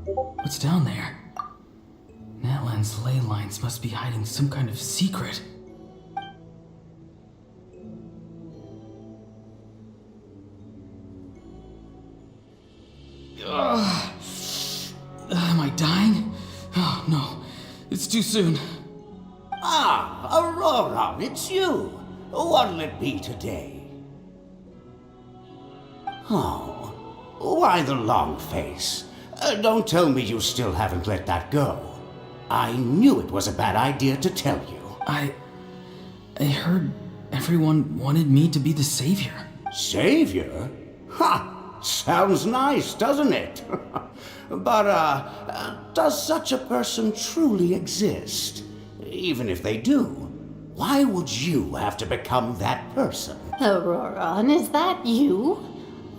What's down there? Natlan's ley lines must be hiding some kind of secret. Am I dying? Oh no, it's too soon. Ah, Aurora, it's you. What'll it be today? Oh, why the long face? Don't tell me you still haven't let that go. I knew it was a bad idea to tell you. I heard everyone wanted me to be the savior. Savior? Ha! Sounds nice, doesn't it? But, does such a person truly exist? Even if they do, why would you have to become that person? Auroron, is that you?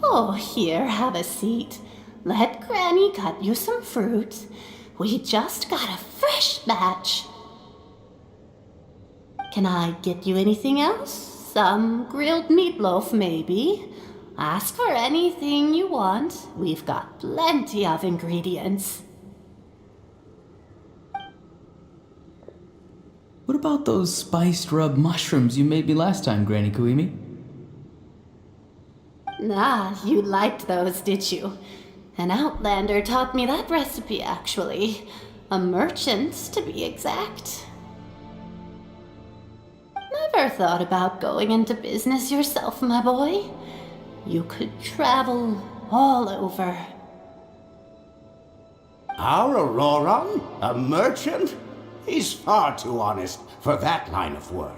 Oh, here, have a seat. Let Granny cut you some fruit. We just got a fresh batch. Can I get you anything else? Some grilled meatloaf, maybe? Ask for anything you want. We've got plenty of ingredients. What about those spiced rub mushrooms you made me last time, Granny Kuimi? Ah, you liked those, did you? An outlander taught me that recipe, actually. A merchant, to be exact. Never thought about going into business yourself, my boy? You could travel all over. Our Auroron? A merchant? He's far too honest for that line of work.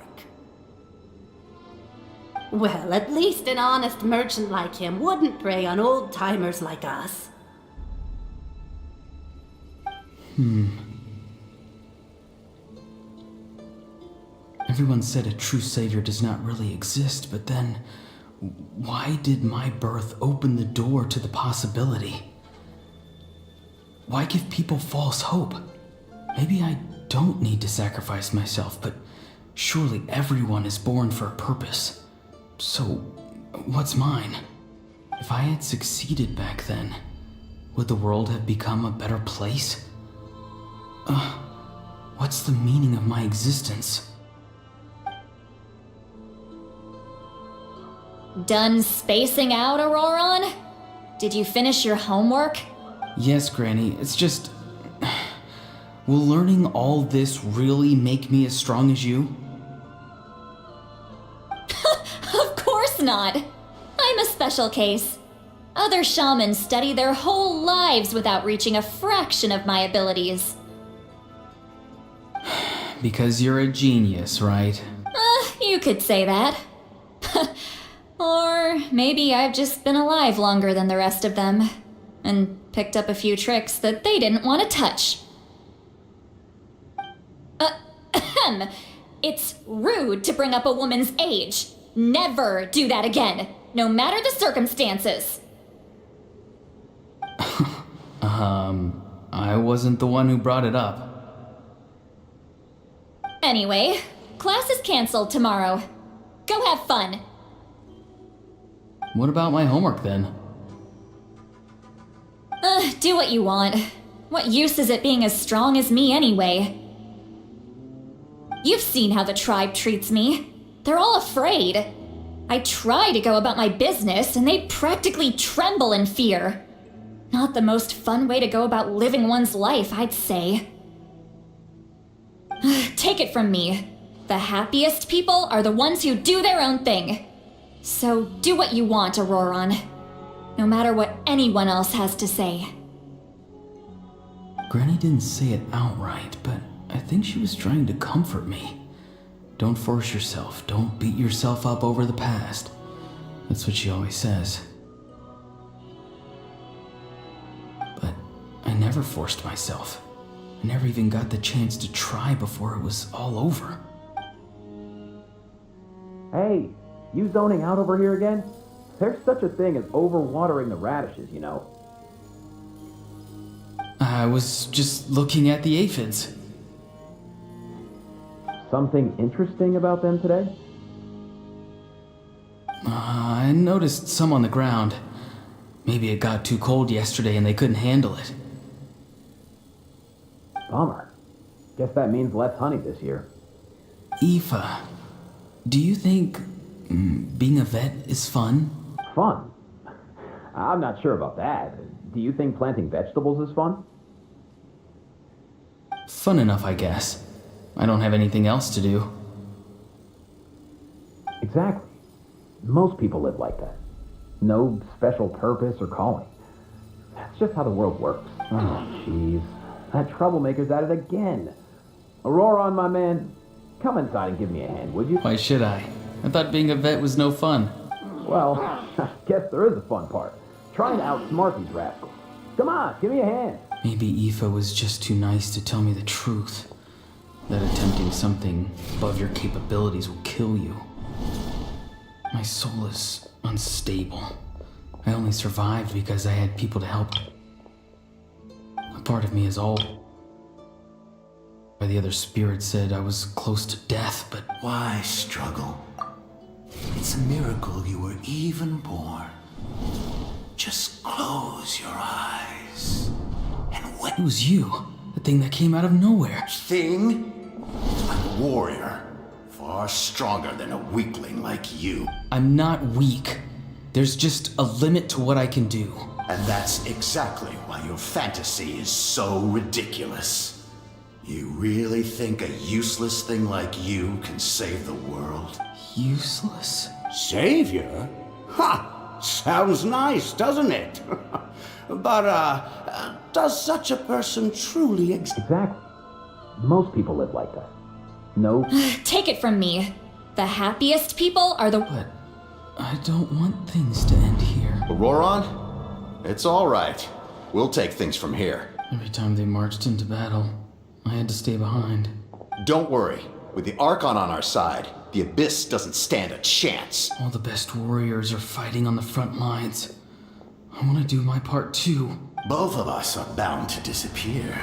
Well, at least an honest merchant like him wouldn't prey on old-timers like us. Everyone said a true savior does not really exist, but then why did my birth open the door to the possibility? Why give people false hope? Maybe I don't need to sacrifice myself, but surely everyone is born for a purpose. So, what's mine? If I had succeeded back then, would the world have become a better place? What's the meaning of my existence? Done spacing out, Auroron? Did you finish your homework? Yes, Granny, it's just... Will learning all this really make me as strong as you? Of course not! I'm a special case. Other shamans study their whole lives without reaching a fraction of my abilities. Because you're a genius, right? You could say that. Or maybe I've just been alive longer than the rest of them, and picked up a few tricks that they didn't want to touch. It's rude to bring up a woman's age. Never do that again, no matter the circumstances. I wasn't the one who brought it up. Anyway, class is canceled tomorrow. Go have fun. What about my homework then? Do what you want. What use is it being as strong as me anyway? You've seen how the tribe treats me. They're all afraid. I try to go about my business, and they practically tremble in fear. Not the most fun way to go about living one's life, I'd say. Take it from me. The happiest people are the ones who do their own thing. So do what you want, Auroron. No matter what anyone else has to say. Granny didn't say it outright, but I think she was trying to comfort me. Don't force yourself. Don't beat yourself up over the past. That's what she always says. But I never forced myself. I never even got the chance to try before it was all over. Hey, you zoning out over here again? There's such a thing as overwatering the radishes, you know. I was just looking at the aphids. Something interesting about them today? I noticed some on the ground. Maybe it got too cold yesterday and they couldn't handle it. Bummer. Guess that means less honey this year. Aoife, do you think being a vet is fun? Fun? I'm not sure about that. Do you think planting vegetables is fun? Fun enough, I guess. I don't have anything else to do. Exactly. Most people live like that. No special purpose or calling. That's just how the world works. Oh, jeez. That troublemaker's at it again. Auroron, my man, come inside and give me a hand, would you? Why should I? I thought being a vet was no fun. Well, I guess there is a fun part. Trying to outsmart these rascals. Come on, give me a hand. Maybe Aoife was just too nice to tell me the truth. That attempting something above your capabilities will kill you. My soul is unstable. I only survived because I had people to help. A part of me is all. The other spirit said I was close to death, but Why struggle? It's a miracle you were even born. Just close your eyes. And what it was you, the thing that came out of nowhere. thing? I'm a warrior. Far stronger than a weakling like you. I'm not weak. There's just a limit to what I can do. And that's exactly why your fantasy is so ridiculous. You really think a useless thing like you can save the world? Useless? Savior? Ha! Sounds nice, doesn't it? But, does such a person truly exist? Exactly. Most people live like that. No. Take it from me. The happiest people are the. But I don't want things to end here. Auroron? It's all right. We'll take things from here. Every time they marched into battle, I had to stay behind. Don't worry. With the Archon on our side, the Abyss doesn't stand a chance. All the best warriors are fighting on the front lines. I want to do my part too. Both of us are bound to disappear.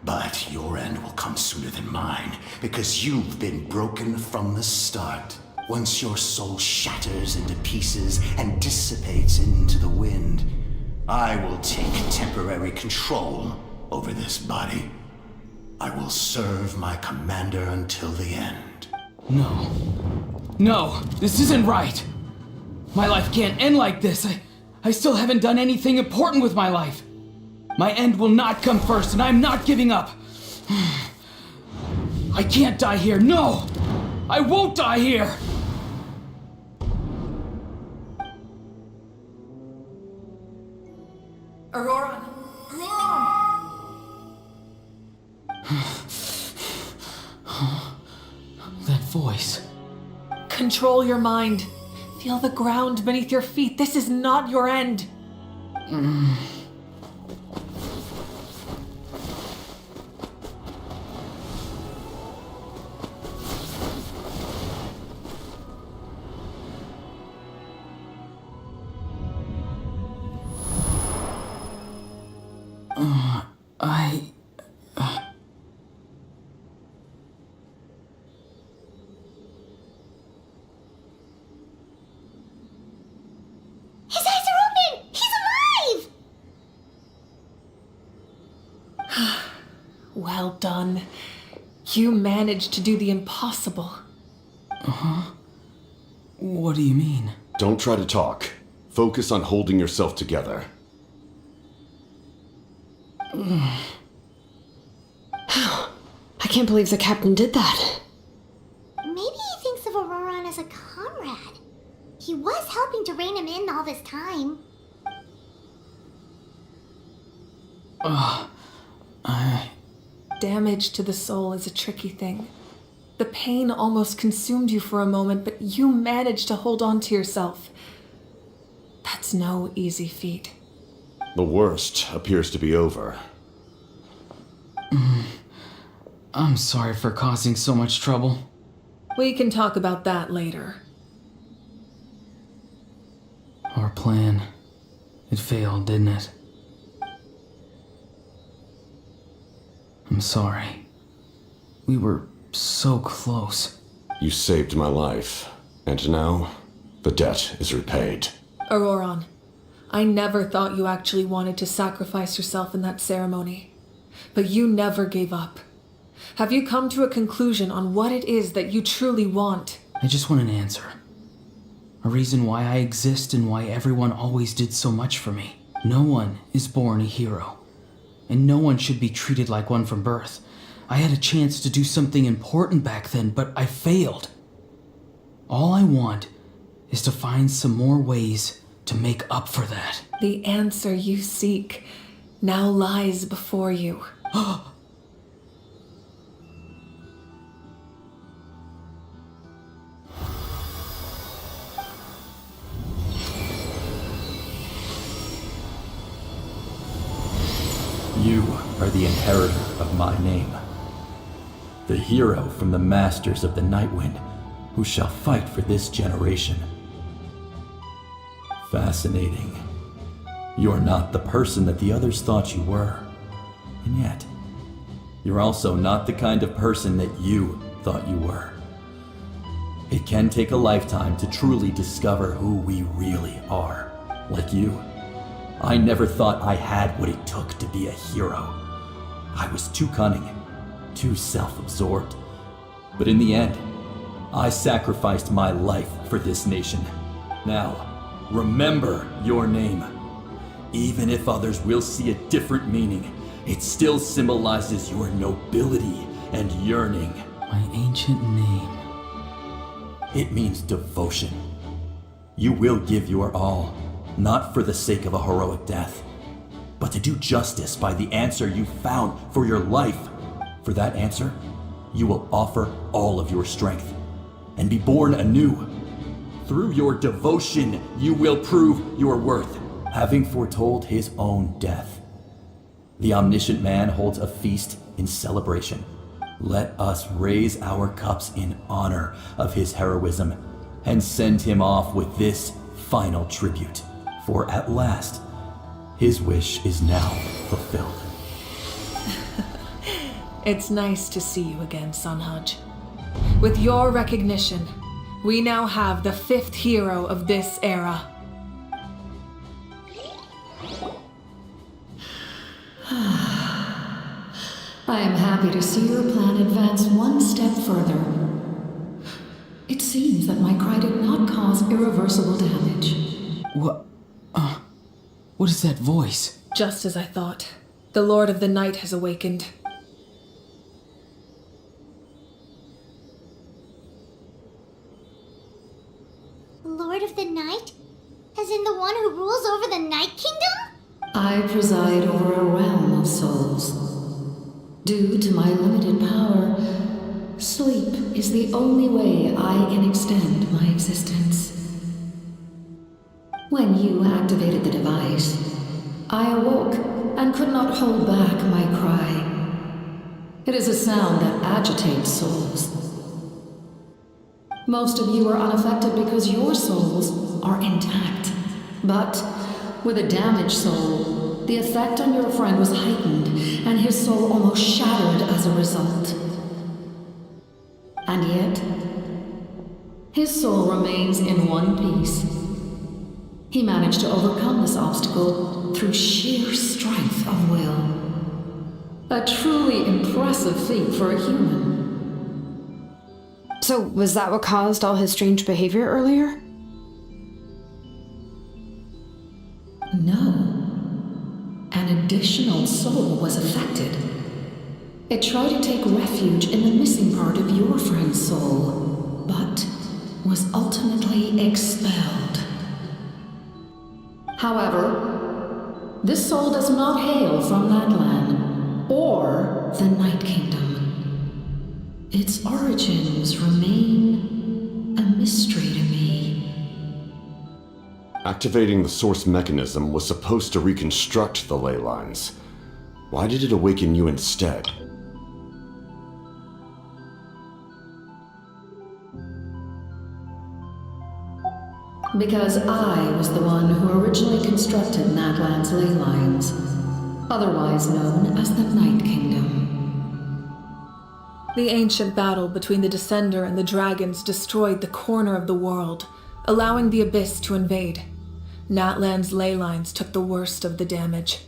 But your end will come sooner than mine, because you've been broken from the start. Once your soul shatters into pieces and dissipates into the wind, I will take temporary control over this body. I will serve my commander until the end. No. No, this isn't right. My life can't end like this. I still haven't done anything important with my life. My end will not come first, and I'm not giving up. I can't die here. No! I won't die here! Auroron! That voice. Control your mind. Feel the ground beneath your feet. This is not your end. His eyes are open! He's alive! Well done. You managed to do the impossible. What do you mean? Don't try to talk. Focus on holding yourself together. I can't believe the captain did that. Maybe he thinks of Auroron as a comrade. He was helping to rein him in all this time. Damage to the soul is a tricky thing. The pain almost consumed you for a moment, but you managed to hold on to yourself. That's no easy feat. The worst appears to be over. I'm sorry for causing so much trouble. We can talk about that later. Our plan. It failed, didn't it? I'm sorry. We were so close. You saved my life, and now the debt is repaid. Auroron, I never thought you actually wanted to sacrifice yourself in that ceremony. But but you never gave up. Have you come to a conclusion on what it is that you truly want? I just want an answer. A reason why I exist and why everyone always did so much for me. No one is born a hero, and no one should be treated like one from birth. I had a chance to do something important back then, but I failed. All I want is to find some more ways to make up for that. The answer you seek now lies before you. You are the inheritor of my name. The hero from the Masters of the Nightwind, who shall fight for this generation. Fascinating. You're not the person that the others thought you were. And yet, you're also not the kind of person that you thought you were. It can take a lifetime to truly discover who we really are. Like you, I never thought I had what it took to be a hero. I was too cunning, too self-absorbed. But in the end, I sacrificed my life for this nation. Now, remember your name. Even if others will see a different meaning, it still symbolizes your nobility and yearning. My ancient name. It means devotion. You will give your all, not for the sake of a heroic death, but to do justice by the answer you found for your life. For that answer, you will offer all of your strength and be born anew. Through your devotion, you will prove your worth, having foretold his own death. The omniscient man holds a feast in celebration. Let us raise our cups in honor of his heroism and send him off with this final tribute. For at last, his wish is now fulfilled. It's nice to see you again, Sunhudge. With your recognition, we now have the 5th hero of this era. I am happy to see your plan advance one step further. It seems that my cry did not cause irreversible damage. What is that voice? Just as I thought. The Lord of the Night has awakened. Lord of the Night? As in the one who rules over the Night Kingdom? I preside over a realm of souls. Due to my limited power, sleep is the only way I can extend my existence. When you activated the device, I awoke and could not hold back my cry. It is a sound that agitates souls. Most of you are unaffected because your souls are intact. But with a damaged soul, the effect on your friend was heightened, and his soul almost shattered as a result. And yet, his soul remains in one piece. He managed to overcome this obstacle through sheer strength of will. A truly impressive feat for a human. So, was that what caused all his strange behavior earlier? No. An additional soul was affected. It tried to take refuge in the missing part of your friend's soul, but was ultimately expelled. However, this soul does not hail from Natlan or the Night Kingdom. Its origins remain a mystery to me. Activating the source mechanism was supposed to reconstruct the ley lines. Why did it awaken you instead? Because I was the one who originally constructed Natlan's ley lines, otherwise known as the Night Kingdom. The ancient battle between the Descender and the dragons destroyed the corner of the world, allowing the Abyss to invade. Natlan's ley lines took the worst of the damage.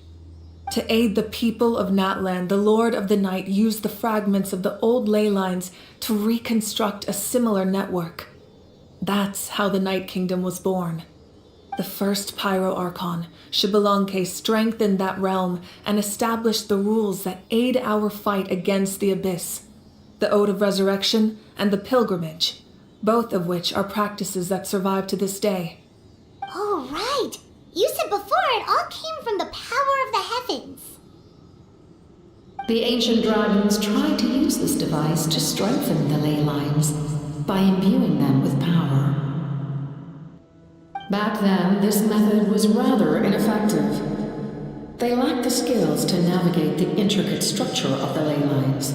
To aid the people of Natlan, the Lord of the Night used the fragments of the old ley lines to reconstruct a similar network. That's how the Night Kingdom was born. The first Pyro Archon, Xbalanque, strengthened that realm and established the rules that aid our fight against the Abyss. The Ode of Resurrection and the Pilgrimage, both of which are practices that survive to this day. Oh, right. You said before it all came from the power of the heavens. The ancient dragons tried to use this device to strengthen the ley lines by imbuing them with power. Back then, this method was rather ineffective. They lacked the skills to navigate the intricate structure of the ley lines.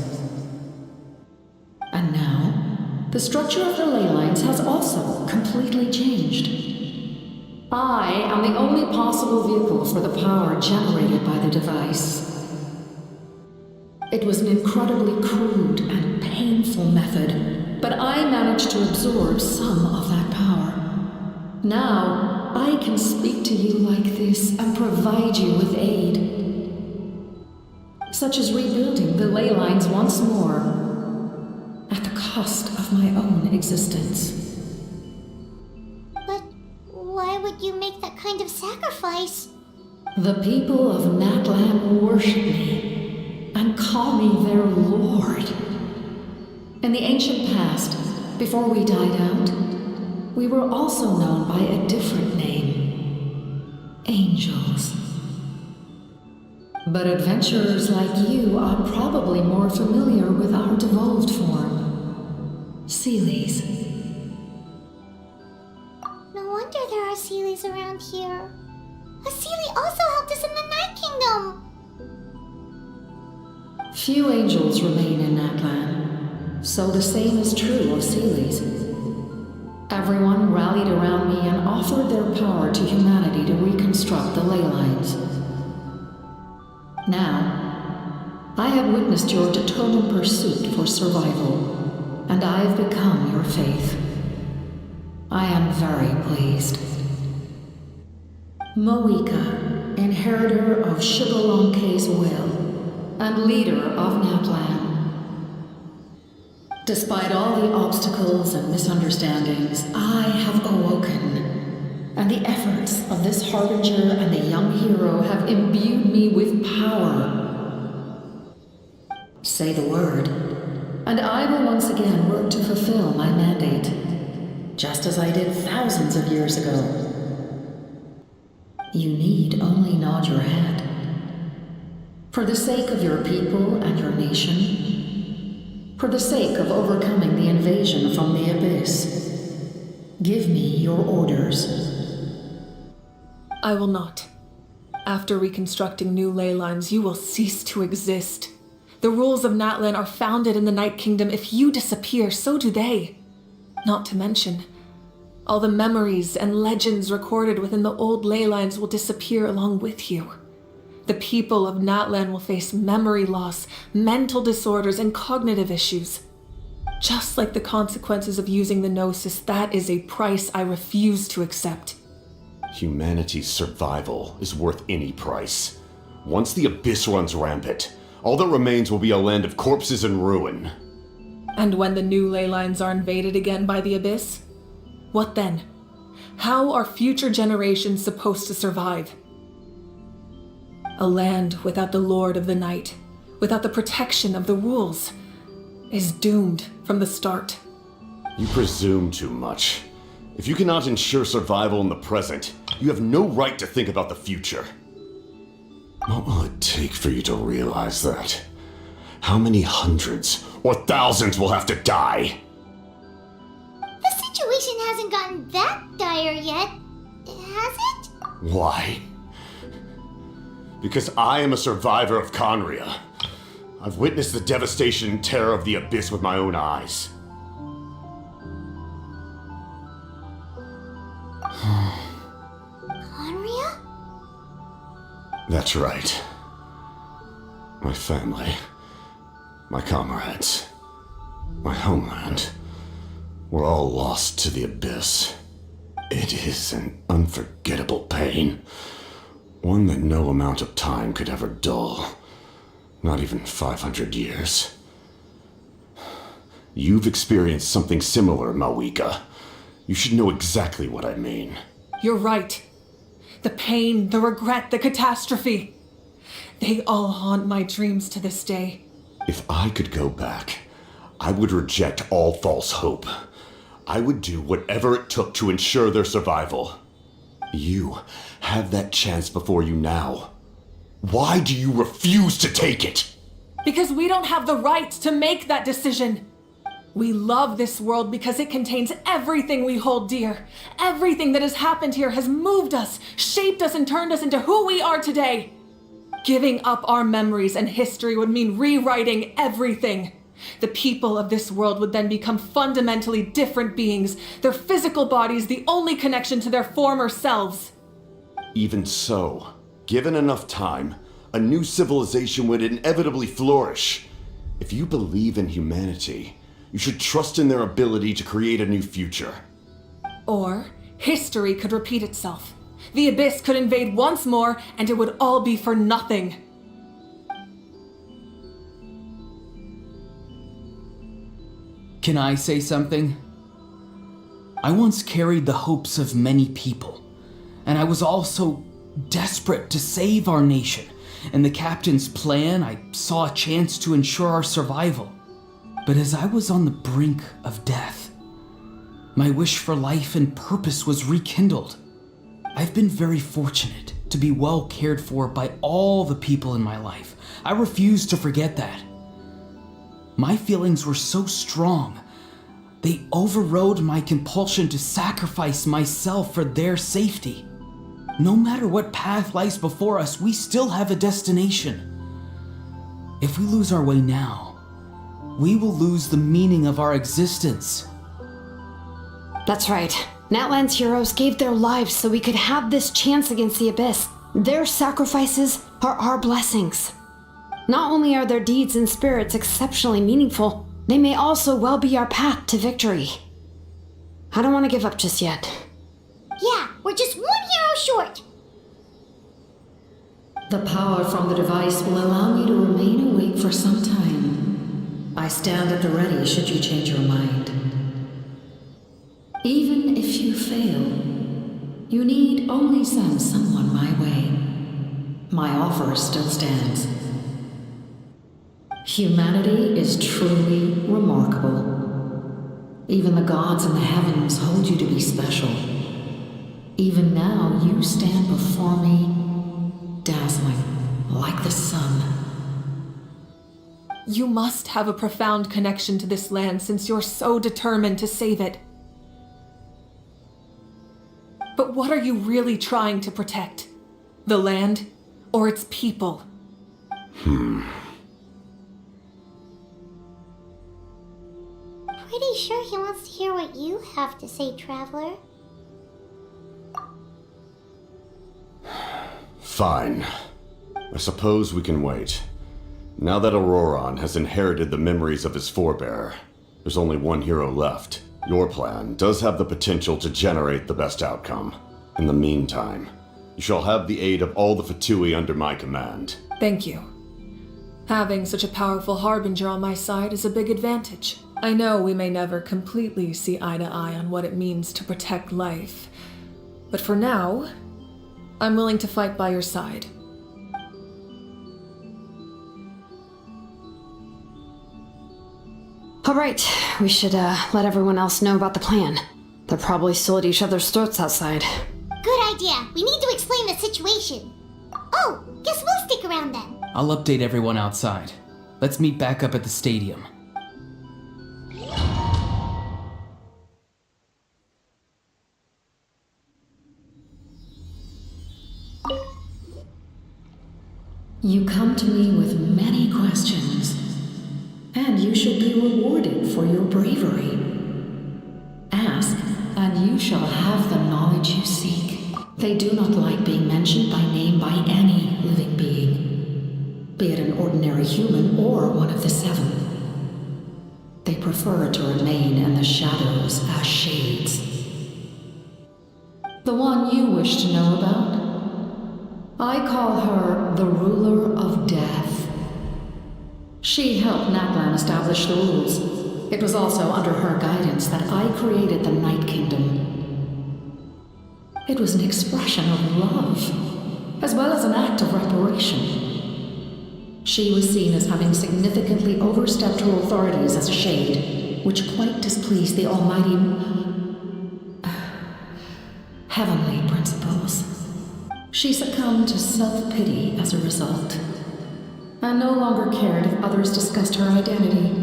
And now, the structure of the ley lines has also completely changed. I am the only possible vehicle for the power generated by the device. It was an incredibly crude and painful method, but I managed to absorb some of that power. Now, I can speak to you like this and provide you with aid, such as rebuilding the ley lines once more, at the cost of my own existence. But why would you make that kind of sacrifice? The people of Natlan worship me and call me their lord. In the ancient past, before we died out, we were also known by a different name: angels. But adventurers like you are probably more familiar with our devolved form, Seelies. No wonder there are Seelies around here. A Seelie also helped us in the Night Kingdom. Few angels remain in Natlan, so the same is true of Seelies. Everyone rallied around me and offered their power to humanity to reconstruct the ley lines. Now, I have witnessed your determined pursuit for survival, and I have become your faith. I am very pleased. Moika, inheritor of Xbalanque's will, and leader of Natlan. Despite all the obstacles and misunderstandings, I have awoken, and the efforts of this harbinger and the young hero have imbued me with power. Say the word, and I will once again work to fulfill my mandate, just as I did thousands of years ago. You need only nod your head. For the sake of your people and your nation, for the sake of overcoming the invasion from the Abyss, give me your orders. I will not. After reconstructing new ley lines, you will cease to exist. The rules of Natlan are founded in the Night Kingdom. If you disappear, so do they. Not to mention, all the memories and legends recorded within the old ley lines will disappear along with you. The people of Natlan will face memory loss, mental disorders, and cognitive issues. Just like the consequences of using the Gnosis, that is a price I refuse to accept. Humanity's survival is worth any price. Once the Abyss runs rampant, all that remains will be a land of corpses and ruin. And when the new ley lines are invaded again by the Abyss? What then? How are future generations supposed to survive? A land without the Lord of the Night, without the protection of the rules, is doomed from the start. You presume too much. If you cannot ensure survival in the present, you have no right to think about the future. What will it take for you to realize that? How many hundreds or thousands will have to die? The situation hasn't gotten that dire yet, has it? Why? Because I am a survivor of Conria. I've witnessed the devastation and terror of the Abyss with my own eyes. Conria? That's right. My family, my comrades, my homeland, were all lost to the Abyss. It is an unforgettable pain. One that no amount of time could ever dull. Not even 500 years. You've experienced something similar, Mawika. You should know exactly what I mean. You're right. The pain, the regret, the catastrophe. They all haunt my dreams to this day. If I could go back, I would reject all false hope. I would do whatever it took to ensure their survival. You have that chance before you now. Why do you refuse to take it? Because we don't have the right to make that decision. We love this world because it contains everything we hold dear. Everything that has happened here has moved us, shaped us, and turned us into who we are today. Giving up our memories and history would mean rewriting everything. The people of this world would then become fundamentally different beings, their physical bodies the only connection to their former selves. Even so, given enough time, a new civilization would inevitably flourish. If you believe in humanity, you should trust in their ability to create a new future. Or history could repeat itself. The Abyss could invade once more, and it would all be for nothing. Can I say something? I once carried the hopes of many people, and I was also desperate to save our nation. In the captain's plan, I saw a chance to ensure our survival. But as I was on the brink of death, my wish for life and purpose was rekindled. I've been very fortunate to be well cared for by all the people in my life. I refuse to forget that. My feelings were so strong, they overrode my compulsion to sacrifice myself for their safety. No matter what path lies before us, we still have a destination. If we lose our way now, we will lose the meaning of our existence. That's right. Natlan's heroes gave their lives so we could have this chance against the Abyss. Their sacrifices are our blessings. Not only are their deeds and spirits exceptionally meaningful, they may also well be our path to victory. I don't want to give up just yet. Yeah, we're just one hero short. The power from the device will allow me to remain awake for some time. I stand at the ready should you change your mind. Even if you fail, you need only send someone my way. My offer still stands. Humanity is truly remarkable. Even the gods in the heavens hold you to be special. Even now, you stand before me, dazzling like the sun. You must have a profound connection to this land since you're so determined to save it. But what are you really trying to protect? The land or its people? Pretty sure he wants to hear what you have to say, Traveler. Fine. I suppose we can wait. Now that Auroron has inherited the memories of his forebear, there's only one hero left. Your plan does have the potential to generate the best outcome. In the meantime, you shall have the aid of all the Fatui under my command. Thank you. Having such a powerful harbinger on my side is a big advantage. I know we may never completely see eye to eye on what it means to protect life, but for now, I'm willing to fight by your side. All right, we should let everyone else know about the plan. They're probably still at each other's throats outside. Good idea. We need to explain the situation. Oh, guess we'll stick around then. I'll update everyone outside. Let's meet back up at the stadium. You come to me with many questions, and you shall be rewarded for your bravery. Ask, and you shall have the knowledge you seek. They do not like being mentioned by name by any living being, be it an ordinary human or one of the seven. They prefer to remain in the shadows as shades. The one you wish to know about? I call her the ruler of death. She helped Natlan establish the rules. It was also under her guidance that I created the Night Kingdom. It was an expression of love, as well as an act of reparation. She was seen as having significantly overstepped her authorities as a shade, which quite displeased the almighty heavenly principles. She succumbed to self-pity as a result, and no longer cared if others discussed her identity.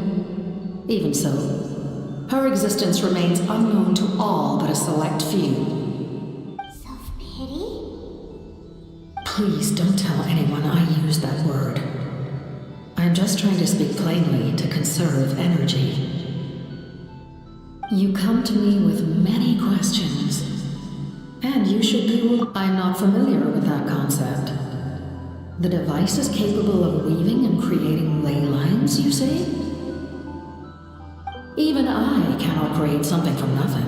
Even so, her existence remains unknown to all but a select few. Self-pity? Please don't tell anyone I used that word. I'm just trying to speak plainly to conserve energy. You come to me with many questions, and you should be... I'm not familiar with that concept. The device is capable of weaving and creating ley lines, you say? Even I cannot create something from nothing.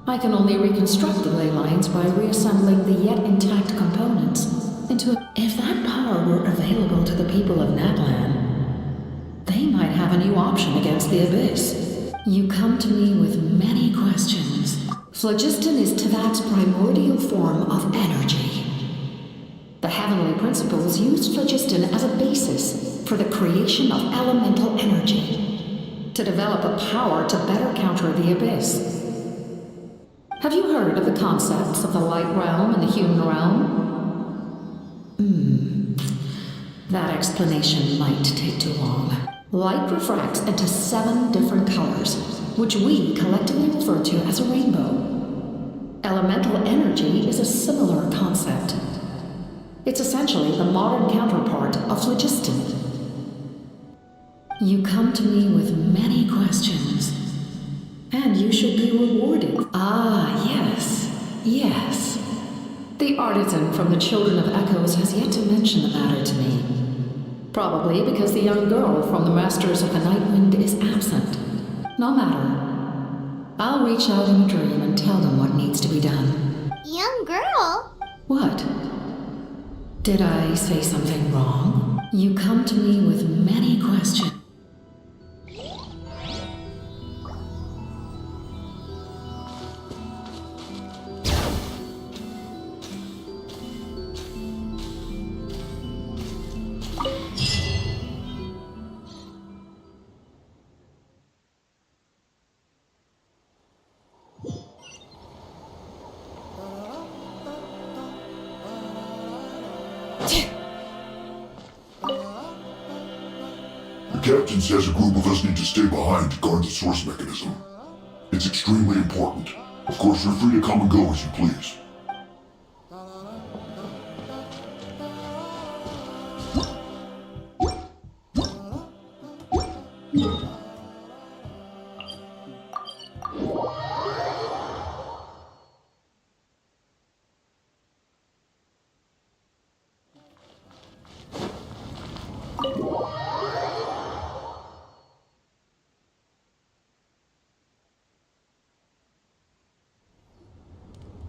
I can only reconstruct the ley lines by reassembling the yet intact components into a... If that power were available to the people of Natlan, they might have a new option against the Abyss. You come to me with many questions. Phlogiston is Teyvat's primordial form of energy. The heavenly principles used phlogiston as a basis for the creation of elemental energy, to develop a power to better counter the Abyss. Have you heard of the concepts of the light realm and the human realm? That explanation might take too long. Light refracts into 7 different colors, which we collectively refer to as a rainbow. Elemental energy is a similar concept. It's essentially the modern counterpart of phlogiston. You come to me with many questions, and you should be rewarded. Ah, yes. The artisan from the Children of Echoes has yet to mention the matter to me. Probably because the young girl from the Masters of the Nightwind is absent. No matter. I'll reach out in a dream and tell them what needs to be done. Young girl? What? Did I say something wrong? You come to me with many questions. The captain says a group of us need to stay behind to guard the source mechanism. It's extremely important. Of course, you're free to come and go as you please.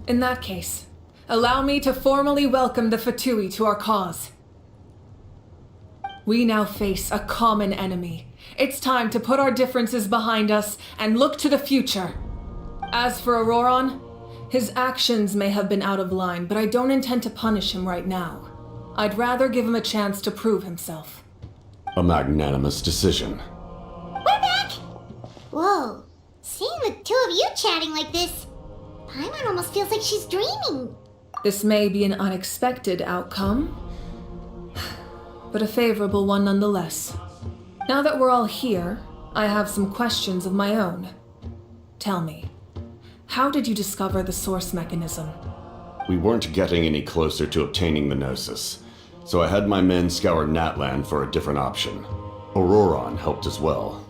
In that case, allow me to formally welcome the Fatui to our cause. We now face a common enemy. It's time to put our differences behind us and look to the future. As for Auroron, his actions may have been out of line, but I don't intend to punish him right now. I'd rather give him a chance to prove himself. A magnanimous decision. We're back! Whoa, seeing the two of you chatting like this, Paimon almost feels like she's dreaming. This may be an unexpected outcome, but a favorable one nonetheless. Now that we're all here, I have some questions of my own. Tell me, how did you discover the source mechanism? We weren't getting any closer to obtaining the Gnosis, so I had my men scour Natlan for a different option. Auroron helped as well.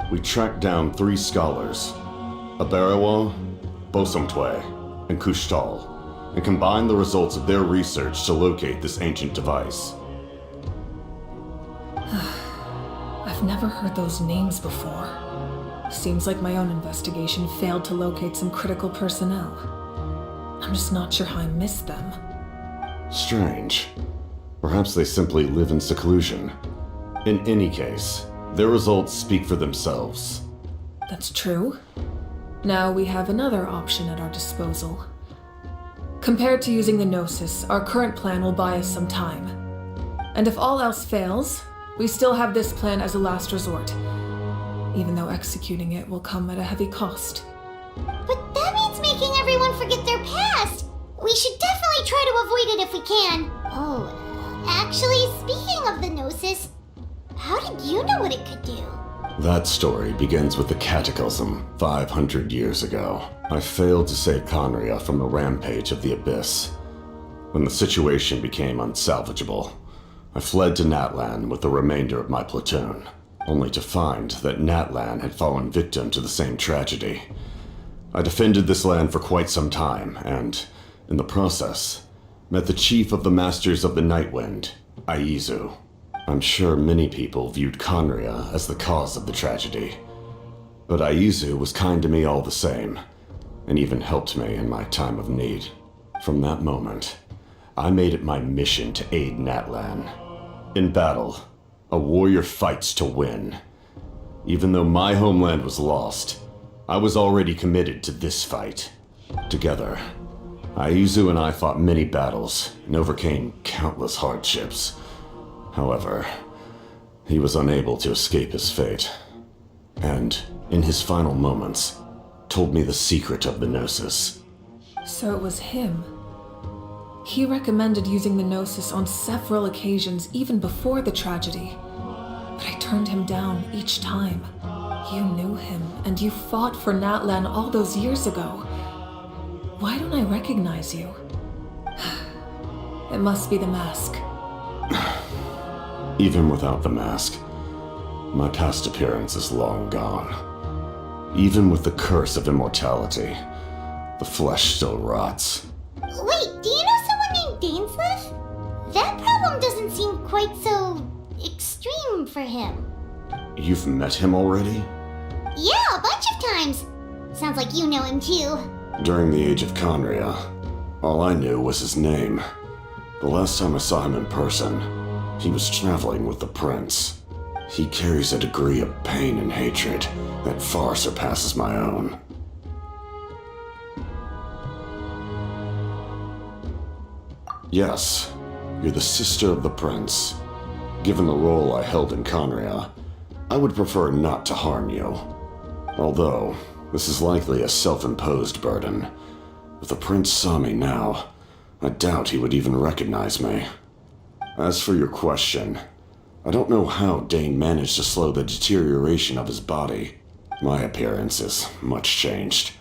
We tracked down 3 scholars, Aberawa, Bosomtwe, and Kushtal, and combined the results of their research to locate this ancient device. I've never heard those names before. Seems like my own investigation failed to locate some critical personnel. I'm just not sure how I missed them. Strange. Perhaps they simply live in seclusion. In any case, their results speak for themselves. That's true. Now we have another option at our disposal. Compared to using the Gnosis, our current plan will buy us some time. And if all else fails, we still have this plan as a last resort, even though executing it will come at a heavy cost. But that means making everyone forget their past! We should definitely try to avoid it if we can. Oh, actually, speaking of the Gnosis, how did you know what it could do? That story begins with the Cataclysm 500 years ago. I failed to save Conria from the rampage of the Abyss. When the situation became unsalvageable, I fled to Natlan with the remainder of my platoon, only to find that Natlan had fallen victim to the same tragedy. I defended this land for quite some time, and, in the process, met the chief of the Masters of the Nightwind, Aizu. I'm sure many people viewed Conria as the cause of the tragedy, but Aizu was kind to me all the same, and even helped me in my time of need. From that moment, I made it my mission to aid Natlan. In battle, a warrior fights to win. Even though my homeland was lost, I was already committed to this fight. Together, Aizu and I fought many battles and overcame countless hardships. However, he was unable to escape his fate, and, in his final moments, told me the secret of the Gnosis. So it was him. He recommended using the Gnosis on several occasions even before the tragedy, but I turned him down each time. You knew him, and you fought for Natlan all those years ago. Why don't I recognize you? It must be the mask. Even without the mask, my past appearance is long gone. Even with the curse of immortality, the flesh still rots. Wait, do you know someone named Dainsleif? That problem doesn't seem quite so extreme for him. You've met him already? Yeah, a bunch of times. Sounds like you know him too. During the age of Conria, all I knew was his name. The last time I saw him in person, he was traveling with the prince. He carries a degree of pain and hatred that far surpasses my own. Yes, you're the sister of the prince. Given the role I held in Conria, I would prefer not to harm you. Although, this is likely a self-imposed burden. If the prince saw me now, I doubt he would even recognize me. As for your question, I don't know how Dane managed to slow the deterioration of his body. My appearance is much changed,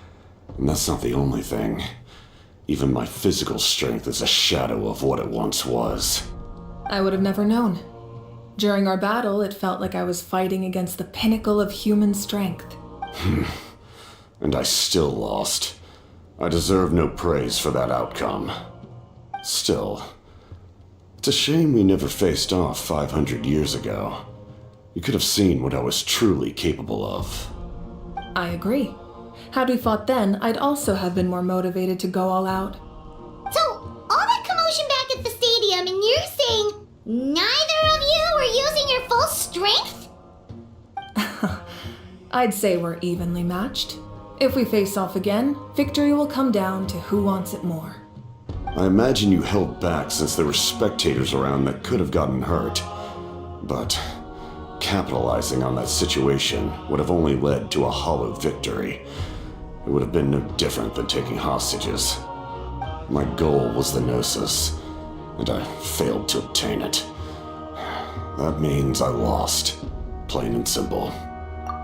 and that's not the only thing. Even my physical strength is a shadow of what it once was. I would have never known. During our battle, it felt like I was fighting against the pinnacle of human strength. And I still lost. I deserve no praise for that outcome. Still, it's a shame we never faced off 500 years ago. You could have seen what I was truly capable of. I agree. Had we fought then, I'd also have been more motivated to go all out. So, all that commotion back at the stadium, and you're saying neither of you were using your full strength? I'd say we're evenly matched. If we face off again, victory will come down to who wants it more. I imagine you held back since there were spectators around that could have gotten hurt. But capitalizing on that situation would have only led to a hollow victory. It would have been no different than taking hostages. My goal was the Gnosis, and I failed to obtain it. That means I lost, plain and simple.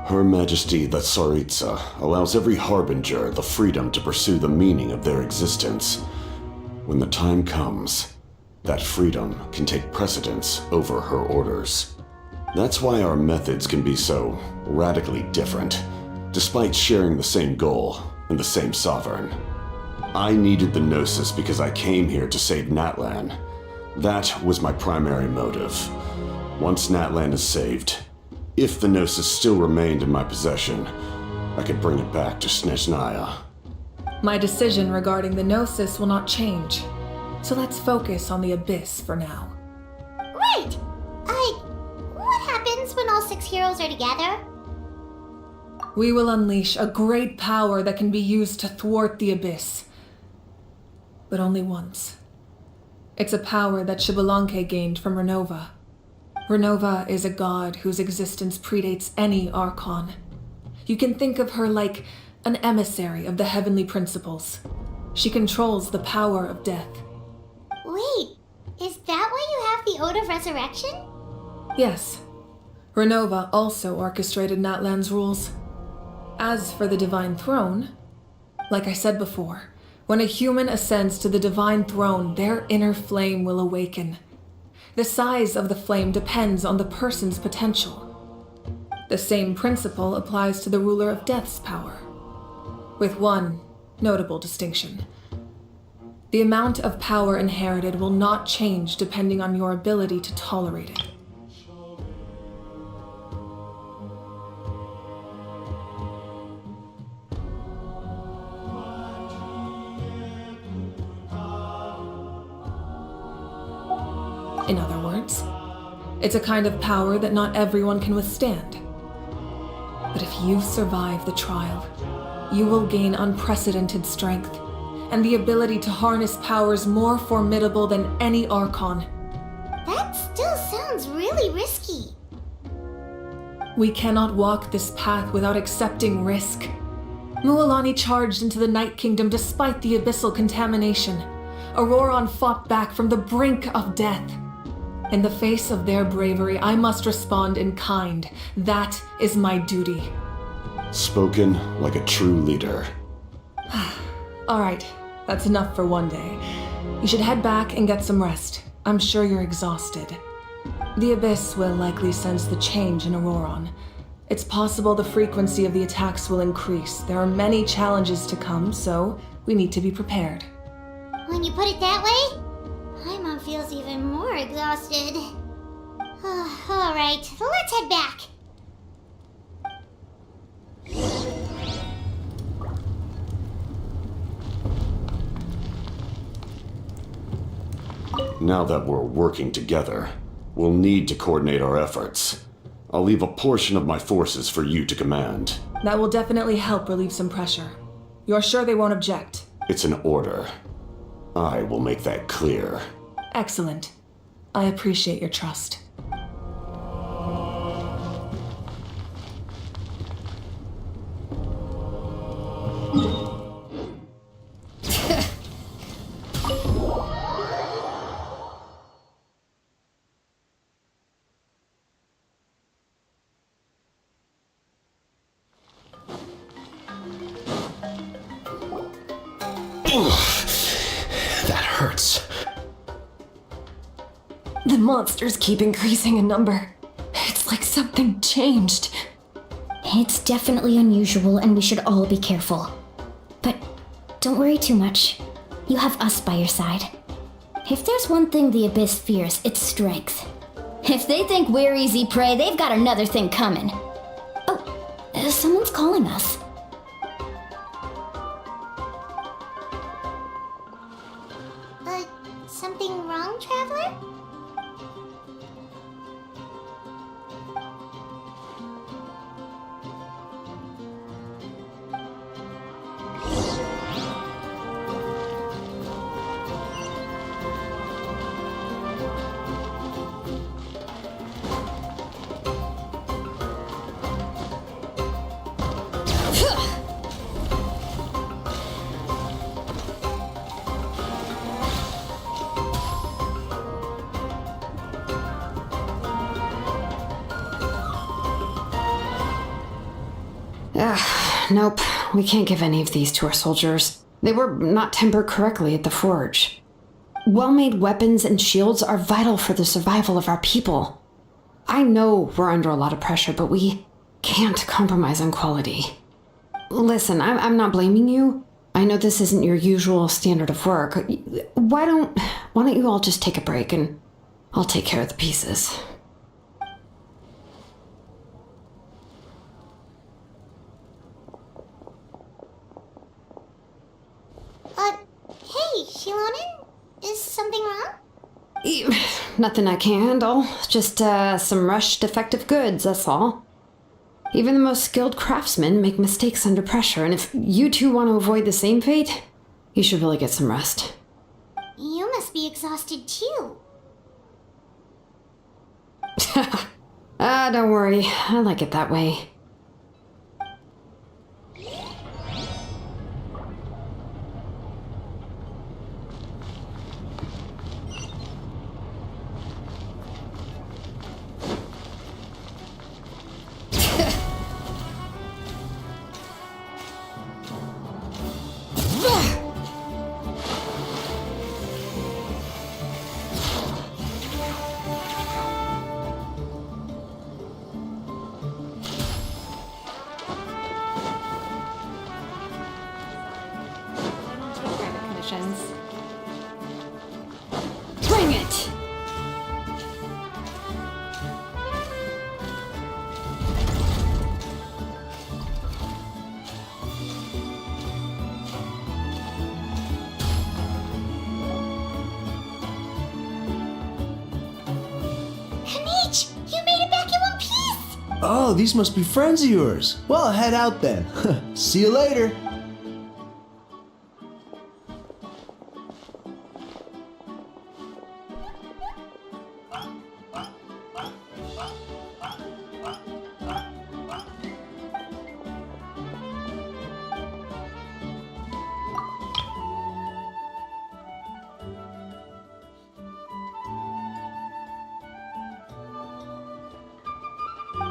Her Majesty the Tsaritsa allows every harbinger the freedom to pursue the meaning of their existence. When the time comes, that freedom can take precedence over her orders. That's why our methods can be so radically different, despite sharing the same goal and the same sovereign. I needed the Gnosis because I came here to save Natlan. That was my primary motive. Once Natlan is saved, if the Gnosis still remained in my possession, I could bring it back to Snezhnaya. My decision regarding the Gnosis will not change. So let's focus on the Abyss for now. Right! What happens when all 6 heroes are together? We will unleash a great power that can be used to thwart the Abyss. But only once. It's a power that Xbalanque gained from Renova. Renova is a god whose existence predates any Archon. You can think of her like an emissary of the heavenly principles. She controls the power of death. Wait, is that why you have the Ode of Resurrection? Yes. Renova also orchestrated Natlan's rules. As for the Divine Throne, like I said before, when a human ascends to the Divine Throne, their inner flame will awaken. The size of the flame depends on the person's potential. The same principle applies to the ruler of Death's power, with one notable distinction. The amount of power inherited will not change depending on your ability to tolerate it. In other words, it's a kind of power that not everyone can withstand. But if you survive the trial, you will gain unprecedented strength and the ability to harness powers more formidable than any Archon. That still sounds really risky. We cannot walk this path without accepting risk. Mualani charged into the Night Kingdom despite the abyssal contamination. Auroron fought back from the brink of death. In the face of their bravery, I must respond in kind. That is my duty. Spoken like a true leader. All right, that's enough for one day. You should head back and get some rest. I'm sure you're exhausted. The Abyss will likely sense the change in Auroron. It's possible the frequency of the attacks will increase. There are many challenges to come, so we need to be prepared. When you put it that way, Paimon feels even more exhausted. Alright, let's head back. Now that we're working together, we'll need to coordinate our efforts. I'll leave a portion of my forces for you to command. That will definitely help relieve some pressure. You're sure they won't object? It's an order. I will make that clear. Excellent. I appreciate your trust. That hurts. The monsters keep increasing in number. It's like something changed. It's definitely unusual and we should all be careful. But don't worry too much. You have us by your side. If there's one thing the Abyss fears, it's strength. If they think we're easy prey, they've got another thing coming. Oh, someone's calling us. Something wrong, Traveler? Nope. We can't give any of these to our soldiers. They were not tempered correctly at the forge. Well-made weapons and shields are vital for the survival of our people. I know we're under a lot of pressure, but we can't compromise on quality. Listen, I'm not blaming you. I know this isn't your usual standard of work. Why don't you all just take a break and I'll take care of the pieces. Hey, Shilonen? Is something something wrong? Nothing I can't handle. Just some rushed defective goods, that's all. Even the most skilled craftsmen make mistakes under pressure, and if you two want to avoid the same fate, you should really get some rest. You must be exhausted too. Don't worry. I like it that way. Bring it! Peach, you made it back in one piece! Oh, these must be friends of yours. Well, head out then. See you later.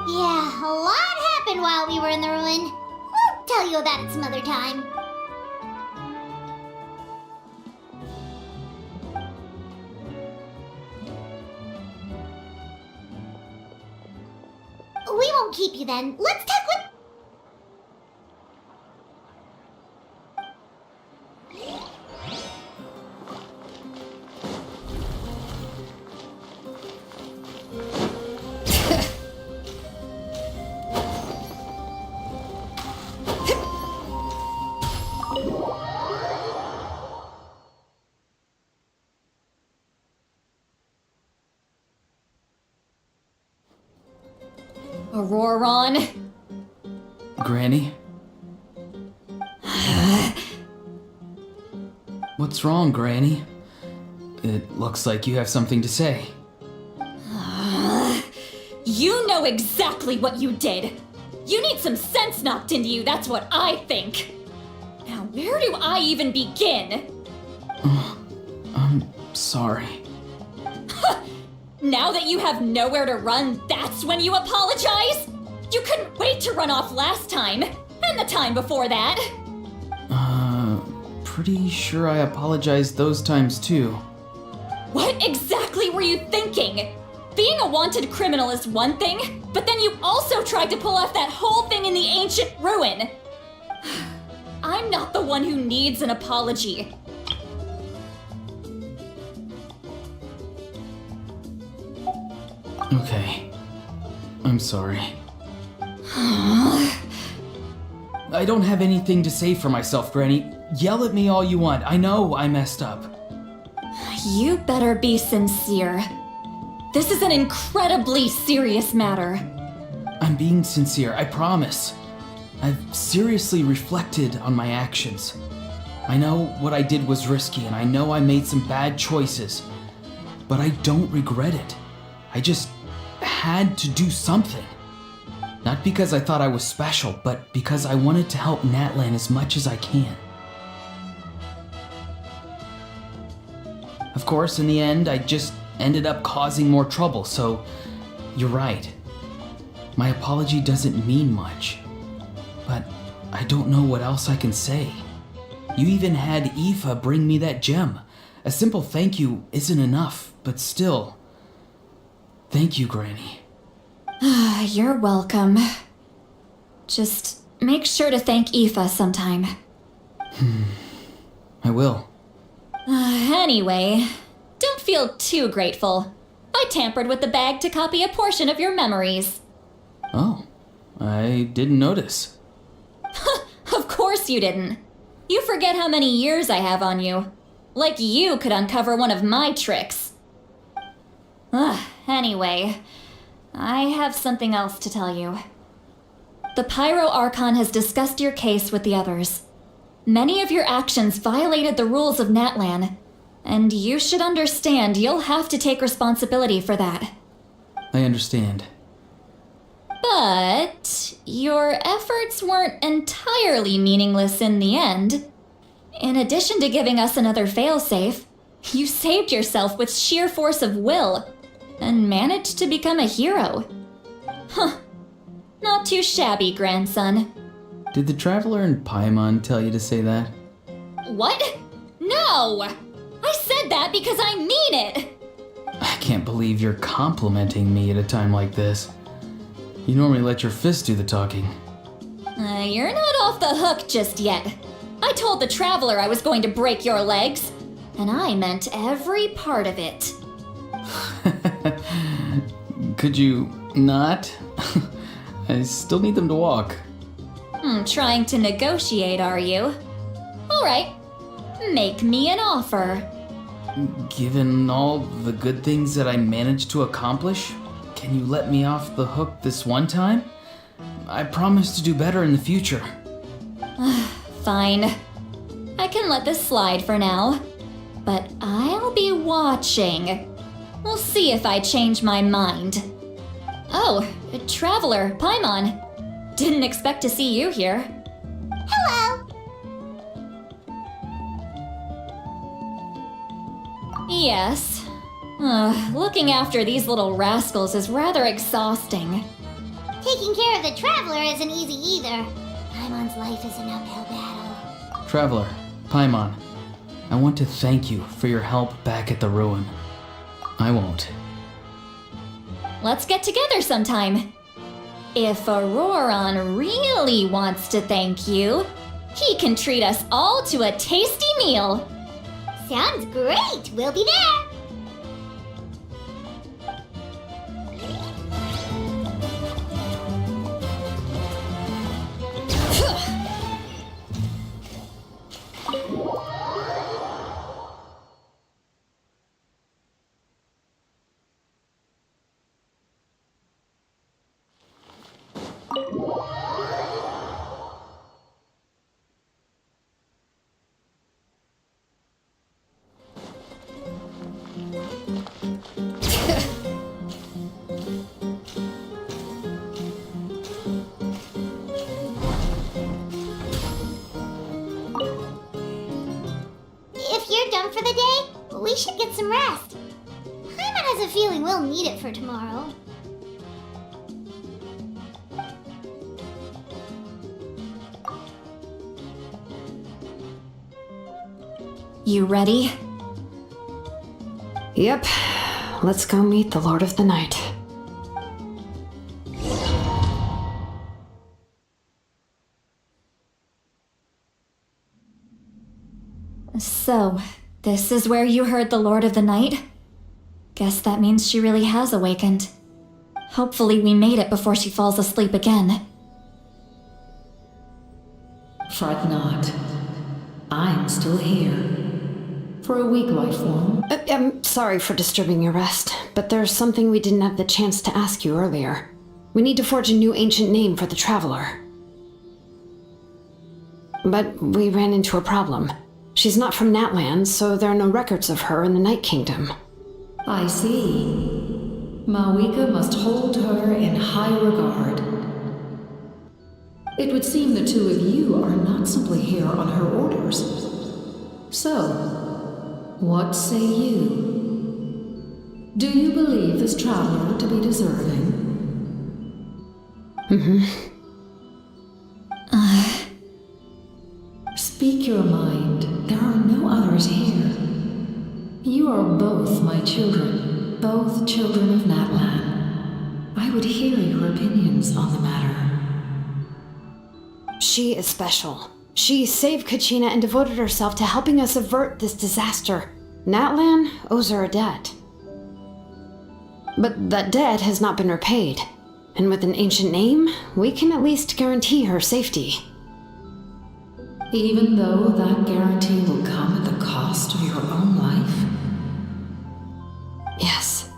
Yeah, a lot happened while we were in the ruin. We'll tell you about it some other time. We won't keep you then. Let's talk with... Auroron. Granny? What's wrong, Granny? It looks like you have something to say. You know exactly what you did. You need some sense knocked into you, that's what I think. Now, where do I even begin? I'm sorry. Now that you have nowhere to run, that's when you apologize? You couldn't wait to run off last time, and the time before that. Pretty sure I apologized those times too. What exactly were you thinking? Being a wanted criminal is one thing, but then you also tried to pull off that whole thing in the ancient ruin. I'm not the one who needs an apology. Okay. I'm sorry. I don't have anything to say for myself, Granny. Yell at me all you want. I know I messed up. You better be sincere. This is an incredibly serious matter. I'm being sincere, I promise. I've seriously reflected on my actions. I know what I did was risky, and I know I made some bad choices. But I don't regret it. I just had to do something. Not because I thought I was special, but because I wanted to help Natlan as much as I can. Of course, in the end, I just ended up causing more trouble, so you're right. My apology doesn't mean much, but I don't know what else I can say. You even had Aoife bring me that gem. A simple thank you isn't enough, but still. Thank you, Granny. You're welcome. Just make sure to thank Aoife sometime. I will. Anyway, don't feel too grateful. I tampered with the bag to copy a portion of your memories. Oh, I didn't notice. Of course you didn't. You forget how many years I have on you. Like you could uncover one of my tricks. Anyway, I have something else to tell you. The Pyro Archon has discussed your case with the others. Many of your actions violated the rules of Natlan, and you should understand you'll have to take responsibility for that. I understand. But your efforts weren't entirely meaningless in the end. In addition to giving us another failsafe, you saved yourself with sheer force of will and managed to become a hero. Huh. Not too shabby, grandson. Did the Traveler and Paimon tell you to say that? What? No! I said that because I mean it! I can't believe you're complimenting me at a time like this. You normally let your fist do the talking. You're not off the hook just yet. I told the Traveler I was going to break your legs, and I meant every part of it. Could you not? I still need them to walk. Trying to negotiate, are you? Alright, make me an offer. Given all the good things that I managed to accomplish, can you let me off the hook this one time? I promise to do better in the future. Fine. I can let this slide for now. But I'll be watching. We'll see if I change my mind. Oh, Traveler, Paimon. Didn't expect to see you here. Hello! Yes. Looking after these little rascals is rather exhausting. Taking care of the Traveler isn't easy either. Paimon's life is an uphill battle. Traveler, Paimon, I want to thank you for your help back at the ruin. I won't. Let's get together sometime. If Auroron really wants to thank you, he can treat us all to a tasty meal. Sounds great! We'll be there! If you're done for the day, we should get some rest. Paimon has a feeling we'll need it for tomorrow. You ready? Yep. Let's go meet the Lord of the Night. So, this is where you heard the Lord of the Night? Guess that means she really has awakened. Hopefully we made it before she falls asleep again. Fret not. I'm still here. For a weak life form. I'm sorry for disturbing your rest, but there's something we didn't have the chance to ask you earlier. We need to forge a new ancient name for the Traveler. But we ran into a problem. She's not from Natlan, so there are no records of her in the Night Kingdom. I see. Mawika must hold her in high regard. It would seem the two of you are not simply here on her orders. So, what say you? Do you believe this traveler to be deserving? Speak your mind. There are no others here. You are both my children, both children of Natlan. I would hear your opinions on the matter. She is special. She saved Kachina and devoted herself to helping us avert this disaster. Natlan owes her a debt. But that debt has not been repaid. And with an ancient name, we can at least guarantee her safety. Even though that guarantee will come at the cost of your own life? Yes.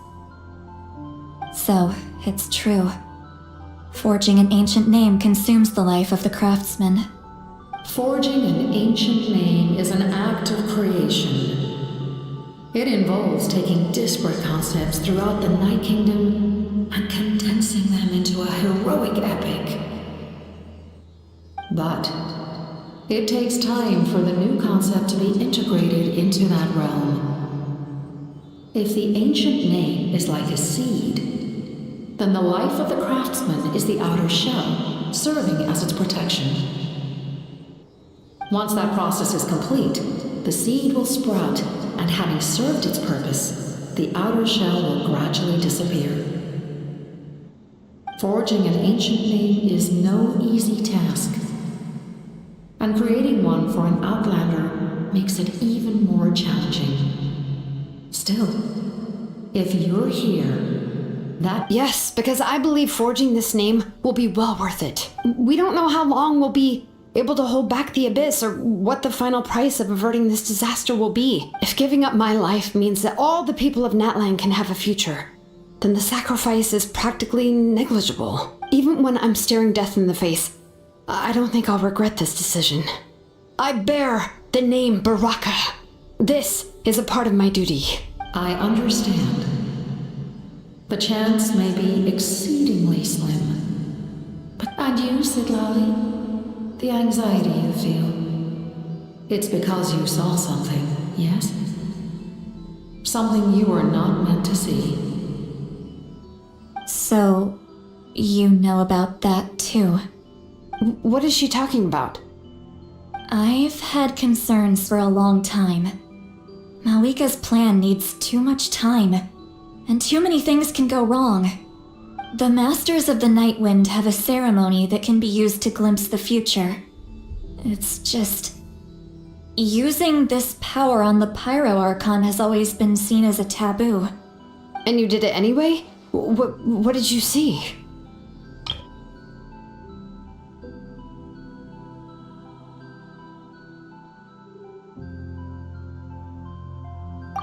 So, it's true. Forging an ancient name consumes the life of the craftsman. Forging an ancient name is an act of creation. It involves taking disparate concepts throughout the Night Kingdom and condensing them into a heroic epic. But it takes time for the new concept to be integrated into that realm. If the ancient name is like a seed, then the life of the craftsman is the outer shell, serving as its protection. Once that process is complete, the seed will sprout, and having served its purpose, the outer shell will gradually disappear. Forging an ancient name is no easy task, and creating one for an outlander makes it even more challenging. Still, if you're here, that... Yes, because I believe forging this name will be well worth it. We don't know how long we'll be able to hold back the abyss or what the final price of averting this disaster will be. If giving up my life means that all the people of Natlan can have a future, then the sacrifice is practically negligible. Even when I'm staring death in the face, I don't think I'll regret this decision. I bear the name Baraka. This is a part of my duty. I understand. The chance may be exceedingly slim. But and you, Sidlali? The anxiety you feel. It's because you saw something, yes? Something you were not meant to see. So, you know about that too. What is she talking about? I've had concerns for a long time. Malika's plan needs too much time, and too many things can go wrong. The Masters of the Night Wind have a ceremony that can be used to glimpse the future. It's just... using this power on the Pyro Archon has always been seen as a taboo. And you did it anyway? What did you see?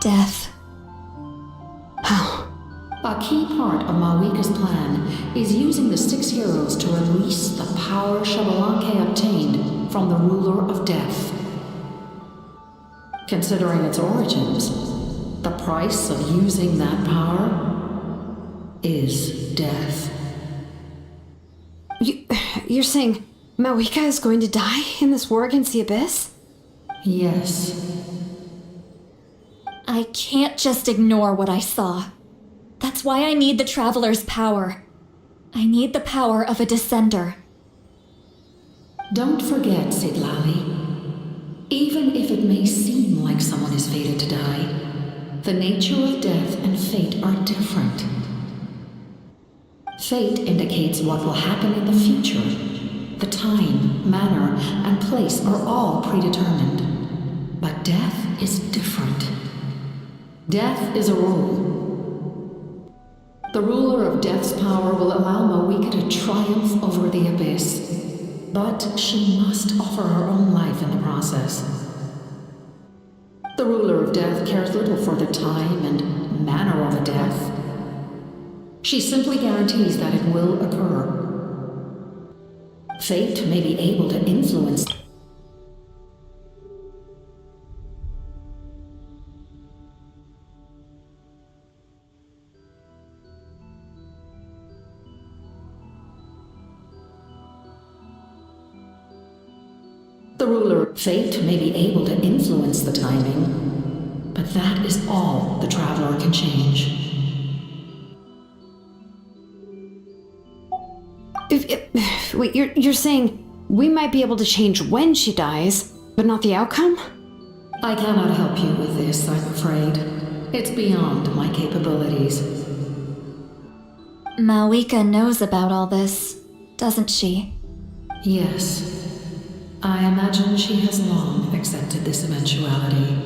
Death. How? A key part of Malika's plan is using the 6 heroes to release the power Shabalanke obtained from the ruler of death. Considering its origins, the price of using that power is death. You're saying Malika is going to die in this war against the Abyss? Yes. I can't just ignore what I saw. That's why I need the Traveler's power. I need the power of a Descender. Don't forget, Sidlali. Even if it may seem like someone is fated to die, the nature of death and fate are different. Fate indicates what will happen in the future. The time, manner, and place are all predetermined. But death is different. Death is a rule. The ruler of death's power will allow Malika to triumph over the abyss, but she must offer her own life in the process. The ruler of death cares little for the time and manner of a death. She simply guarantees that it will occur. Fate may be able to influence. The ruler of fate may be able to influence the timing, but that is all the Traveler can change. Wait, you're saying we might be able to change when she dies, but not the outcome? I cannot help you with this, I'm afraid. It's beyond my capabilities. Malika knows about all this, doesn't she? Yes. I imagine she has long accepted this eventuality.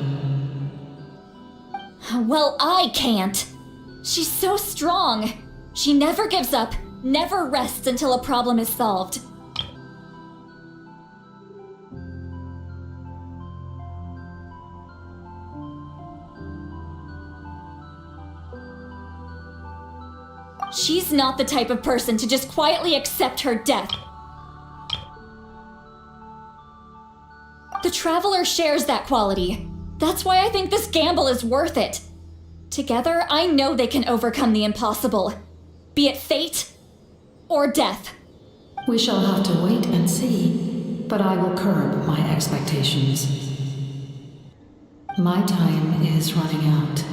Well, I can't. She's so strong. She never gives up, never rests until a problem is solved. She's not the type of person to just quietly accept her death. The Traveler shares that quality. That's why I think this gamble is worth it. Together, I know they can overcome the impossible. Be it fate or death. We shall have to wait and see, but I will curb my expectations. My time is running out.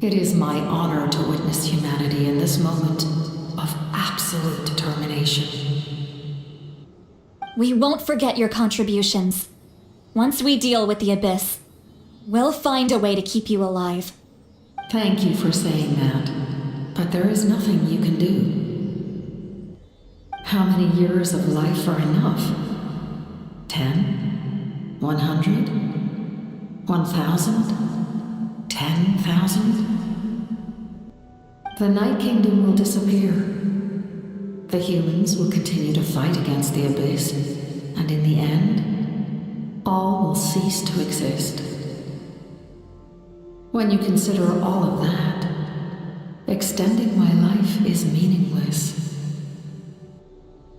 It is my honor to witness humanity in this moment of absolute determination. We won't forget your contributions. Once we deal with the Abyss, we'll find a way to keep you alive. Thank you for saying that, but there is nothing you can do. How many years of life are enough? 10? 100? 1,000? 10,000? The Night Kingdom will disappear. The humans will continue to fight against the Abyss, and in the end, all will cease to exist. When you consider all of that, extending my life is meaningless.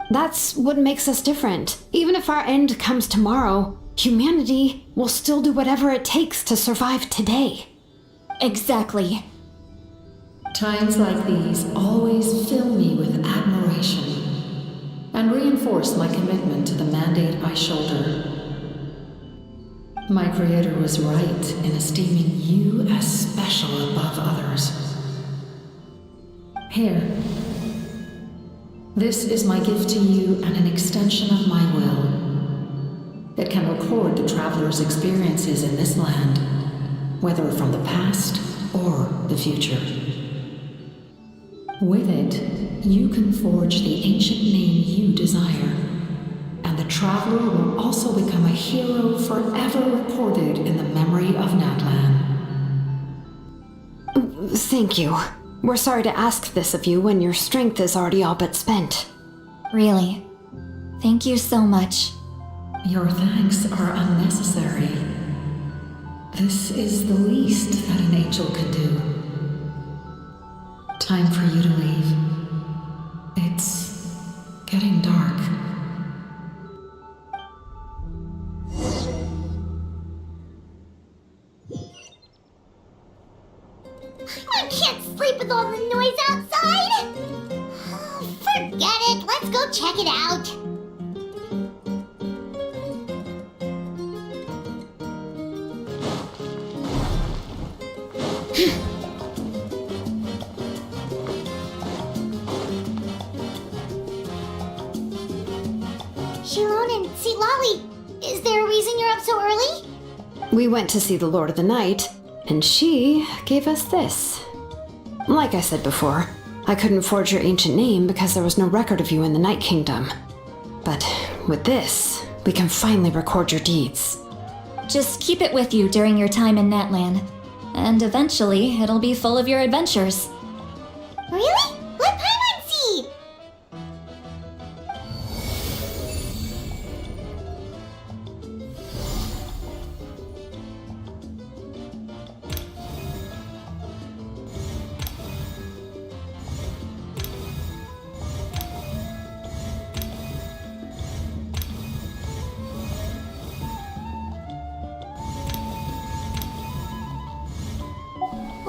That's what makes us different. Even if our end comes tomorrow, humanity will still do whatever it takes to survive today. Exactly. Times like these always fill me with admiration and reinforce my commitment to the mandate I shoulder. My Creator was right in esteeming you as special above others. Here. This is my gift to you and an extension of my will. It can record the traveler's experiences in this land, whether from the past or the future. With it, you can forge the ancient name you desire, and the traveler will also become a hero forever recorded in the memory of Natlan. Thank you. We're sorry to ask this of you when your strength is already all but spent. Really. Thank you so much. Your thanks are unnecessary. This is the least that an angel can do. Time for you to leave. It's getting dark. I can't sleep with all the noise outside! Forget it, let's go check it out! Shilon and Lolly, is there a reason you're up so early? We went to see the Lord of the Night, and she gave us this. Like I said before, I couldn't forge your ancient name because there was no record of you in the Night Kingdom. But with this, we can finally record your deeds. Just keep it with you during your time in Natlan, and eventually it'll be full of your adventures. Really? Let Paimon see!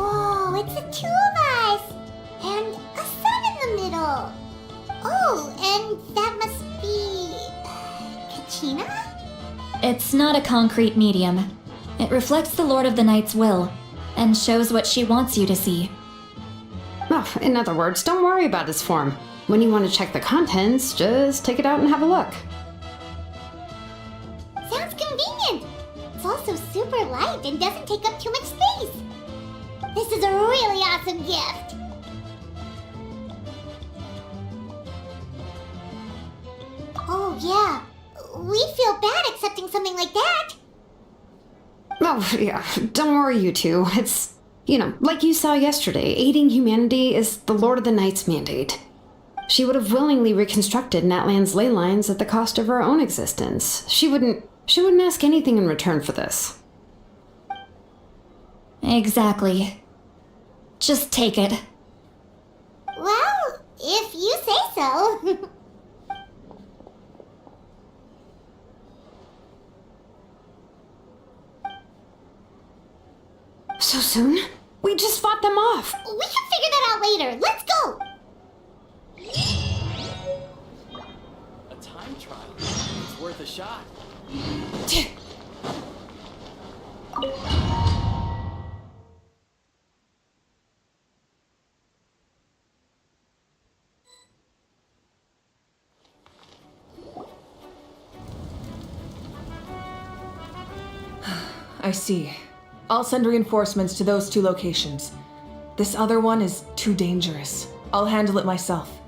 Whoa, it's the two of us! And a sun in the middle! Oh, and that must be... Kachina? It's not a concrete medium. It reflects the Lord of the Night's will, and shows what she wants you to see. Oh, in other words, don't worry about its form. When you want to check the contents, just take it out and have a look. Sounds convenient! It's also super light and doesn't take up too much space! This is a really awesome gift! Oh yeah, we feel bad accepting something like that! Oh, yeah, don't worry, you two. It's, like you saw yesterday, aiding humanity is the Lord of the Night's mandate. She would have willingly reconstructed Natlan's ley lines at the cost of her own existence. She wouldn't ask anything in return for this. Exactly. Just take it. If you say so. So soon? We just fought them off. We can figure that out later. Let's go! A time trial. It's worth a shot. I see. I'll send reinforcements to those 2 locations. This other one is too dangerous. I'll handle it myself.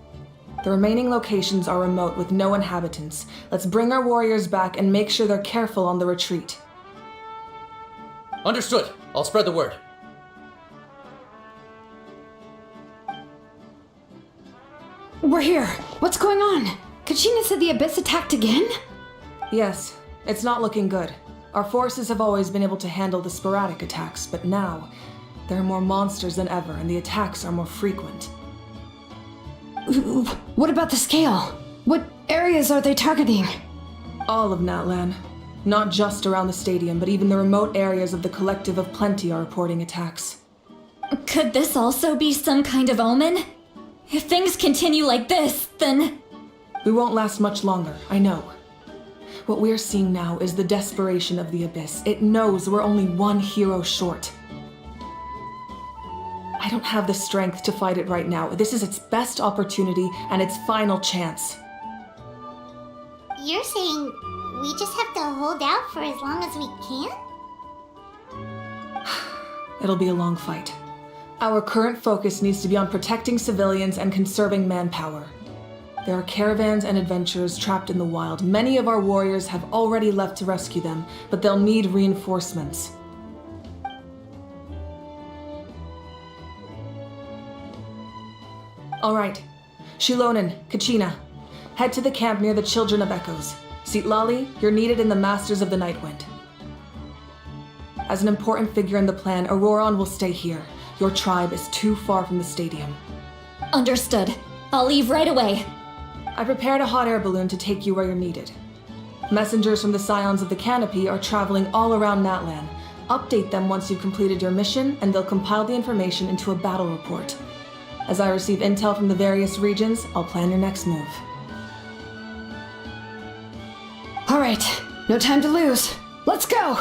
The remaining locations are remote with no inhabitants. Let's bring our warriors back and make sure they're careful on the retreat. Understood. I'll spread the word. We're here. What's going on? Kachina said the Abyss attacked again? Yes, it's not looking good. Our forces have always been able to handle the sporadic attacks, but now there are more monsters than ever and the attacks are more frequent. What about the scale? What areas are they targeting? All of Natlan. Not just around the stadium, but even the remote areas of the Collective of Plenty are reporting attacks. Could this also be some kind of omen? If things continue like this, then... We won't last much longer, I know. What we're seeing now is the desperation of the Abyss. It knows we're only one hero short. I don't have the strength to fight it right now. This is its best opportunity and its final chance. You're saying we just have to hold out for as long as we can? It'll be a long fight. Our current focus needs to be on protecting civilians and conserving manpower. There are caravans and adventurers trapped in the wild. Many of our warriors have already left to rescue them, but they'll need reinforcements. All right. Shilonen, Kachina, head to the camp near the Children of Echoes. Sitlali, you're needed in the Masters of the Nightwind. As an important figure in the plan, Auroron will stay here. Your tribe is too far from the stadium. Understood. I'll leave right away. I prepared a hot air balloon to take you where you're needed. Messengers from the Scions of the Canopy are traveling all around Natlan. Update them once you've completed your mission, and they'll compile the information into a battle report. As I receive intel from the various regions, I'll plan your next move. All right, no time to lose. Let's go!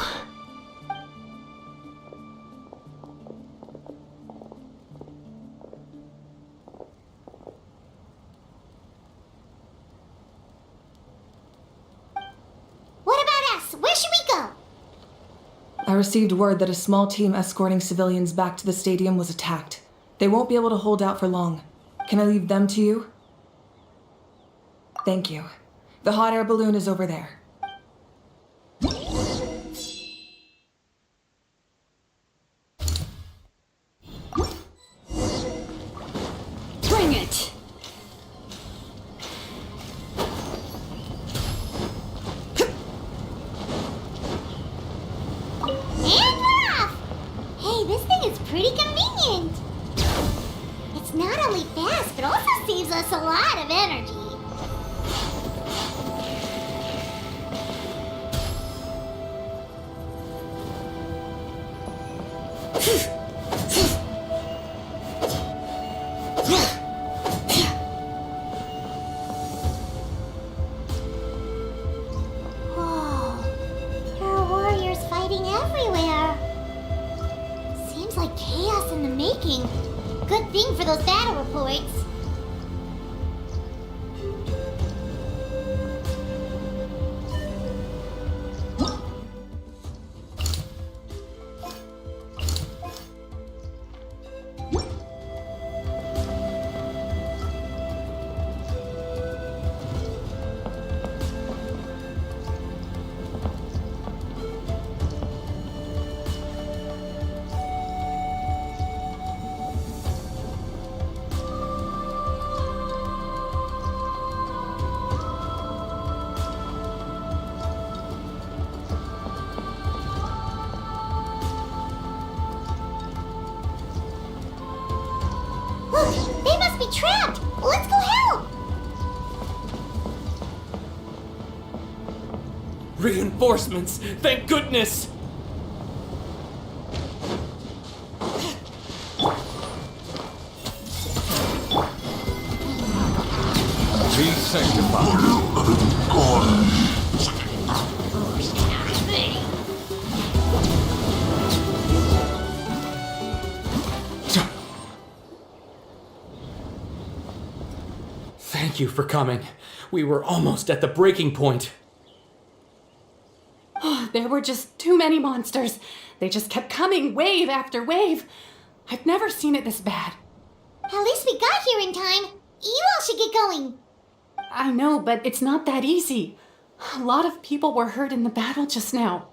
Where should we go? I received word that a small team escorting civilians back to the stadium was attacked. They won't be able to hold out for long. Can I leave them to you? Thank you. The hot air balloon is over there. Bring it! Pretty convenient. It's not only fast, but also saves us a lot of energy. Whoa, there are warriors fighting everywhere. Seems like chaos in the making. Good thing for those battle reports. Reinforcements! Thank goodness! Be sanctified. Thank you for coming. We were almost at the breaking point. There were just too many monsters. They just kept coming, wave after wave. I've never seen it this bad. At least we got here in time. You all should get going. I know, but it's not that easy. A lot of people were hurt in the battle just now.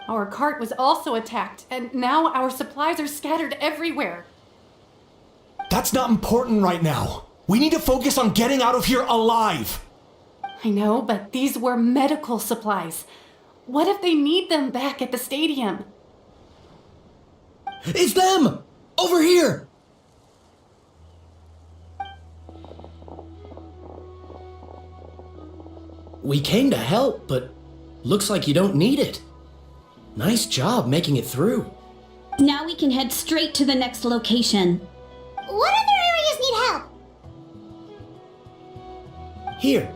Our cart was also attacked, and now our supplies are scattered everywhere. That's not important right now. We need to focus on getting out of here alive. I know, but these were medical supplies. What if they need them back at the stadium? It's them! Over here! We came to help, but looks like you don't need it. Nice job making it through. Now we can head straight to the next location. What other areas need help? Here,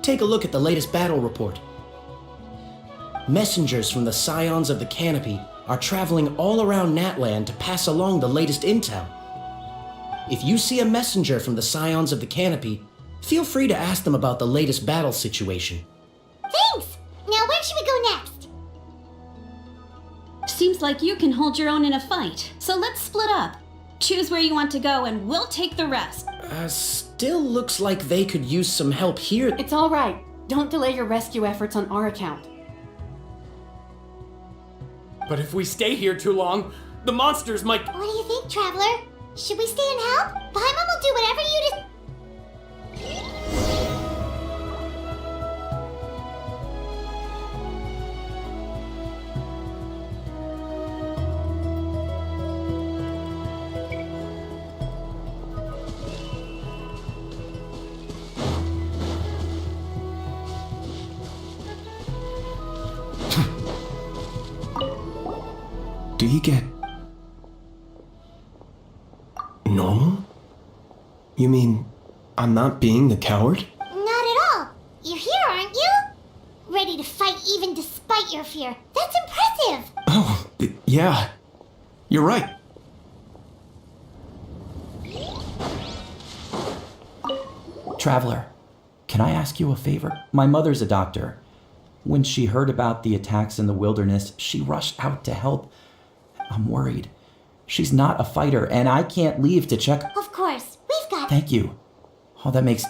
take a look at the latest battle report. Messengers from the Scions of the Canopy are traveling all around Natland to pass along the latest intel. If you see a messenger from the Scions of the Canopy, feel free to ask them about the latest battle situation. Thanks! Now where should we go next? Seems like you can hold your own in a fight, so let's split up. Choose where you want to go and we'll take the rest. Still looks like they could use some help here. It's all right. Don't delay your rescue efforts on our account. But if we stay here too long, the monsters might... What do you think, Traveler? Should we stay and help? Paimon will do whatever you Do you get normal? You mean I'm not being the coward? Not at all. You're here, aren't you? Ready to fight even despite your fear. That's impressive. Oh, yeah. You're right. Traveler, can I ask you a favor? My mother's a doctor. When she heard about the attacks in the wilderness, she rushed out to help. I'm worried. She's not a fighter, and I can't leave to check. Of course. We've got... Thank you. Oh, that makes...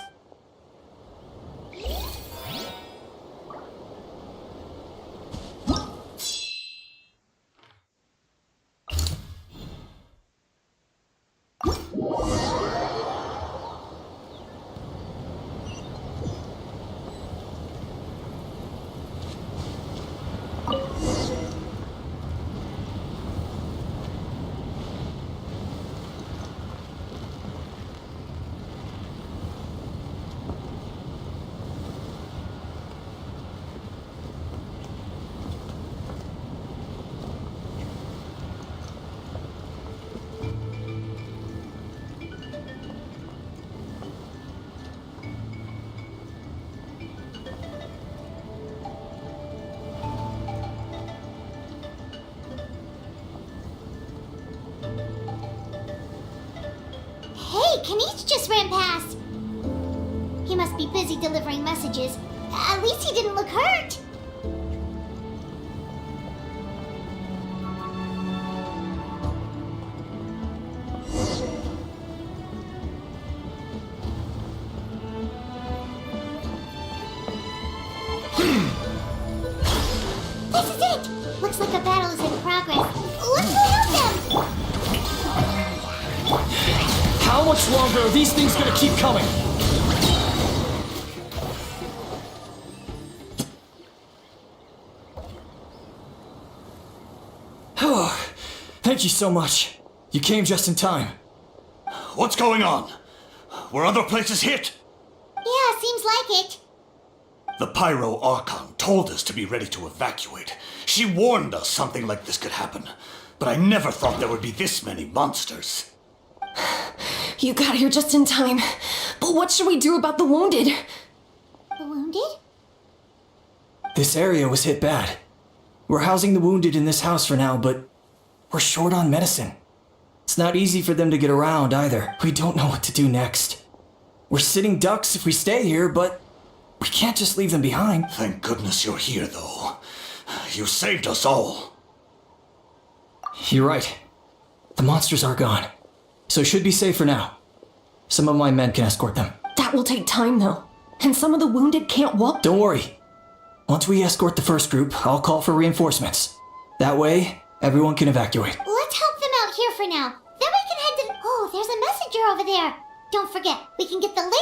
Hey, Kanish just ran past. He must be busy delivering messages. At least he didn't look hurt. This is it! Looks like a battle is in progress. Let's go help them! How much longer are these things gonna keep coming? Oh, thank you so much. You came just in time. What's going on? Were other places hit? Yeah, seems like it. The Pyro Archon told us to be ready to evacuate. She warned us something like this could happen. But I never thought there would be this many monsters. You got here just in time. But what should we do about the wounded? The wounded? This area was hit bad. We're housing the wounded in this house for now, but we're short on medicine. It's not easy for them to get around either. We don't know what to do next. We're sitting ducks if we stay here, but we can't just leave them behind. Thank goodness you're here, though. You saved us all. You're right. The monsters are gone, so should be safe for now. Some of my men can escort them. That will take time, though. And some of the wounded can't walk. Don't worry. Once we escort the first group, I'll call for reinforcements. That way, everyone can evacuate. Let's help them out here for now. Then we can head to... Oh, there's a messenger over there. Don't forget, we can get the latest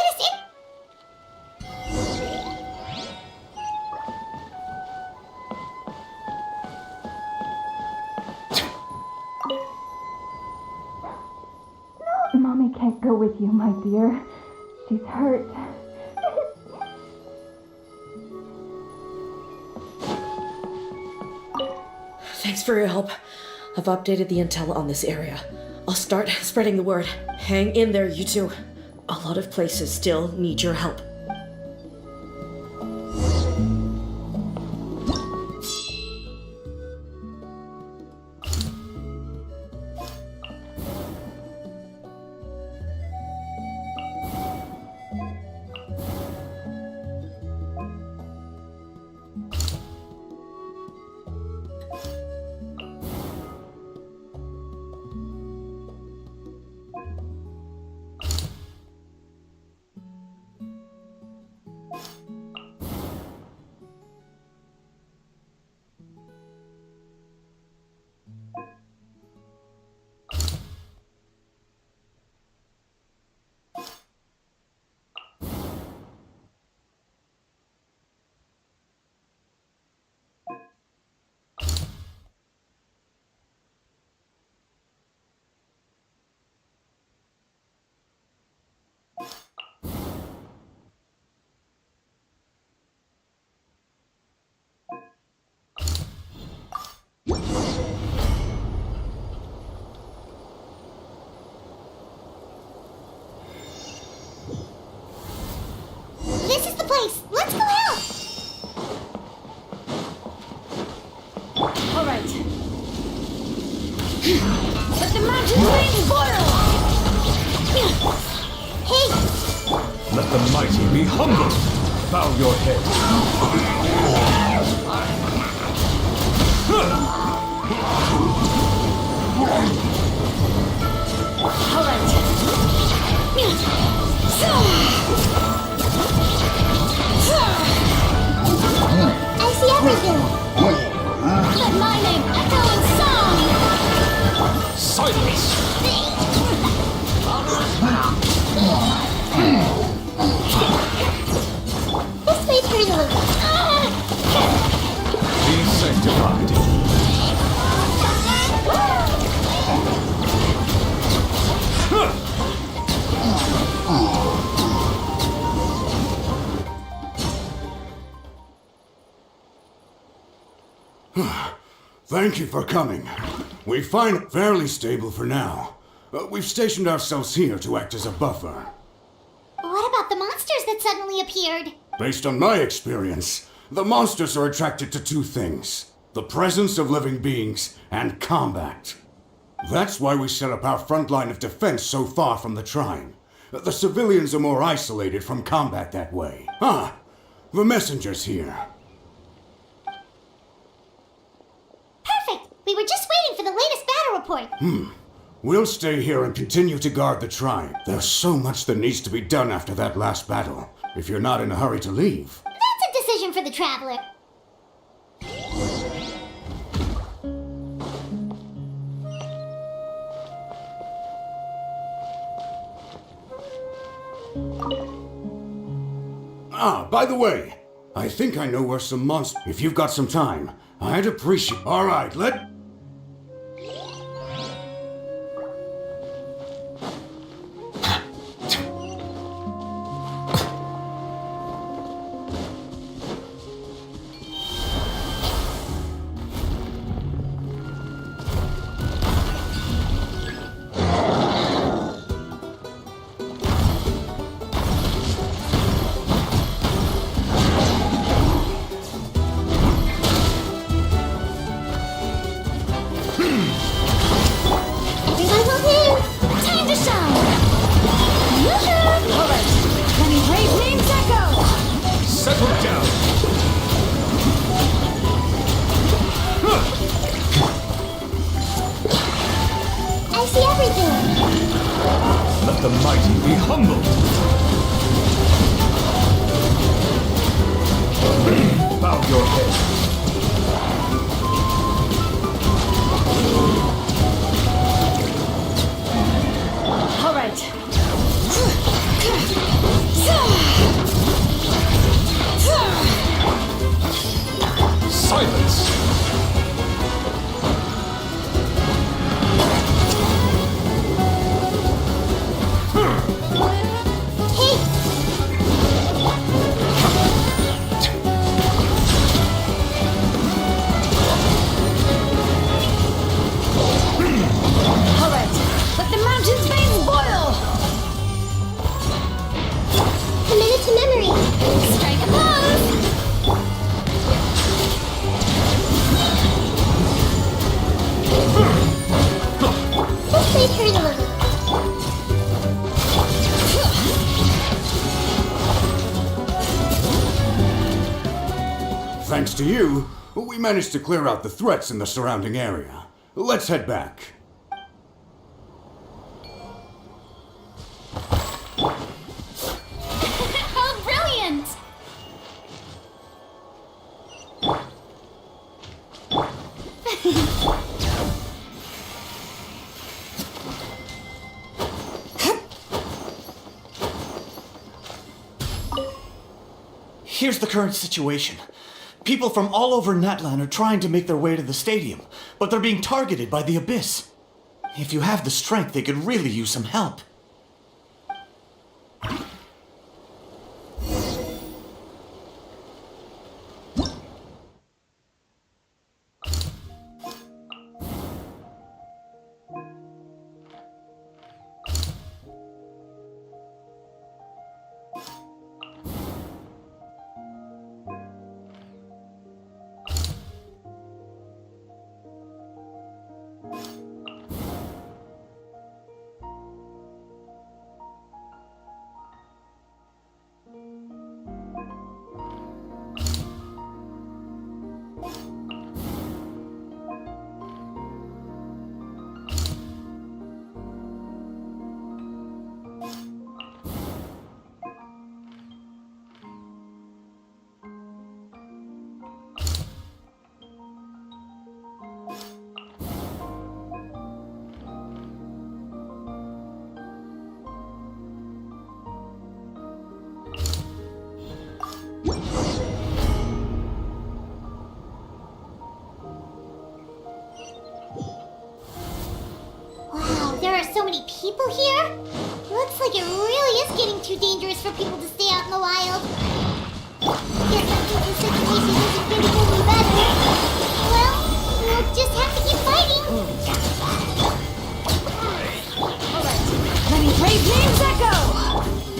Mommy can't go with you, my dear. She's hurt. Thanks for your help. I've updated the intel on this area. I'll start spreading the word. Hang in there, you two. A lot of places still need your help. This is the place. Let's go help. All right. Let the mountain flames boil! Hey! Let the mighty be humble. Bow your head. All right. I see everything. Let my name echo in song! Silence! This may turn a little. Be sanctified. Thank you for coming. We find it fairly stable for now. We've stationed ourselves here to act as a buffer. What about the monsters that suddenly appeared? Based on my experience, the monsters are attracted to two things: the presence of living beings and combat. That's why we set up our front line of defense so far from the tribe. The civilians are more isolated from combat that way. Ah, the messenger's here. Perfect. We were just waiting for the latest battle report. We'll stay here and continue to guard the tribe. There's so much that needs to be done after that last battle, if you're not in a hurry to leave. That's a decision for the traveler. Ah, by the way, I think I know where some monsters... If you've got some time, I'd appreciate... All right, let... the mighty be humbled. Bow your head. All right. Silence! All right. Let the mountain's veins boil. Commit to memory. Strike a pose. Let's play turn a little. Thanks to you, we managed to clear out the threats in the surrounding area. Let's head back. Oh, brilliant! Here's the current situation. People from all over Natlan are trying to make their way to the stadium, but they're being targeted by the Abyss. If you have the strength, they could really use some help. Wow, there are so many people here. Looks like it really is getting too dangerous for people to stay out in the wild. Guess that means the situation isn't getting any better. Well, we'll just have to keep fighting. Many brave names echo.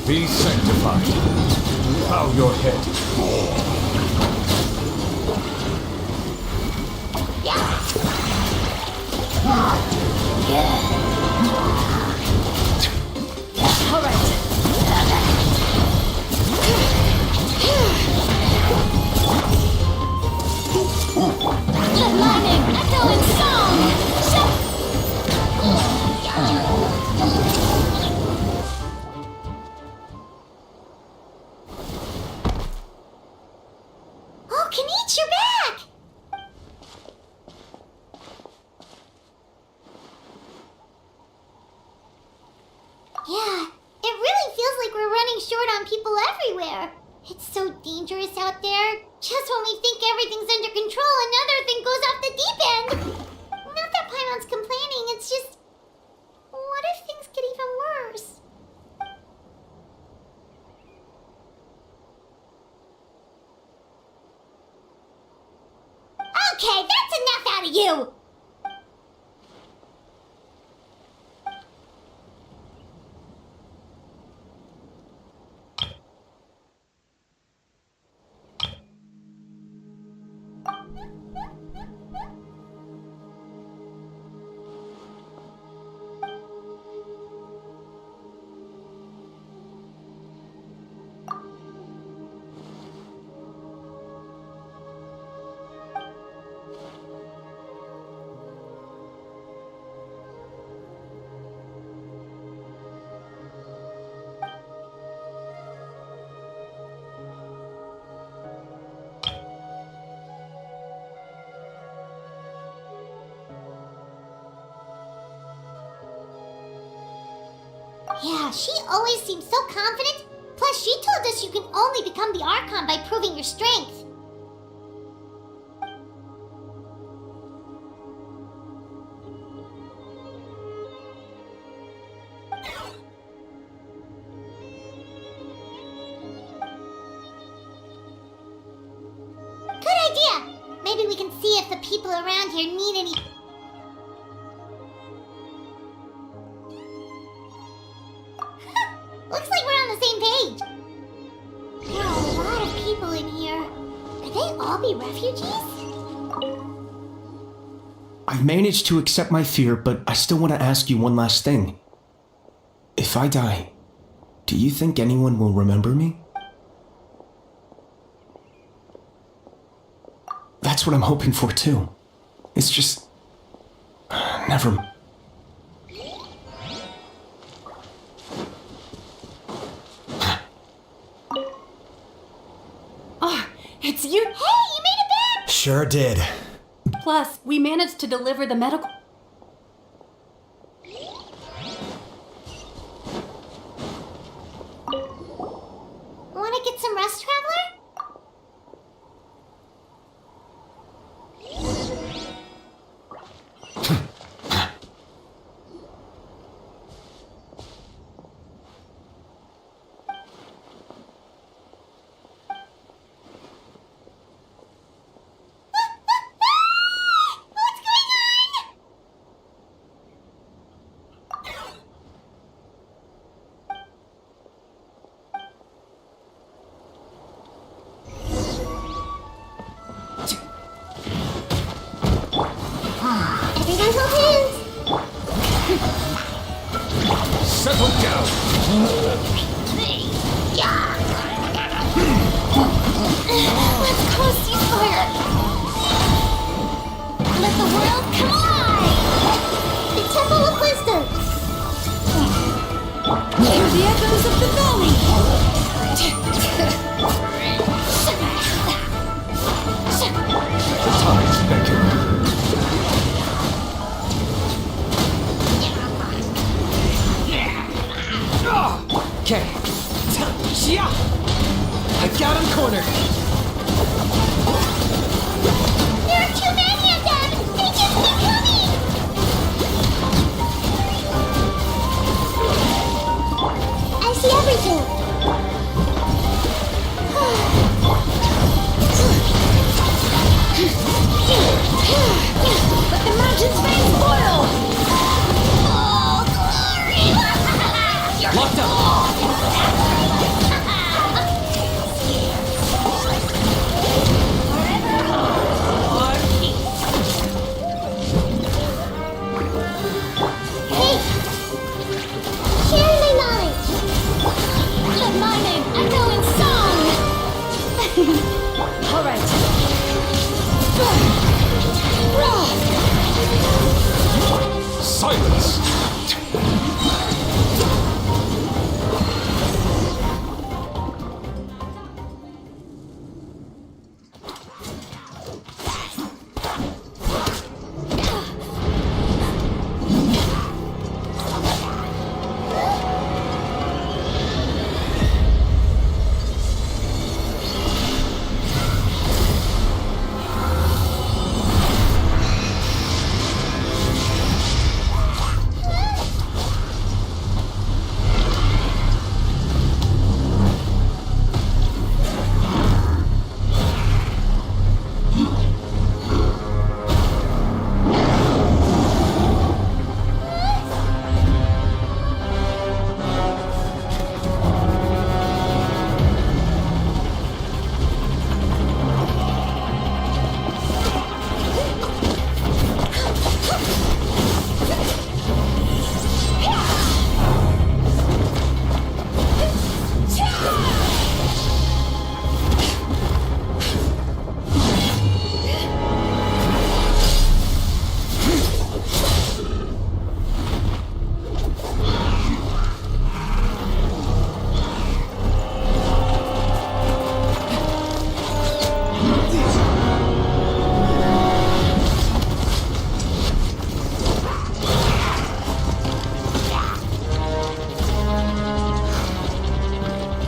Be sanctified. Bow your head. All right. Good lightning, echo and song. Oh, Kanich, you're back! Yeah, it really feels like we're running short on people everywhere. It's so dangerous out there. Just when we think everything's under control, another thing goes off the deep end. Not that Paimon's complaining, it's just... What if things get even worse? Okay, that's enough out of you! Yeah, she always seems so confident. Plus, she told us you can only become the Archon by proving your strength. Good idea! Maybe we can see if the people around here need any... Looks like we're on the same page. There are a lot of people in here. Could they all be refugees? I've managed to accept my fear, but I still want to ask you one last thing. If I die, do you think anyone will remember me? That's what I'm hoping for too. It's just... never... It's you! Hey, you made it back! Sure did. Plus, we managed to deliver the medical... Wanna get some rest, Traveler? Everyone hold hands! Settle down! Let's call a ceasefire! Let the world come alive! The Temple of Wisdom! Hear the echoes of the valley! The tides beckon. Okay. Yeah! I got him cornered! There are too many of them! They just keep coming! I see everything! Let the mountain's veins boil! Oh, glory! Locked up! Hey! Share my knowledge!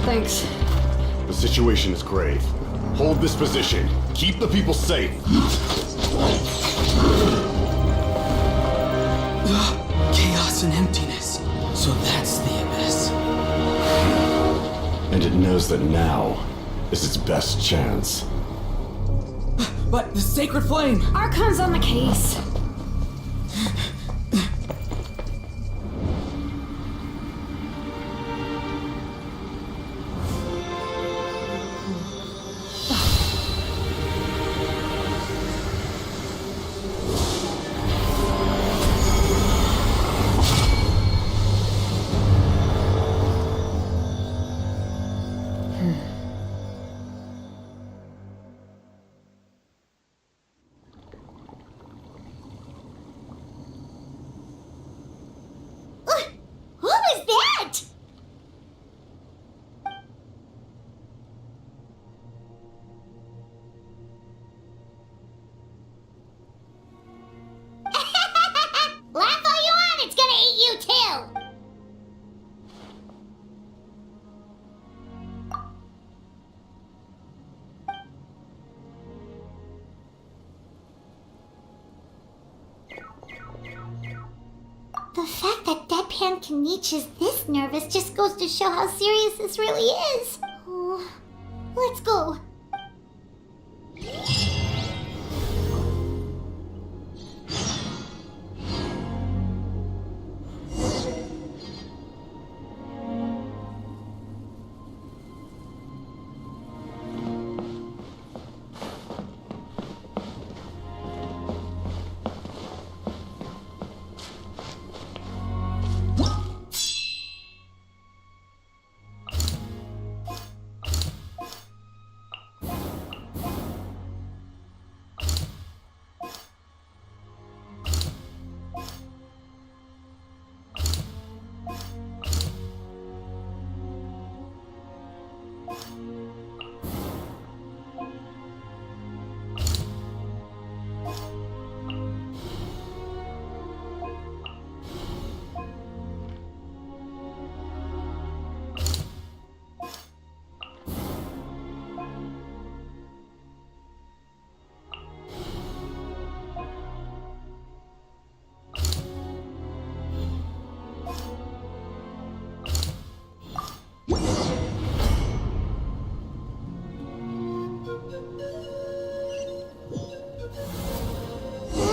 Thanks. The situation is grave. Hold this position. Keep the people safe. Chaos and emptiness. So that's the abyss. And it knows that now is its best chance. But the sacred flame! Archon's on the case. What was that? Laugh all you want, it's gonna eat you too! The fact that Deadpan Kaniche is this nervous just goes to show how serious this really is. Oh, let's go.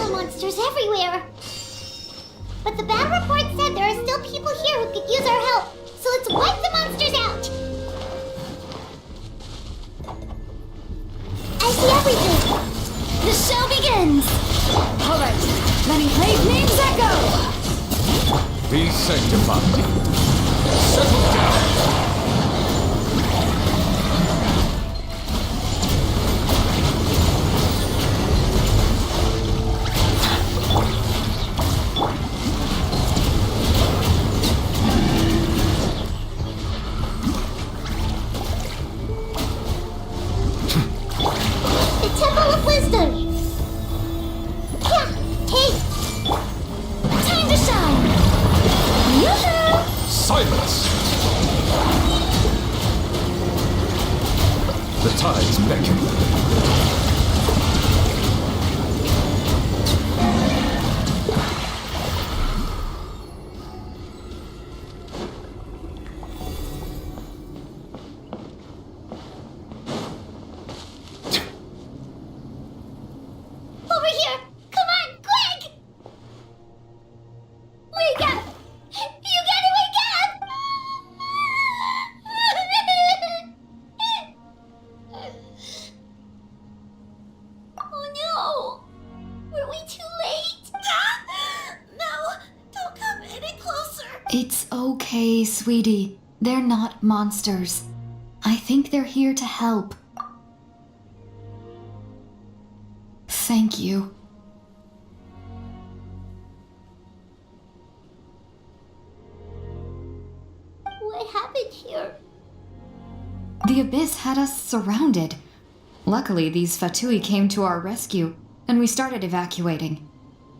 Monsters everywhere. But the battle report said there are still people here who could use our help. So let's wipe the monsters out. I see everything. The show begins. All right, let me play names echo. Be sanctified. Settle down. The Temple of Wisdom. Yeah, hey. Time to shine. Yoo-hoo! Silence! The tides beckon. Over here! Come on, quick! Wake up! You gotta wake up! Oh no! Were we too late? No! Don't come any closer! It's okay, sweetie. They're not monsters. I think they're here to help. Thank you. What happened here? The Abyss had us surrounded. Luckily, these Fatui came to our rescue, and we started evacuating.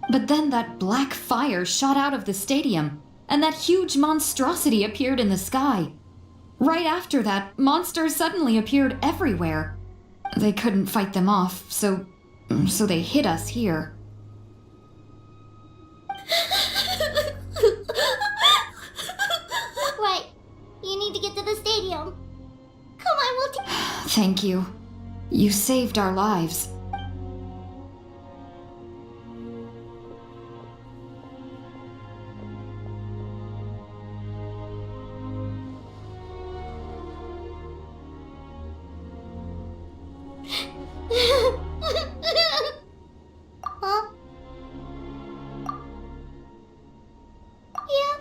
But then that black fire shot out of the stadium, and that huge monstrosity appeared in the sky. Right after that, monsters suddenly appeared everywhere. They couldn't fight them off, so they hit us here. Right. You need to get to the stadium. Come on, we'll Thank you. You saved our lives. Huh? Yeah.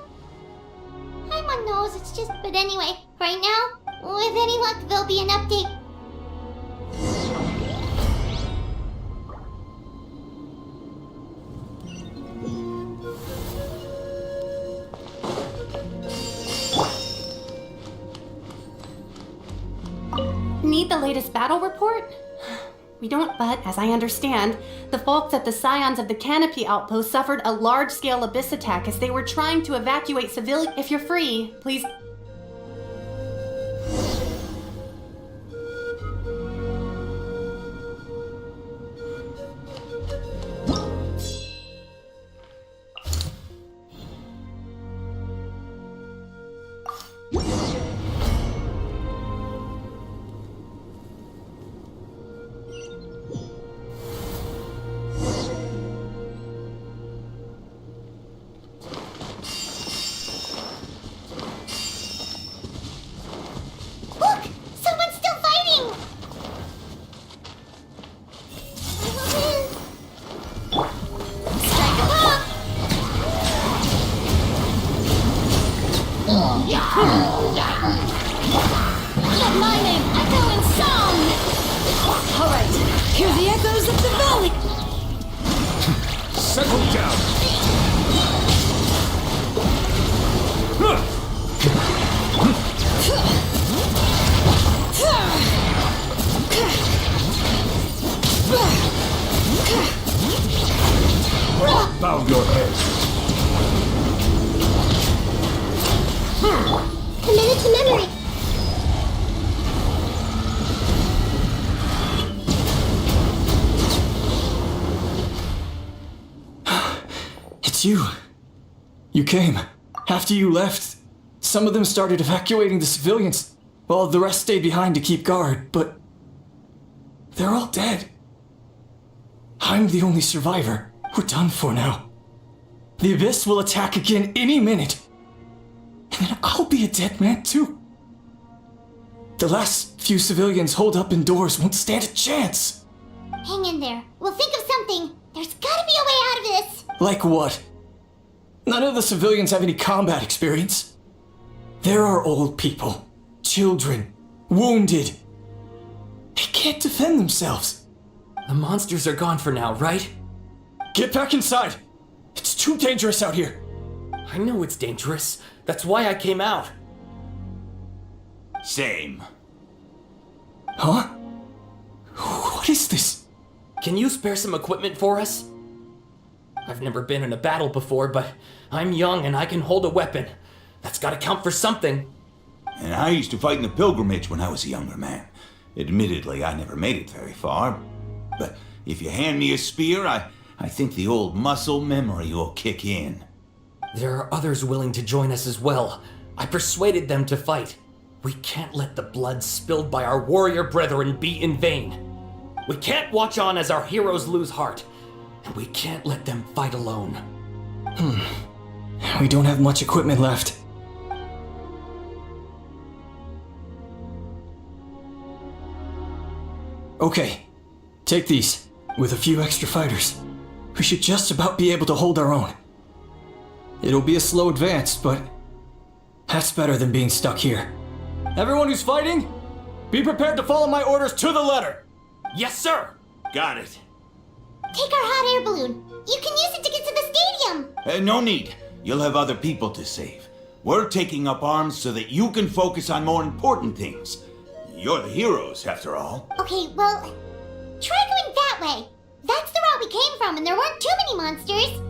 Paimon knows, it's just... But anyway, right now, with any luck, there'll be an update. Need the latest battle report? We don't, but as I understand, the folks at the Scions of the Canopy outpost suffered a large-scale abyss attack as they were trying to evacuate civilians. If you're free, please. Look! Someone's still fighting! Strike 'em up! Let my name echo in song! Alright, hear the echoes of the valley! Settle down! Bow your head. Committed to memory. It's you. You came. After you left, some of them started evacuating the civilians, while the rest stayed behind to keep guard, but they're all dead. I'm the only survivor. We're done for now. The Abyss will attack again any minute. And then I'll be a dead man too. The last few civilians holed up indoors won't stand a chance. Hang in there. We'll think of something. There's gotta be a way out of this. Like what? None of the civilians have any combat experience. There are old people, children, wounded. They can't defend themselves. The monsters are gone for now, right? Get back inside! It's too dangerous out here! I know it's dangerous. That's why I came out. Same. Huh? What is this? Can you spare some equipment for us? I've never been in a battle before, but I'm young and I can hold a weapon. That's gotta count for something. And I used to fight in the pilgrimage when I was a younger man. Admittedly, I never made it very far. But if you hand me a spear, I think the old muscle memory will kick in. There are others willing to join us as well. I persuaded them to fight. We can't let the blood spilled by our warrior brethren be in vain. We can't watch on as our heroes lose heart. And we can't let them fight alone. We don't have much equipment left. Okay, take these. With a few extra fighters, we should just about be able to hold our own. It'll be a slow advance, but that's better than being stuck here. Everyone who's fighting, be prepared to follow my orders to the letter. Yes, sir. Got it. Take our hot air balloon. You can use it to get to the stadium. No need. You'll have other people to save. We're taking up arms so that you can focus on more important things. You're the heroes, after all. Okay, well, try going that way. That's the route we came from, and there weren't too many monsters.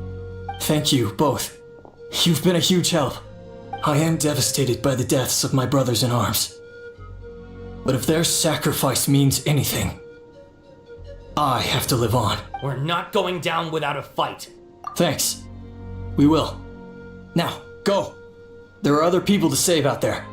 Thank you, both. You've been a huge help. I am devastated by the deaths of my brothers in arms. But if their sacrifice means anything, I have to live on. We're not going down without a fight. Thanks. We will. Now, go. There are other people to save out there.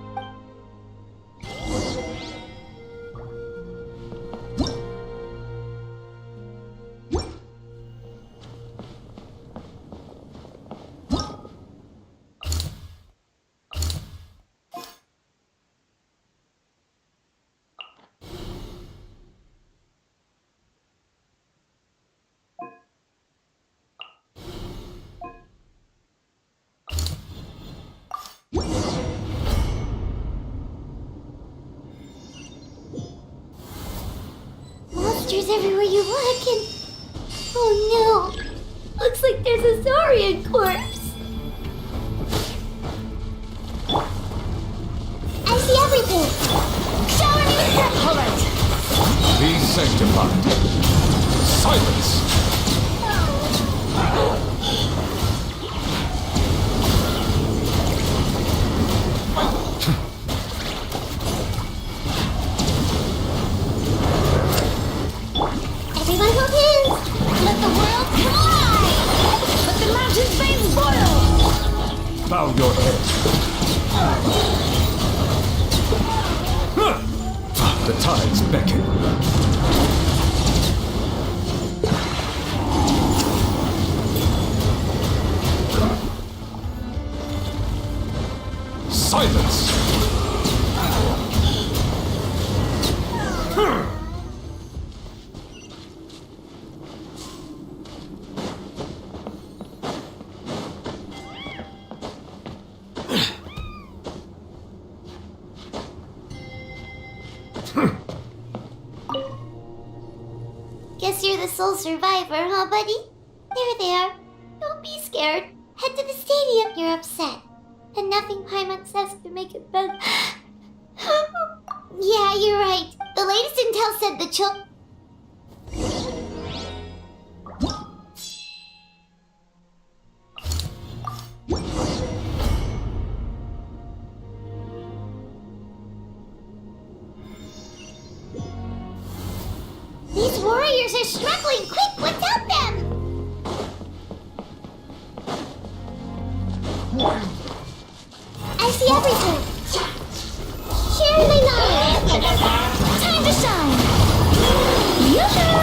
Monsters everywhere you look and... Oh no! Looks like there's a Zarian corpse! I see everything! Shower me with that! Alright! Be sanctified! Silence! Everyone hold hands! Let the world come alive! Let the mountain's veins boil! Bow your head. The tides beckon. Silence! Guess you're the sole survivor, huh, buddy? There they are. Don't be scared. Head to the stadium. You're upset. And nothing Paimon says can make it better. Yeah, you're right. The latest intel said the These warriors are struggling! Quick, what's up them? I see everything! Here they lie! Time to shine! Yoo-hoo!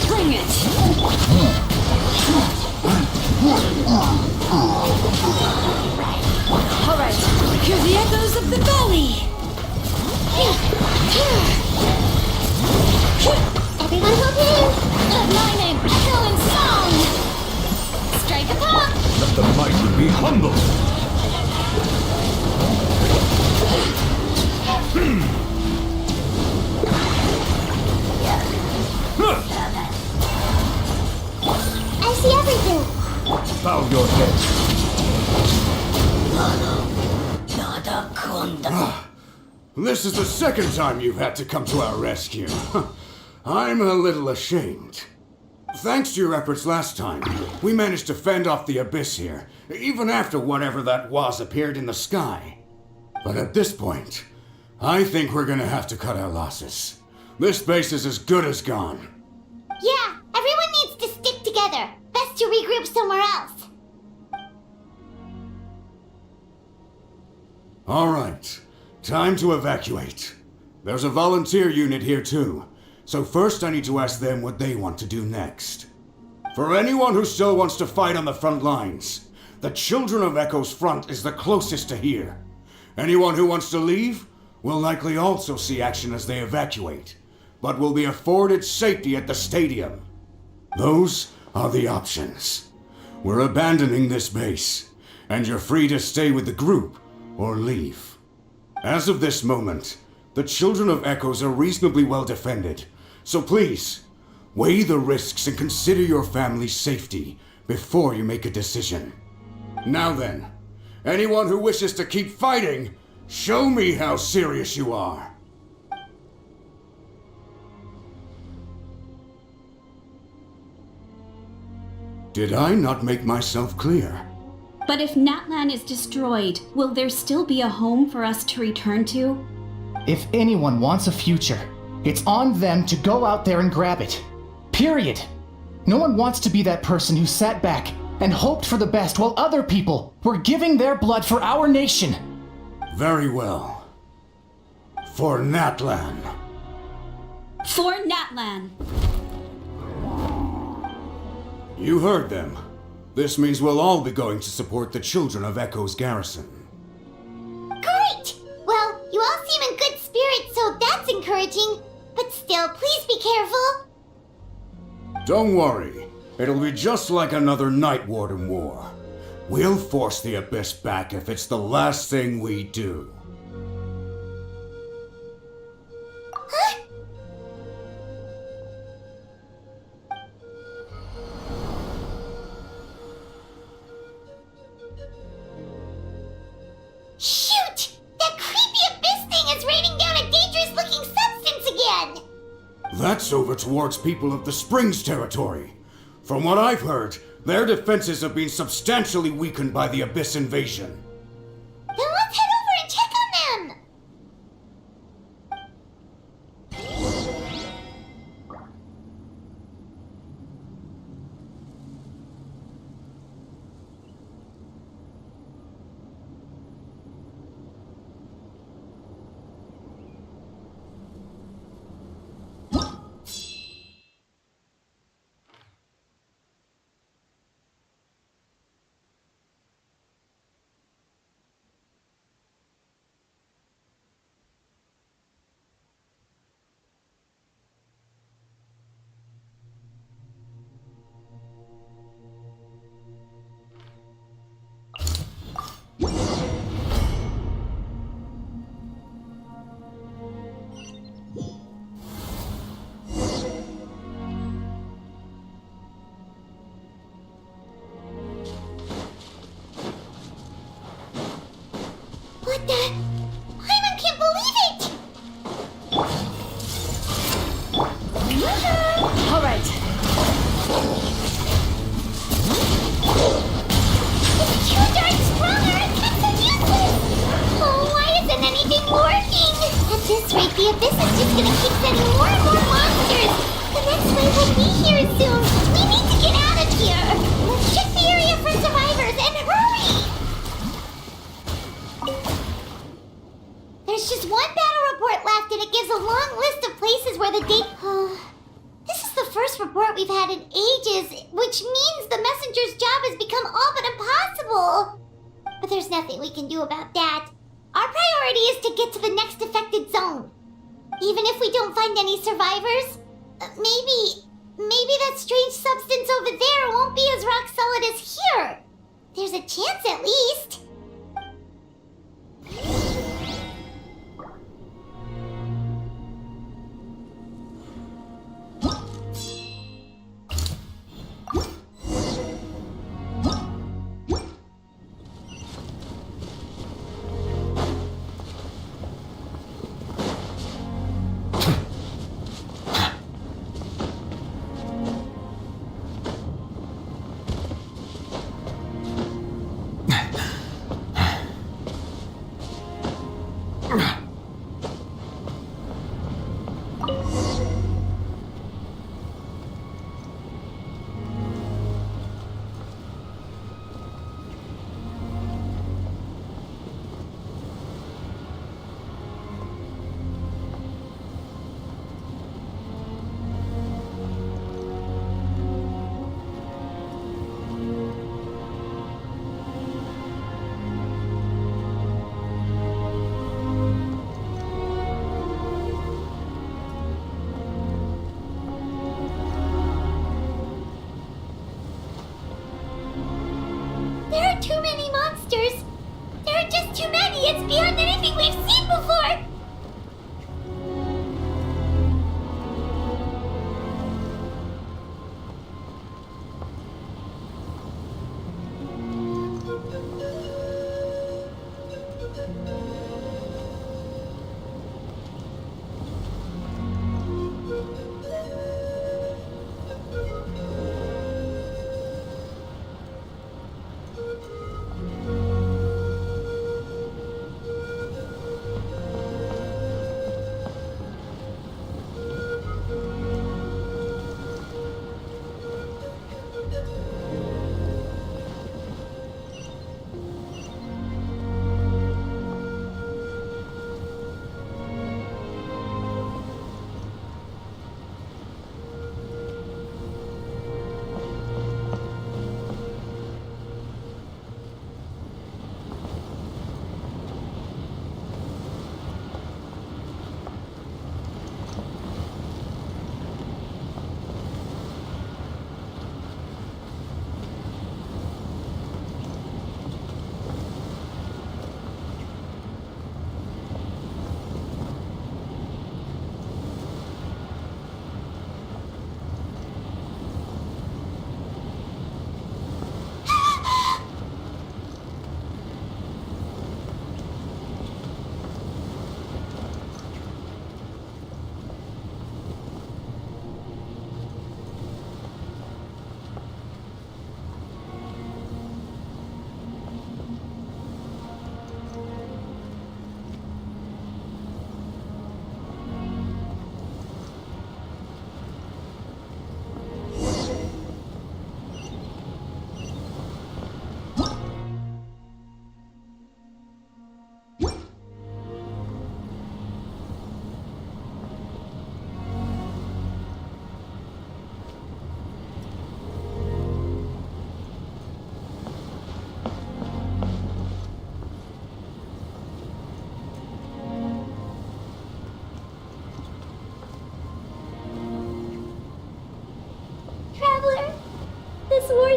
Bring it! Alright, hear the echoes of the valley! Everyone hold hands! Let my name echo in song! Strike a pop! Let the mighty be humble! I see everything! Bow your head. This is the second time you've had to come to our rescue. I'm a little ashamed. Thanks to your efforts last time, we managed to fend off the abyss here, even after whatever that was appeared in the sky. But at this point, I think we're gonna have to cut our losses. This base is as good as gone. Yeah, everyone needs to stick together. Best to regroup somewhere else. All right, time to evacuate. There's a volunteer unit here too, so first I need to ask them what they want to do next. For anyone who still wants to fight on the front lines, the Children of Echo's front is the closest to here. Anyone who wants to leave will likely also see action as they evacuate, but will be afforded safety at the stadium. Those are the options. We're abandoning this base, and you're free to stay with the group or leave. As of this moment, the Children of Echoes are reasonably well defended, so please, weigh the risks and consider your family's safety before you make a decision. Now then, anyone who wishes to keep fighting, show me how serious you are. Did I not make myself clear? But if Natlan is destroyed, will there still be a home for us to return to? If anyone wants a future, it's on them to go out there and grab it. Period. No one wants to be that person who sat back and hoped for the best while other people were giving their blood for our nation. Very well. For Natlan. For Natlan. You heard them. This means we'll all be going to support the children of Echo's garrison. Great! Well, you all seem in good spirits, so that's encouraging. But still, please be careful. Don't worry. It'll be just like another Night Warden war. We'll force the Abyss back if it's the last thing we do. Huh? Shoot! That creepy Abyss thing is raining down a dangerous-looking substance again! That's over towards people of the Springs territory. From what I've heard, their defenses have been substantially weakened by the Abyss invasion. Then let's head over and check on them! What the? Hyman can't believe it! All right. It's too darn strong, our attacks are useless! Oh, why isn't anything working? At this rate, the Abyss is just gonna keep sending more and more monsters! The next wave will be here soon! We need to get out of here! Let's check the area for survivors, and hurry! There's just one battle report left, and it gives a long list of places where the This is the first report we've had in ages, which means the messenger's job has become all but impossible. But there's nothing we can do about that. Our priority is to get to the next affected zone. Even if we don't find any survivors, maybe that strange substance over there won't be as rock solid as here. There's a chance at least.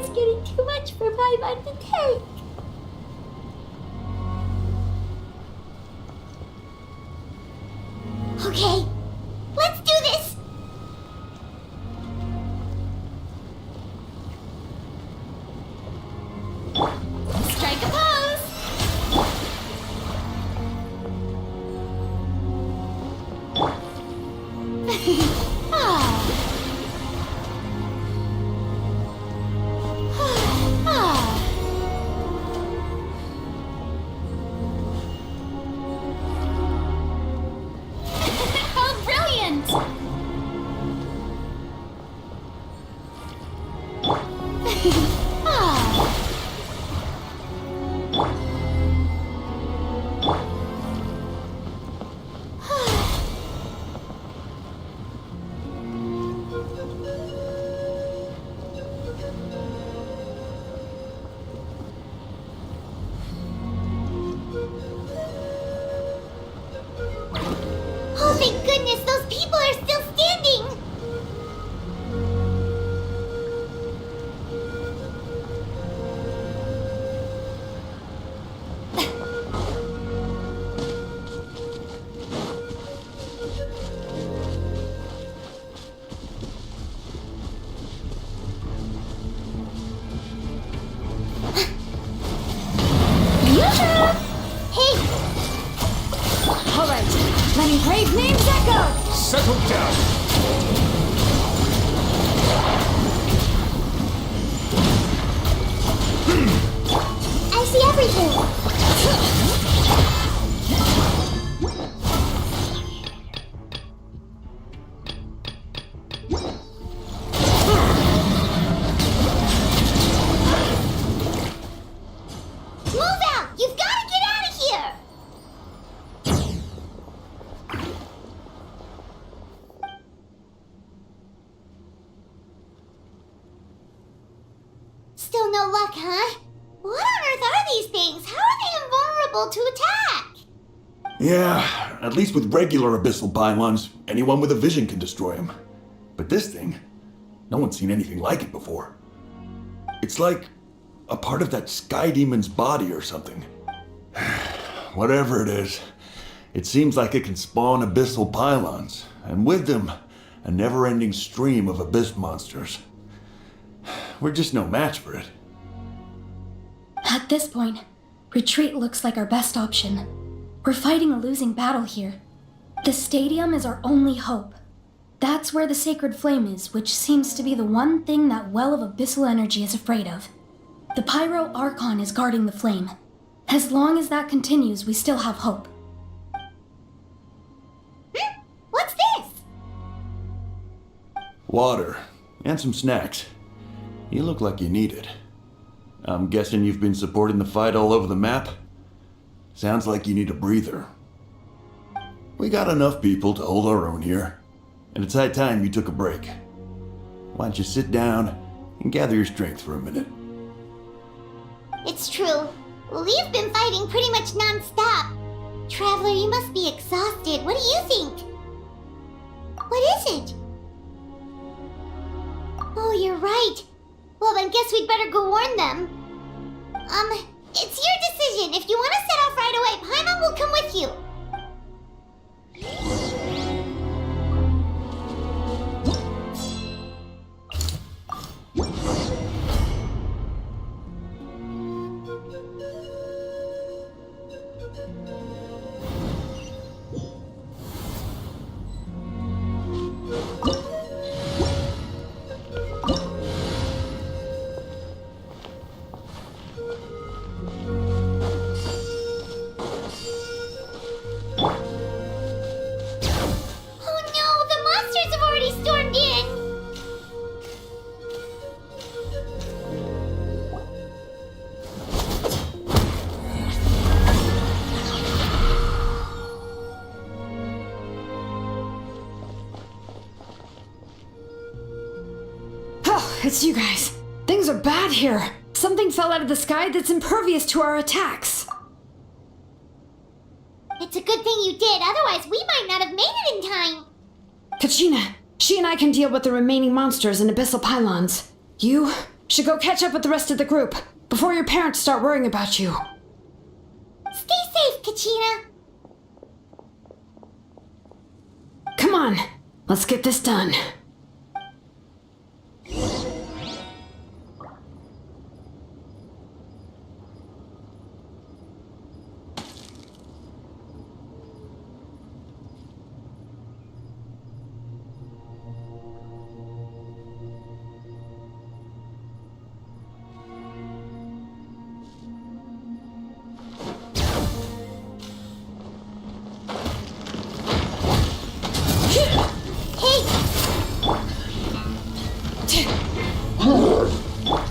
is getting too much for my mind to take. Okay, let's do this! Strike a pose! Oh, brilliant! Oh, thank goodness, those people are still standing! Hey! Alright, letting brave names echo! Settle down. I see everything! Move out! You've got to get out of here! Still no luck, huh? What on earth are these things? How are they invulnerable to attack? Yeah, at least with regular abyssal pylons, anyone with a vision can destroy them. But this thing, no one's seen anything like it before. It's like a part of that sky demon's body or something. Whatever it is, it seems like it can spawn abyssal pylons, and with them, a never-ending stream of abyss monsters. We're just no match for it. At this point, retreat looks like our best option. We're fighting a losing battle here. The stadium is our only hope. That's where the sacred flame is, which seems to be the one thing that well of abyssal energy is afraid of. The Pyro Archon is guarding the flame. As long as that continues, we still have hope. What's this? Water, and some snacks. You look like you need it. I'm guessing you've been supporting the fight all over the map? Sounds like you need a breather. We got enough people to hold our own here, and it's high time you took a break. Why don't you sit down and gather your strength for a minute? It's true. We've been fighting pretty much non-stop. Traveler, you must be exhausted. What do you think? What is it? Oh, you're right. Well, then guess we'd better go warn them. It's your decision. If you want to set off right away, Paimon will come with you. It's you guys. Things are bad here. Something fell out of the sky that's impervious to our attacks. It's a good thing you did, otherwise we might not have made it in time. Kachina, she and I can deal with the remaining monsters and abyssal pylons. You Should go catch up with the rest of the group before your parents start worrying about you. Stay safe, Kachina. Come on, let's get this done.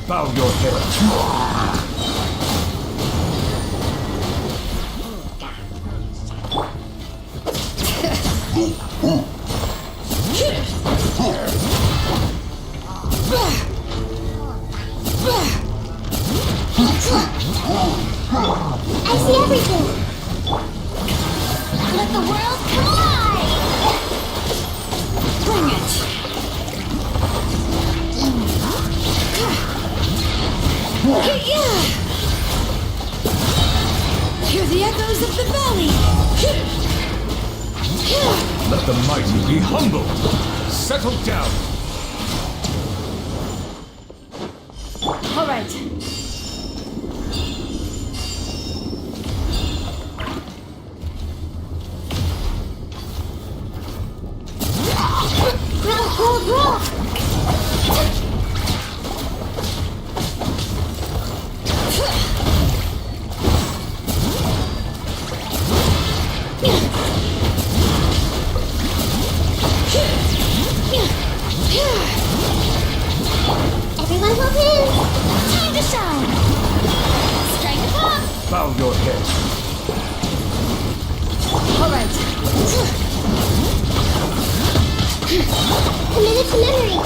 Bow your head. I see everything. Let the world collide. Bring it. Hear the echoes of the valley. Let the mighty be humble. Settle down. All right. Roll. Everyone will win. Time to shine. Strike the pop. Bow your head. All right. Commit to memory.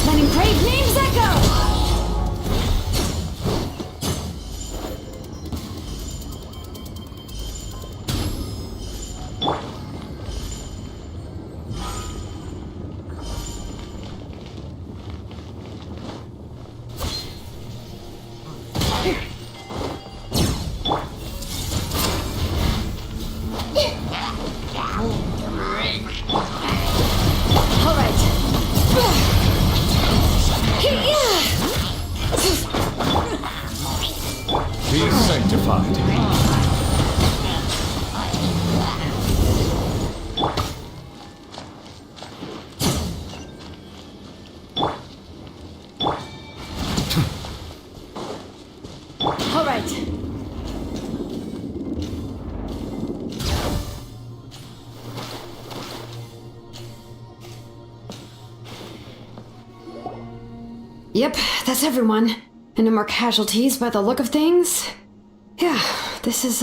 Letting brave names echo. All right. Be sanctified. All right. Yep, that's everyone. And no more casualties by the look of things. Yeah, this is,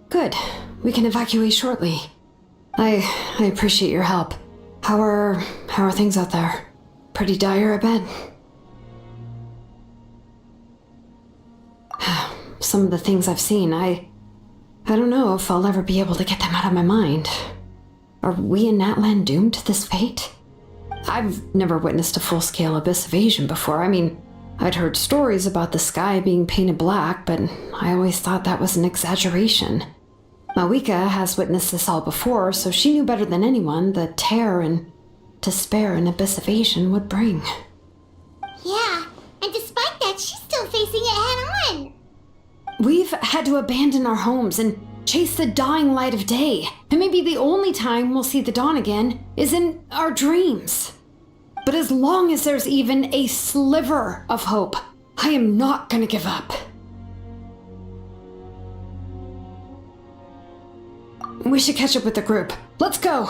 good. We can evacuate shortly. I appreciate your help. How are things out there? Pretty dire, I bet. Some of the things I've seen, I don't know if I'll ever be able to get them out of my mind. Are we in Natlan doomed to this fate? I've never witnessed a full-scale abyss invasion before. I mean, I'd heard stories about the sky being painted black, but I always thought that was an exaggeration. Mawika has witnessed this all before, so she knew better than anyone the terror and despair an abyss invasion would bring. Yeah, and despite that, she's still facing it head-on. We've had to abandon our homes and chase the dying light of day. And maybe the only time we'll see the dawn again is in our dreams. But as long as there's even a sliver of hope, I am not gonna give up. We should catch up with the group. Let's go!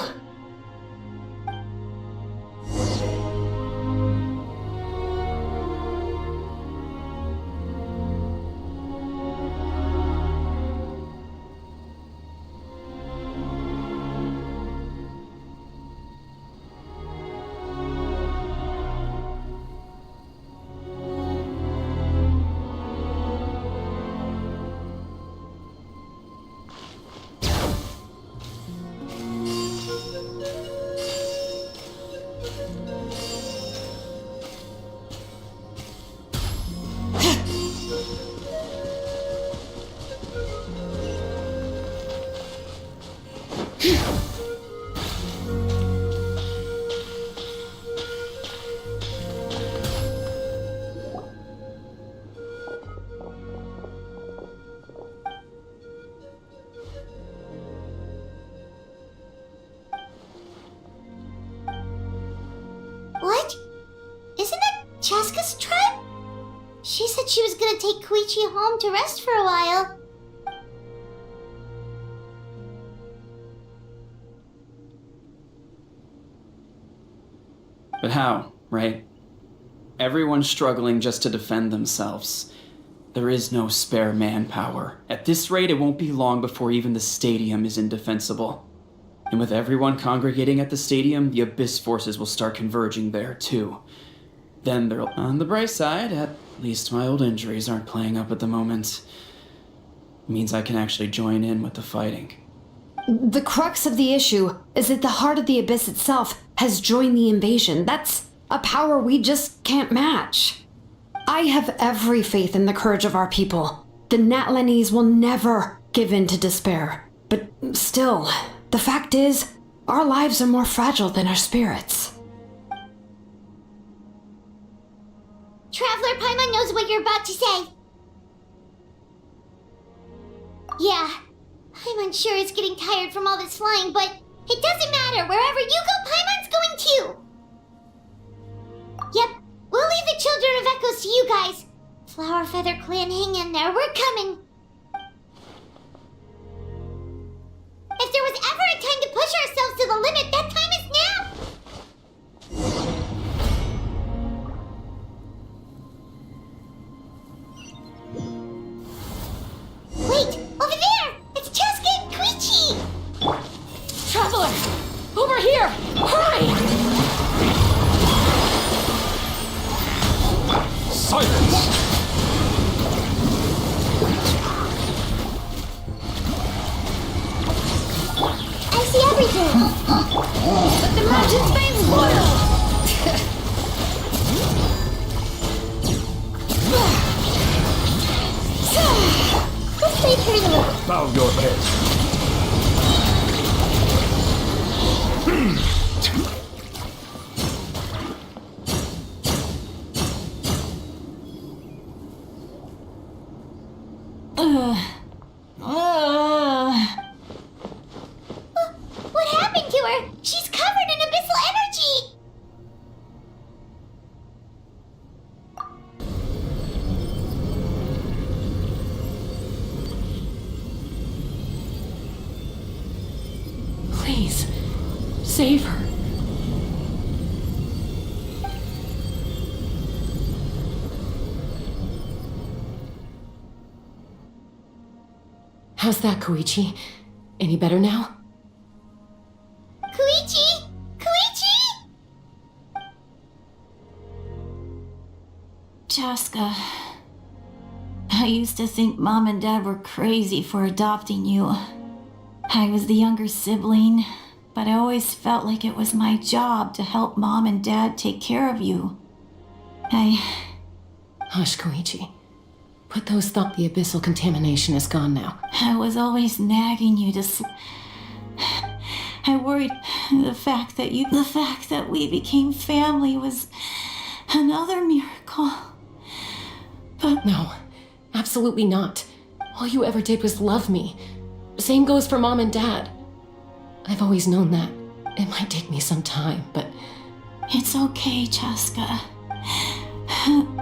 She said she was gonna take Koichi home to rest for a while. But how, right? Everyone's struggling just to defend themselves. There is no spare manpower. At this rate, it won't be long before even the stadium is indefensible. And with everyone congregating at the stadium, the Abyss forces will start converging there, too. Then they'll... On the bright side, at least my old injuries aren't playing up at the moment. It means I can actually join in with the fighting. The crux of the issue is that the heart of the Abyss itself has joined the invasion. That's a power we just can't match. I have every faith in the courage of our people. The Natlanese will never give in to despair. But still, the fact is, our lives are more fragile than our spirits. Traveler Paimon knows what you're about to say. Yeah, Paimon's sure is getting tired from all this flying, but it doesn't matter. Wherever you go, Paimon's going too. Yep, we'll leave the Children of Echoes to you guys. Flower Feather Clan, hang in there. We're coming. If there was ever a time to push ourselves to the limit, that time is now. Wait, over there! It's Cheska and Koichi! Traveler! Over here! Hurry! Silence! I see everything! But the mountain's fame boil! Let's stay pretty low. Bow your head. What happened to her? She's covered in abyssal energy! Please, save her. How's that, Koichi? Any better now? Koichi! Koichi! Cheska, I used to think Mom and Dad were crazy for adopting you. I was the younger sibling, but I always felt like it was my job to help Mom and Dad take care of you. Hush, Koichi. Put those thoughts. The abyssal contamination is gone now. I was always nagging you to I worried the fact that we became family was another miracle. But no, absolutely not. All you ever did was love me. Same goes for Mom and Dad. I've always known that. It might take me some time, but... It's okay, Cheska.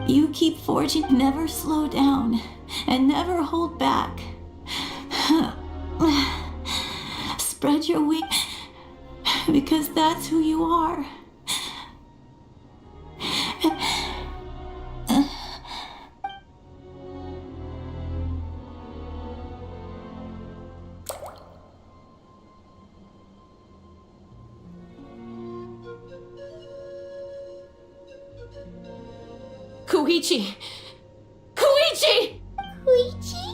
You keep forging, never slow down, and never hold back. Spread your wings, because that's who you are. Koichi! Koichi! Koichi?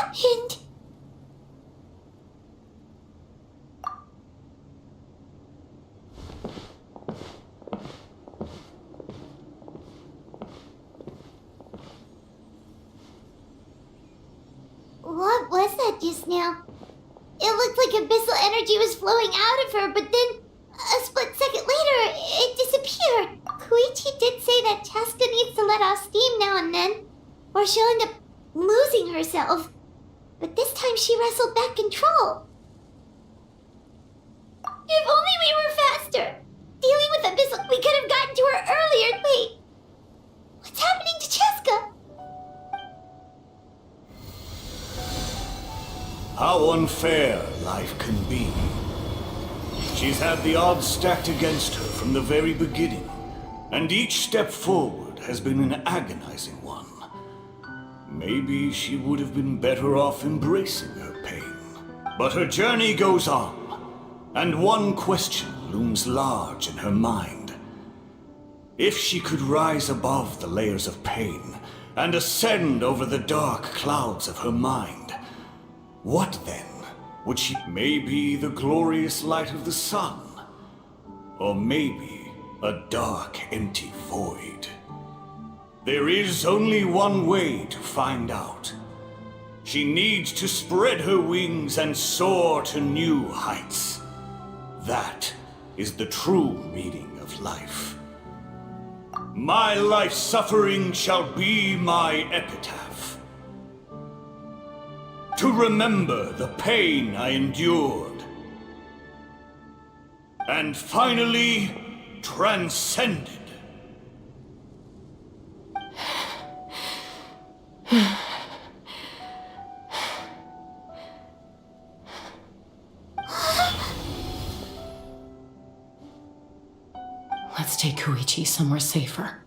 happened? What was that just now? It looked like abyssal energy was flowing out of her, but then a split second later, it disappeared. Koichi did say that Chaska needs to let off steam now and then, or she'll end up losing herself. But this time she wrestled back control. If only we were faster. Dealing with abyssal, we could have gotten to her earlier. Wait, what's happening to Chaska? How unfair life can be. She's had the odds stacked against her from the very beginning, and each step forward has been an agonizing one. Maybe she would have been better off embracing her pain. But her journey goes on, and one question looms large in her mind. If she could rise above the layers of pain and ascend over the dark clouds of her mind, what then? Would she maybe the glorious light of the sun? Or maybe a dark, empty void? There is only one way to find out. She needs to spread her wings and soar to new heights. That is the true meaning of life. My life suffering shall be my epitaph. To remember the pain I endured, and finally transcended. Let's take Koichi somewhere safer.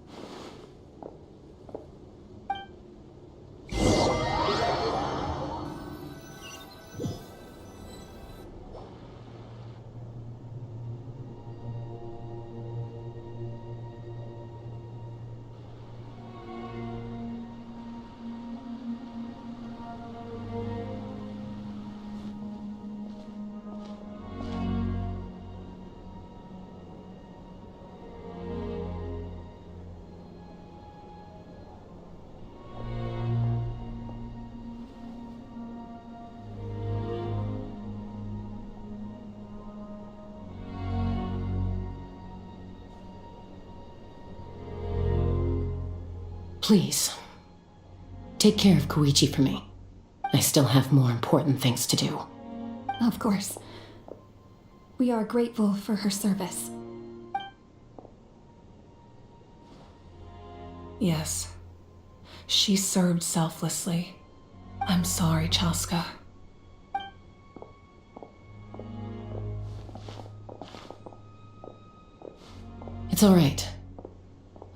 Please, take care of Koichi for me. I still have more important things to do. Of course. We are grateful for her service. Yes. She served selflessly. I'm sorry, Chaska. It's all right.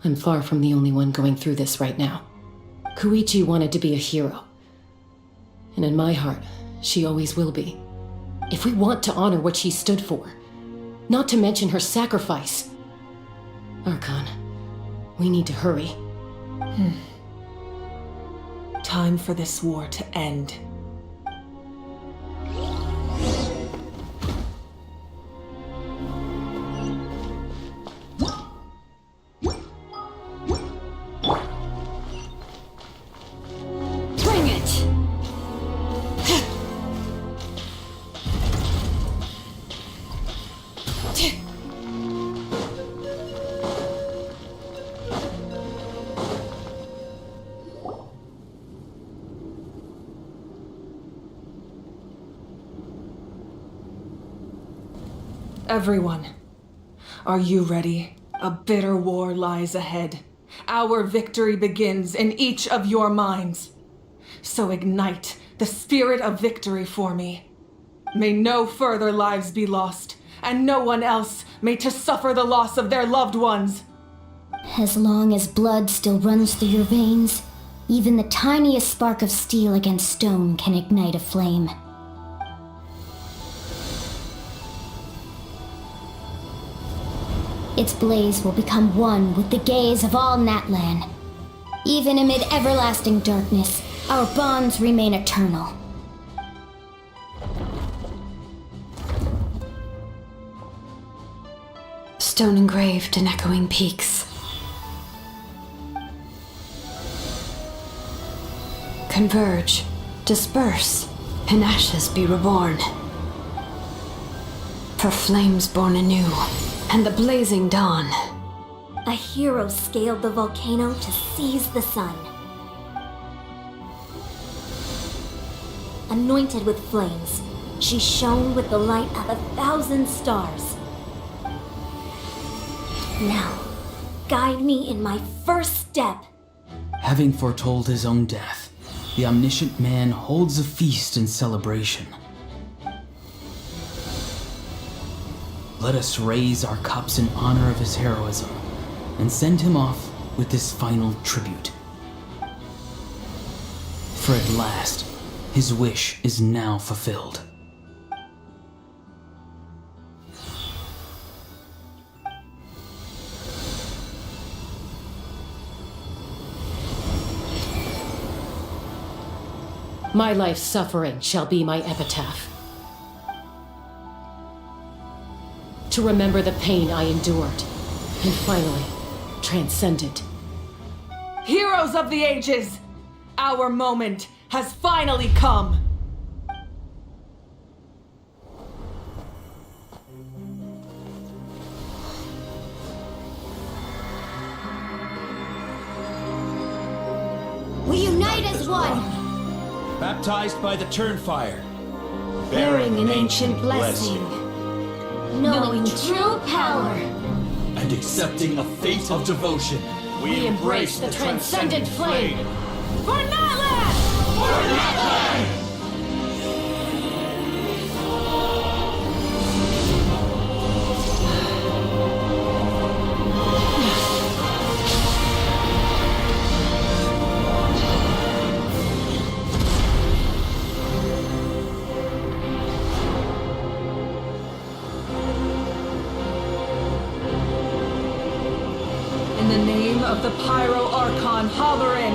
I'm far from the only one going through this right now. Koichi wanted to be a hero. And in my heart, she always will be. If we want to honor what she stood for, not to mention her sacrifice. Archon, we need to hurry. Time for this war to end. Everyone, are you ready? A bitter war lies ahead. Our victory begins in each of your minds. So ignite the spirit of victory for me. May no further lives be lost, and no one else may to suffer the loss of their loved ones. As long as blood still runs through your veins, even the tiniest spark of steel against stone can ignite a flame. Its blaze will become one with the gaze of all Natlan. Even amid everlasting darkness, Our bonds remain eternal. Stone engraved in echoing peaks. Converge, disperse, in ashes be reborn. For flames born anew, and the blazing dawn. A hero scaled the volcano to seize the sun. Anointed with flames, she shone with the light of 1,000 stars. Now, guide me in my first step. Having foretold his own death, the omniscient man holds a feast in celebration. Let us raise our cups in honor of his heroism and send him off with this final tribute. For at last, his wish is now fulfilled. My life's suffering shall be my epitaph. To remember the pain I endured, and finally, transcended. Heroes of the ages! Our moment has finally come! We unite as one! Baptized by the Turnfire. Bearing an ancient blessing. Knowing true power. And accepting a fate of devotion. We embrace the transcendent flame. For Natlan! For Natlan! In the name of the Pyro Archon Halloran,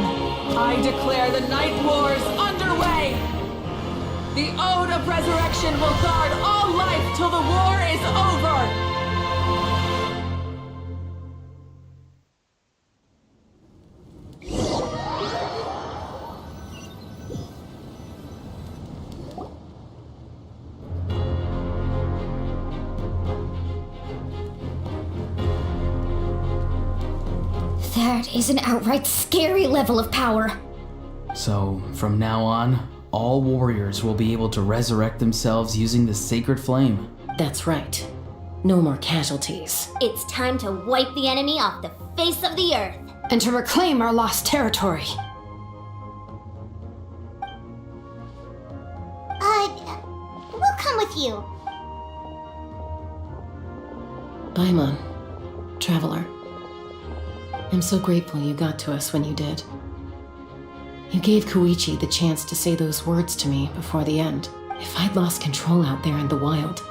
I declare the Night Wars underway! The Ode of Resurrection will guard all life till the war is over! That is an outright scary level of power. So, from now on, all warriors will be able to resurrect themselves using the sacred flame. That's right. No more casualties. It's time to wipe the enemy off the face of the earth. And to reclaim our lost territory. We'll come with you. Paimon, Traveler. I'm so grateful you got to us when you did. You gave Koichi the chance to say those words to me before the end. If I'd lost control out there in the wild,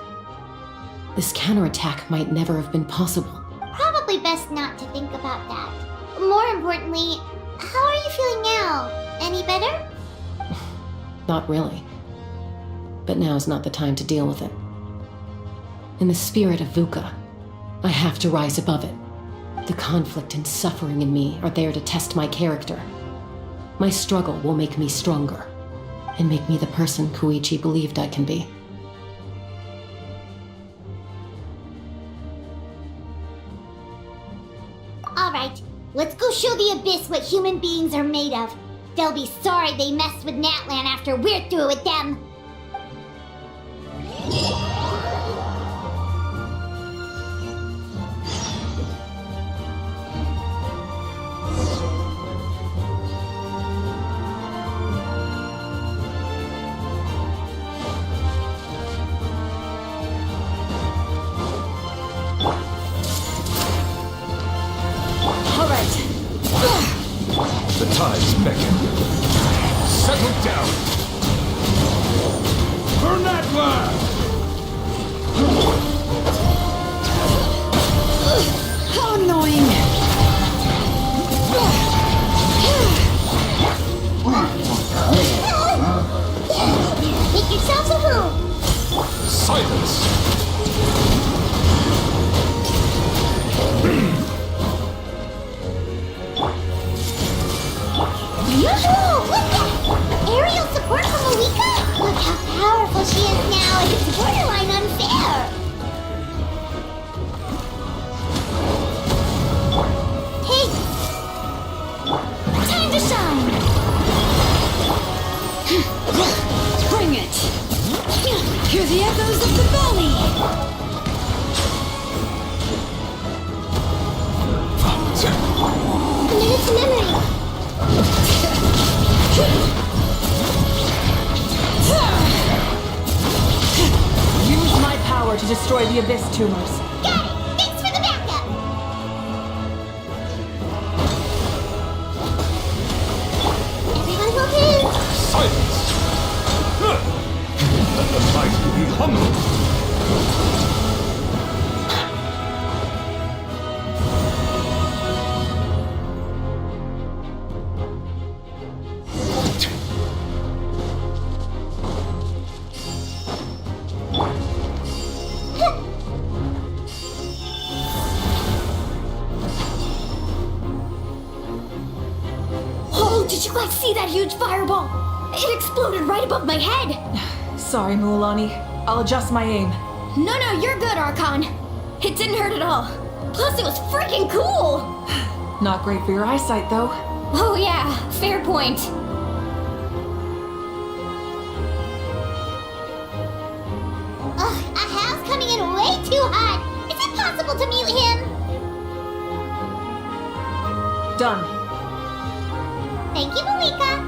this counterattack might never have been possible. Probably best not to think about that. More importantly, how are you feeling now? Any better? Not really. But now's not the time to deal with it. In the spirit of VUCA, I have to rise above it. The conflict and suffering in me are there to test my character. My struggle will make me stronger, and make me the person Koichi believed I can be. Alright, let's go show the Abyss what human beings are made of. They'll be sorry they messed with Natlan after we're through with them. The tides beckon. Settle down. Burn that land! How annoying! Bring it! Hear the echoes of the valley! Minute's memory! Use my power to destroy the abyss tumors. Got it! Thanks for the backup! Everyone hold hands! Silence! Let the mighty be humble! Oh, did you guys see that huge fireball? It exploded right above my head. Sorry, Mualani. I'll adjust my aim. No, you're good, Archon. It didn't hurt at all. Plus, it was freaking cool. Not great for your eyesight, though. Oh yeah, fair point. Ugh, Ahal's coming in way too hot! Is it possible to mute him? Done. Thank you, Malika!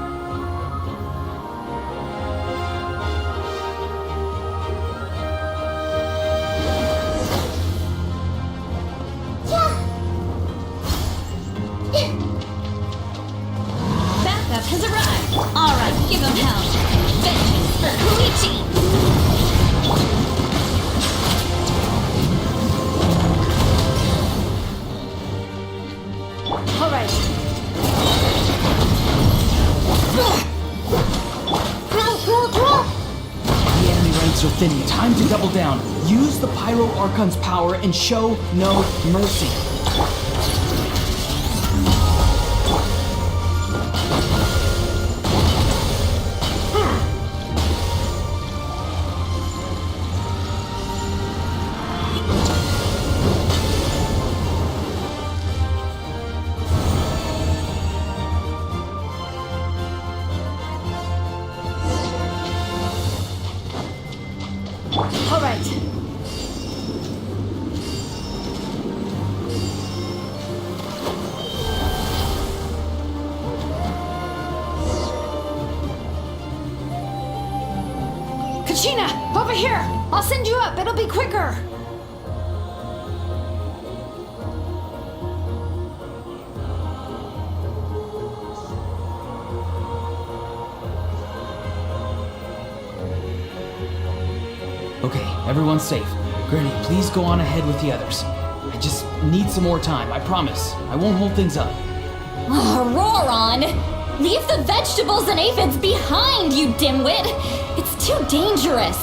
Backup has arrived. All right, give him hell. Vengeance for Koichi. All right. Roll! The enemy ranks are thinning. Time to double down. Use the Pyro Archon's power and show no mercy. All right. Kachina, over here! I'll send you up, it'll be quicker! Okay, everyone's safe. Granny, please go on ahead with the others. I just need some more time, I promise. I won't hold things up. Roar on! Leave the vegetables and aphids behind, you dimwit! It's too dangerous!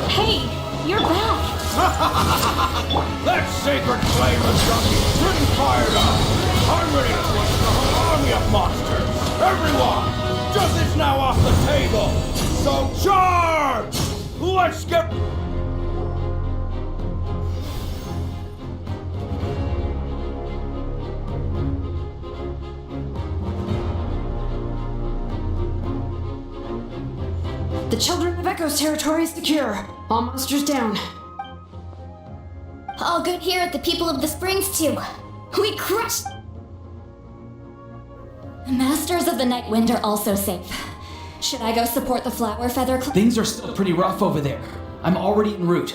Hey, you're back. That sacred flame has got me pretty fired up. I'm ready to push the whole army of monsters. Everyone, justice now off the table. So charge! Let's get... The Children of Echo's territory is secure. All monsters down. All good here at the People of the Springs, too. We crushed... The Masters of the Night Wind are also safe. Should I go support the Flower Feather Club? Things are still pretty rough over there. I'm already en route.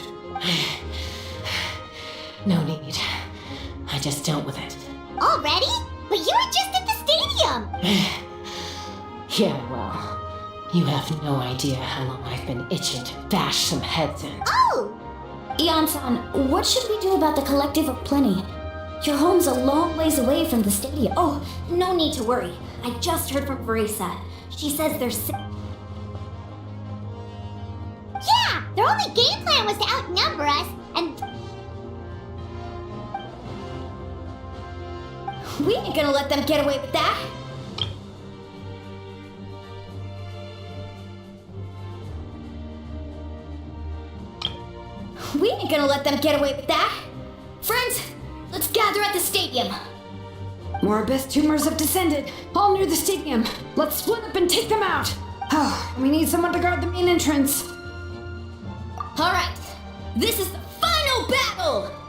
No need. I just dealt with it. Already? But you were just at the stadium! Yeah, well, you have no idea how long I've been itching to bash some heads in. Oh! Ion-san, what should we do about the Collective of Plenty? Your home's a long ways away from the stadium. Oh, no need to worry. I just heard from Verisa. She says they're Yeah! Their only game plan was to outnumber us, and... We ain't gonna let them get away with that! We ain't gonna let them get away with that! Friends, let's gather at the stadium! More abyss tumors have descended, all near the stadium. Let's split up and take them out. We need someone to guard the main entrance. Alright, this is the final battle!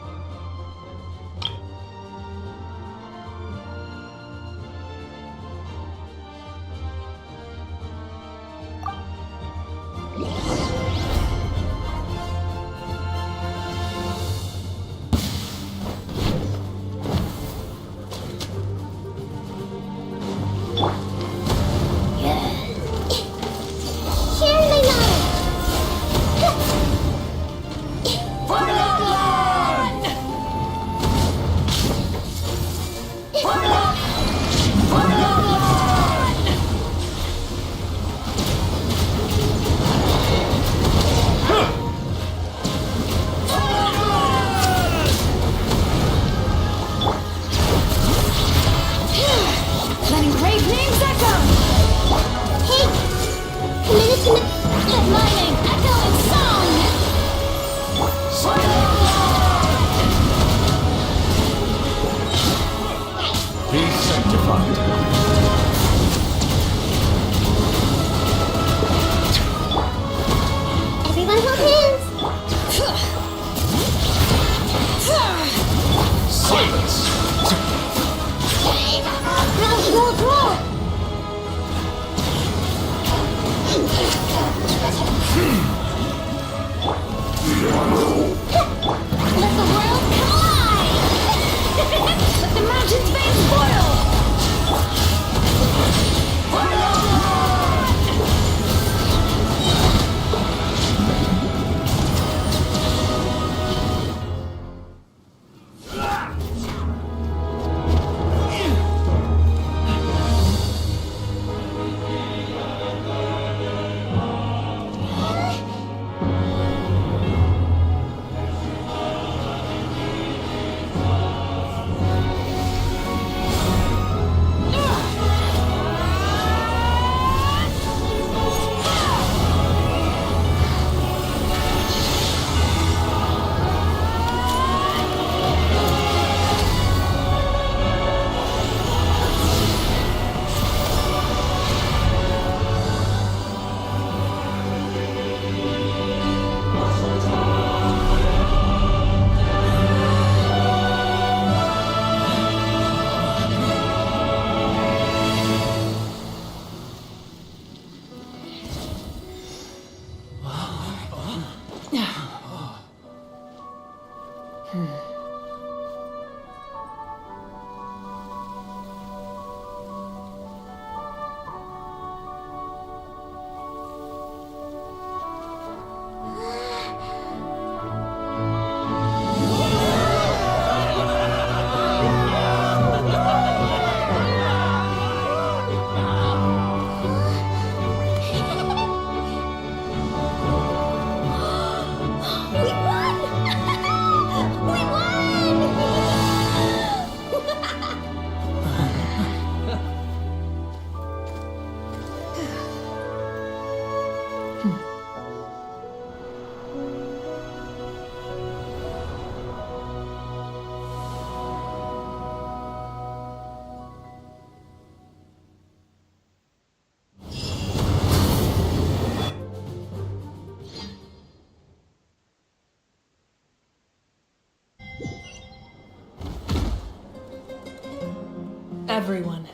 Everyone,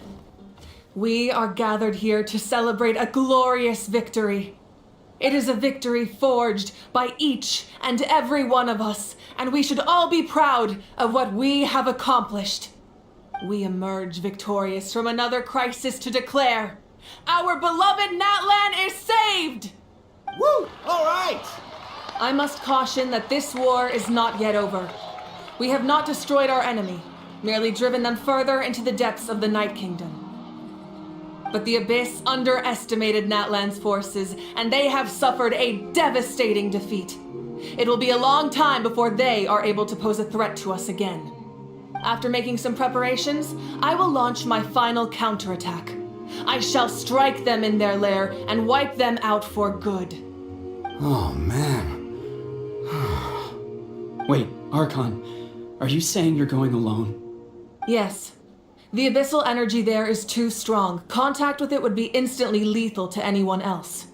we are gathered here to celebrate a glorious victory. It is a victory forged by each and every one of us, and we should all be proud of what we have accomplished. We emerge victorious from another crisis to declare, our beloved Natlan is saved! Woo! All right! I must caution that this war is not yet over. We have not destroyed our enemy, merely driven them further into the depths of the Night Kingdom. But the Abyss underestimated Natlan's forces, and they have suffered a devastating defeat. It will be a long time before they are able to pose a threat to us again. After making some preparations, I will launch my final counterattack. I shall strike them in their lair and wipe them out for good. Oh, man. Wait, Archon, are you saying you're going alone? Yes. The abyssal energy there is too strong. Contact with it would be instantly lethal to anyone else.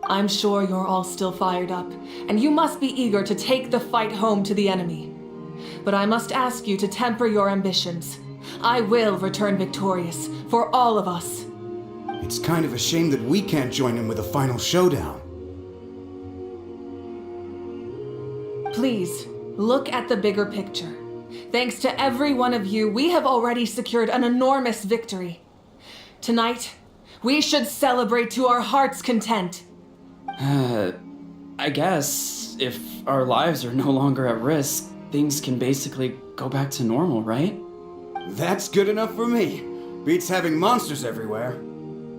I'm sure you're all still fired up, and you must be eager to take the fight home to the enemy. But I must ask you to temper your ambitions. I will return victorious, for all of us. It's kind of a shame that we can't join in with a final showdown. Please, look at the bigger picture. Thanks to every one of you, we have already secured an enormous victory. Tonight, we should celebrate to our heart's content. I guess if our lives are no longer at risk, things can basically go back to normal, right? That's good enough for me. Beats having monsters everywhere.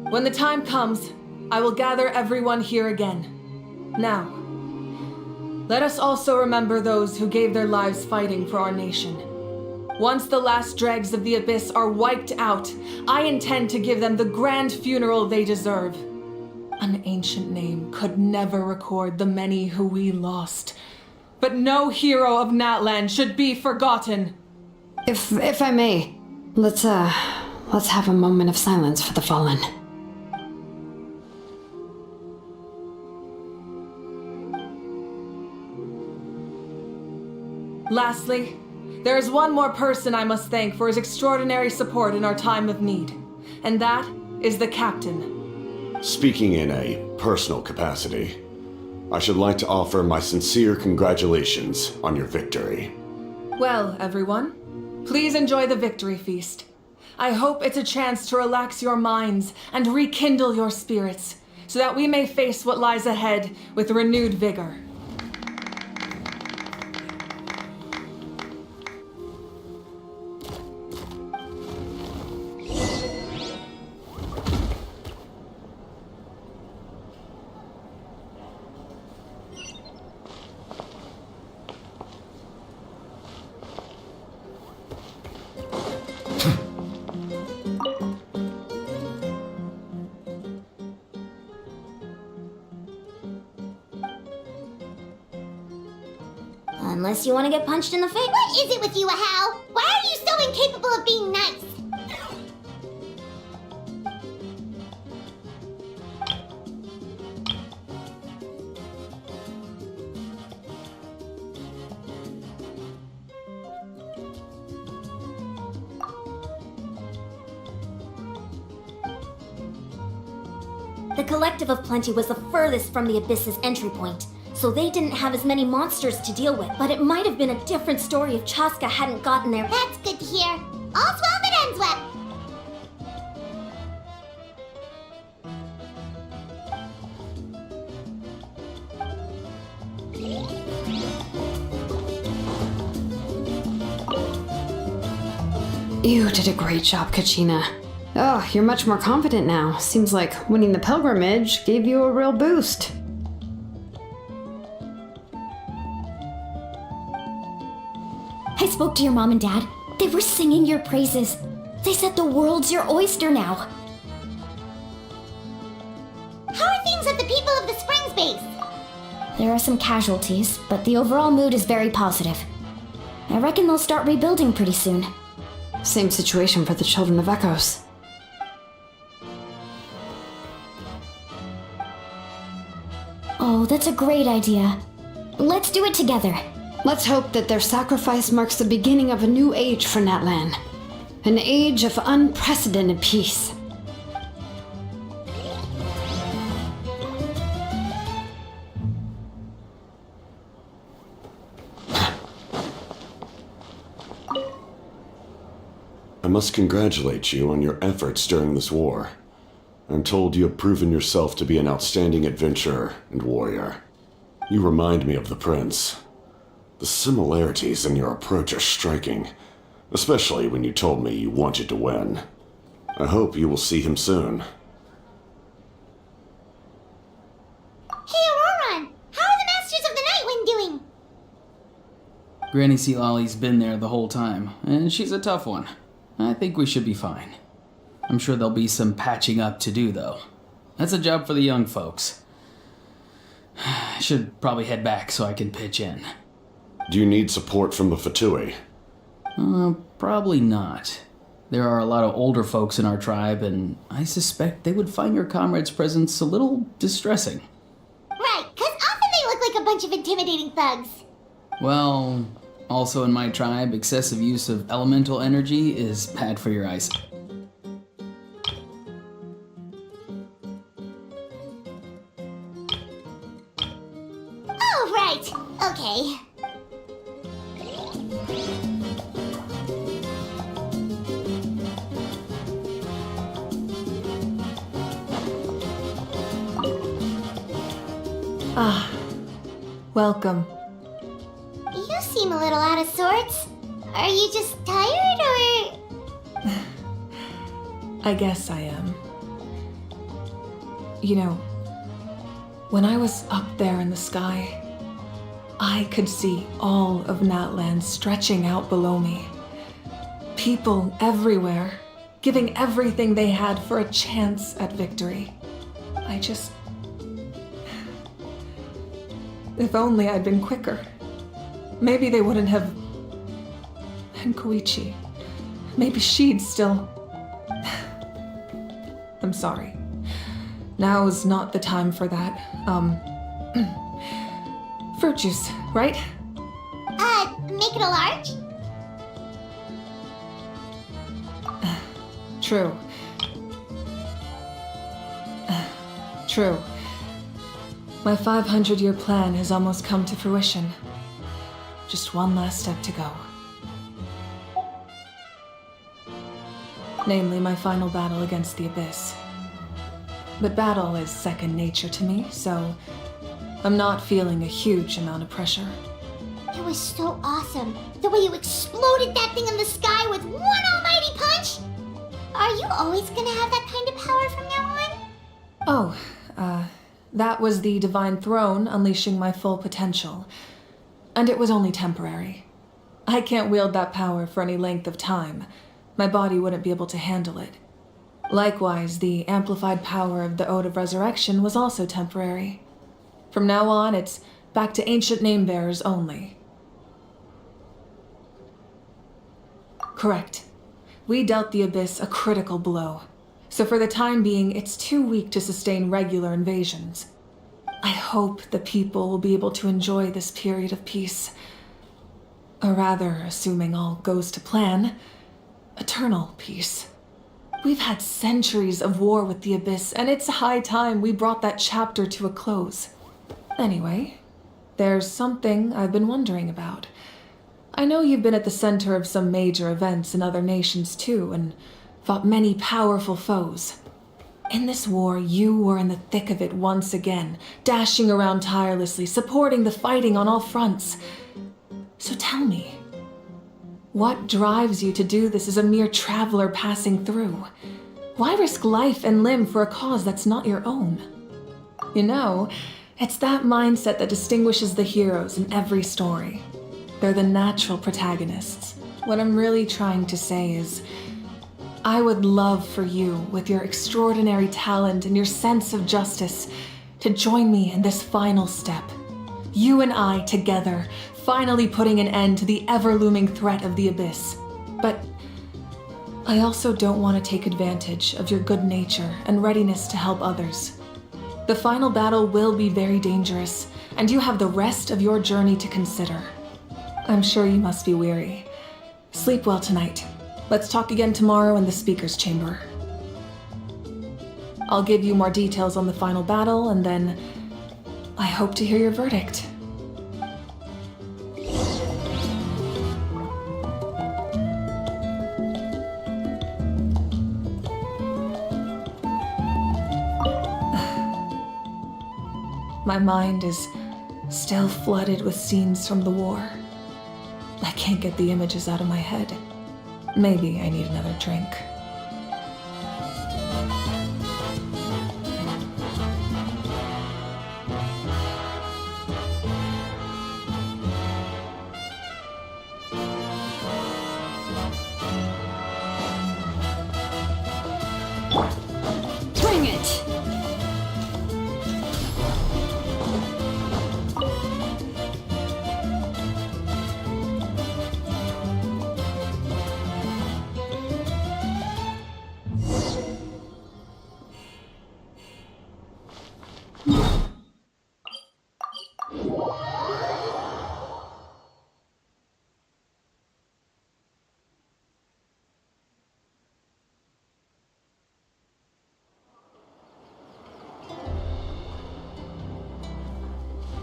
When the time comes, I will gather everyone here again. Now, let us also remember those who gave their lives fighting for our nation. Once the last dregs of the Abyss are wiped out, I intend to give them the grand funeral they deserve. An ancient name could never record the many who we lost. But no hero of Natlan should be forgotten. If I may, let's have a moment of silence for the fallen. Lastly, there is one more person I must thank for his extraordinary support in our time of need, and that is the captain. Speaking in a personal capacity, I should like to offer my sincere congratulations on your victory. Well, everyone, please enjoy the victory feast. I hope it's a chance to relax your minds and rekindle your spirits, so that we may face what lies ahead with renewed vigor. Unless you want to get punched in the face. What is it with you, Hal? Why are you so incapable of being nice? The Collective of Plenty was the furthest from the Abyss's entry point, so they didn't have as many monsters to deal with. But it might have been a different story if Chaska hadn't gotten there. That's good to hear. All's well that ends well. You did a great job, Kachina. Oh, you're much more confident now. Seems like winning the pilgrimage gave you a real boost. I spoke to your mom and dad. They were singing your praises. They said the world's your oyster now. How are things at the People of the Springs base? There are some casualties, but the overall mood is very positive. I reckon they'll start rebuilding pretty soon. Same situation for the Children of Echoes. Oh, that's a great idea. Let's do it together. Let's hope that their sacrifice marks the beginning of a new age for Natlan. An age of unprecedented peace. I must congratulate you on your efforts during this war. I'm told you have proven yourself to be an outstanding adventurer and warrior. You remind me of the Prince. The similarities in your approach are striking, especially when you told me you wanted to win. I hope you will see him soon. Hey, Auroron! How are the Masters of the Nightwind doing? Granny Sealolly's been there the whole time, and she's a tough one. I think we should be fine. I'm sure there'll be some patching up to do, though. That's a job for the young folks. I should probably head back so I can pitch in. Do you need support from the Fatui? Probably not. There are a lot of older folks in our tribe, and I suspect they would find your comrade's presence a little distressing. a bunch of intimidating thugs. Well, also in my tribe, excessive use of elemental energy is bad for your eyesight. Oh, right. Okay. Ah, welcome. You seem a little out of sorts. Are you just tired, or...? I guess I am. You know, when I was up there in the sky, I could see all of Natland stretching out below me. People everywhere, giving everything they had for a chance at victory. If only I'd been quicker. Maybe they wouldn't have... And Koichi. Maybe she'd still... I'm sorry. Now is not the time for that. Fruit juice, right? Make it a large? True. True. My 500-year plan has almost come to fruition. Just one last step to go. Namely, my final battle against the Abyss. But battle is second nature to me, so I'm not feeling a huge amount of pressure. It was so awesome. The way you exploded that thing in the sky with one almighty punch! Are you always gonna have that kind of power from now on? Oh, that was the Divine Throne unleashing my full potential. And it was only temporary. I can't wield that power for any length of time. My body wouldn't be able to handle it. Likewise, the amplified power of the Ode of Resurrection was also temporary. From now on, it's back to ancient name-bearers only. Correct. We dealt the Abyss a critical blow. So for the time being, it's too weak to sustain regular invasions. I hope the people will be able to enjoy this period of peace. Or rather, assuming all goes to plan, eternal peace. We've had centuries of war with the Abyss, and it's high time we brought that chapter to a close. Anyway, there's something I've been wondering about. I know you've been at the center of some major events in other nations too, and fought many powerful foes. In this war, you were in the thick of it once again, dashing around tirelessly, supporting the fighting on all fronts. So tell me, what drives you to do this as a mere traveler passing through? Why risk life and limb for a cause that's not your own? You know, it's that mindset that distinguishes the heroes in every story. They're the natural protagonists. What I'm really trying to say is, I would love for you, with your extraordinary talent and your sense of justice, to join me in this final step. You and I together, finally putting an end to the ever-looming threat of the Abyss. But I also don't want to take advantage of your good nature and readiness to help others. The final battle will be very dangerous, and you have the rest of your journey to consider. I'm sure you must be weary. Sleep well tonight. Let's talk again tomorrow in the speaker's chamber. I'll give you more details on the final battle, and then I hope to hear your verdict. My mind is still flooded with scenes from the war. I can't get the images out of my head. Maybe I need another drink. Bring it!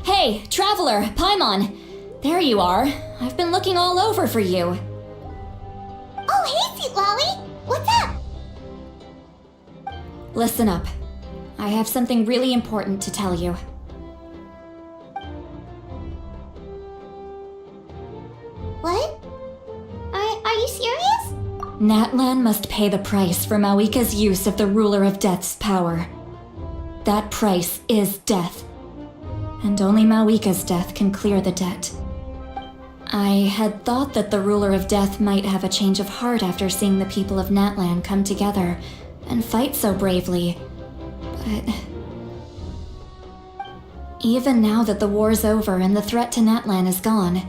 Hey, Traveler, Paimon. There you are. I've been looking all over for you. Oh, hey, Sweet Lolly! What's up? Listen up. I have something really important to tell you. What? Are you serious? Natlan must pay the price for Mawika's use of the Ruler of Death's power. That price is death. And only Mawika's death can clear the debt. I had thought that the Ruler of Death might have a change of heart after seeing the people of Natlan come together and fight so bravely. But even now that the war's over and the threat to Natlan is gone,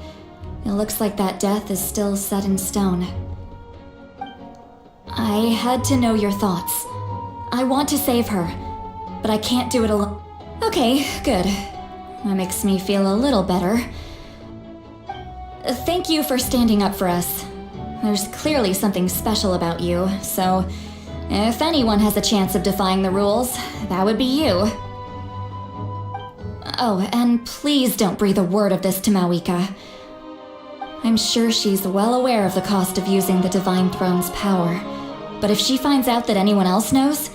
it looks like that death is still set in stone. I had to know your thoughts. I want to save her, but I can't do it alone. Okay, good. That makes me feel a little better. Thank you for standing up for us. There's clearly something special about you, so if anyone has a chance of defying the rules, that would be you. Oh, and please don't breathe a word of this to Mawika. I'm sure she's well aware of the cost of using the Divine Throne's power, but if she finds out that anyone else knows,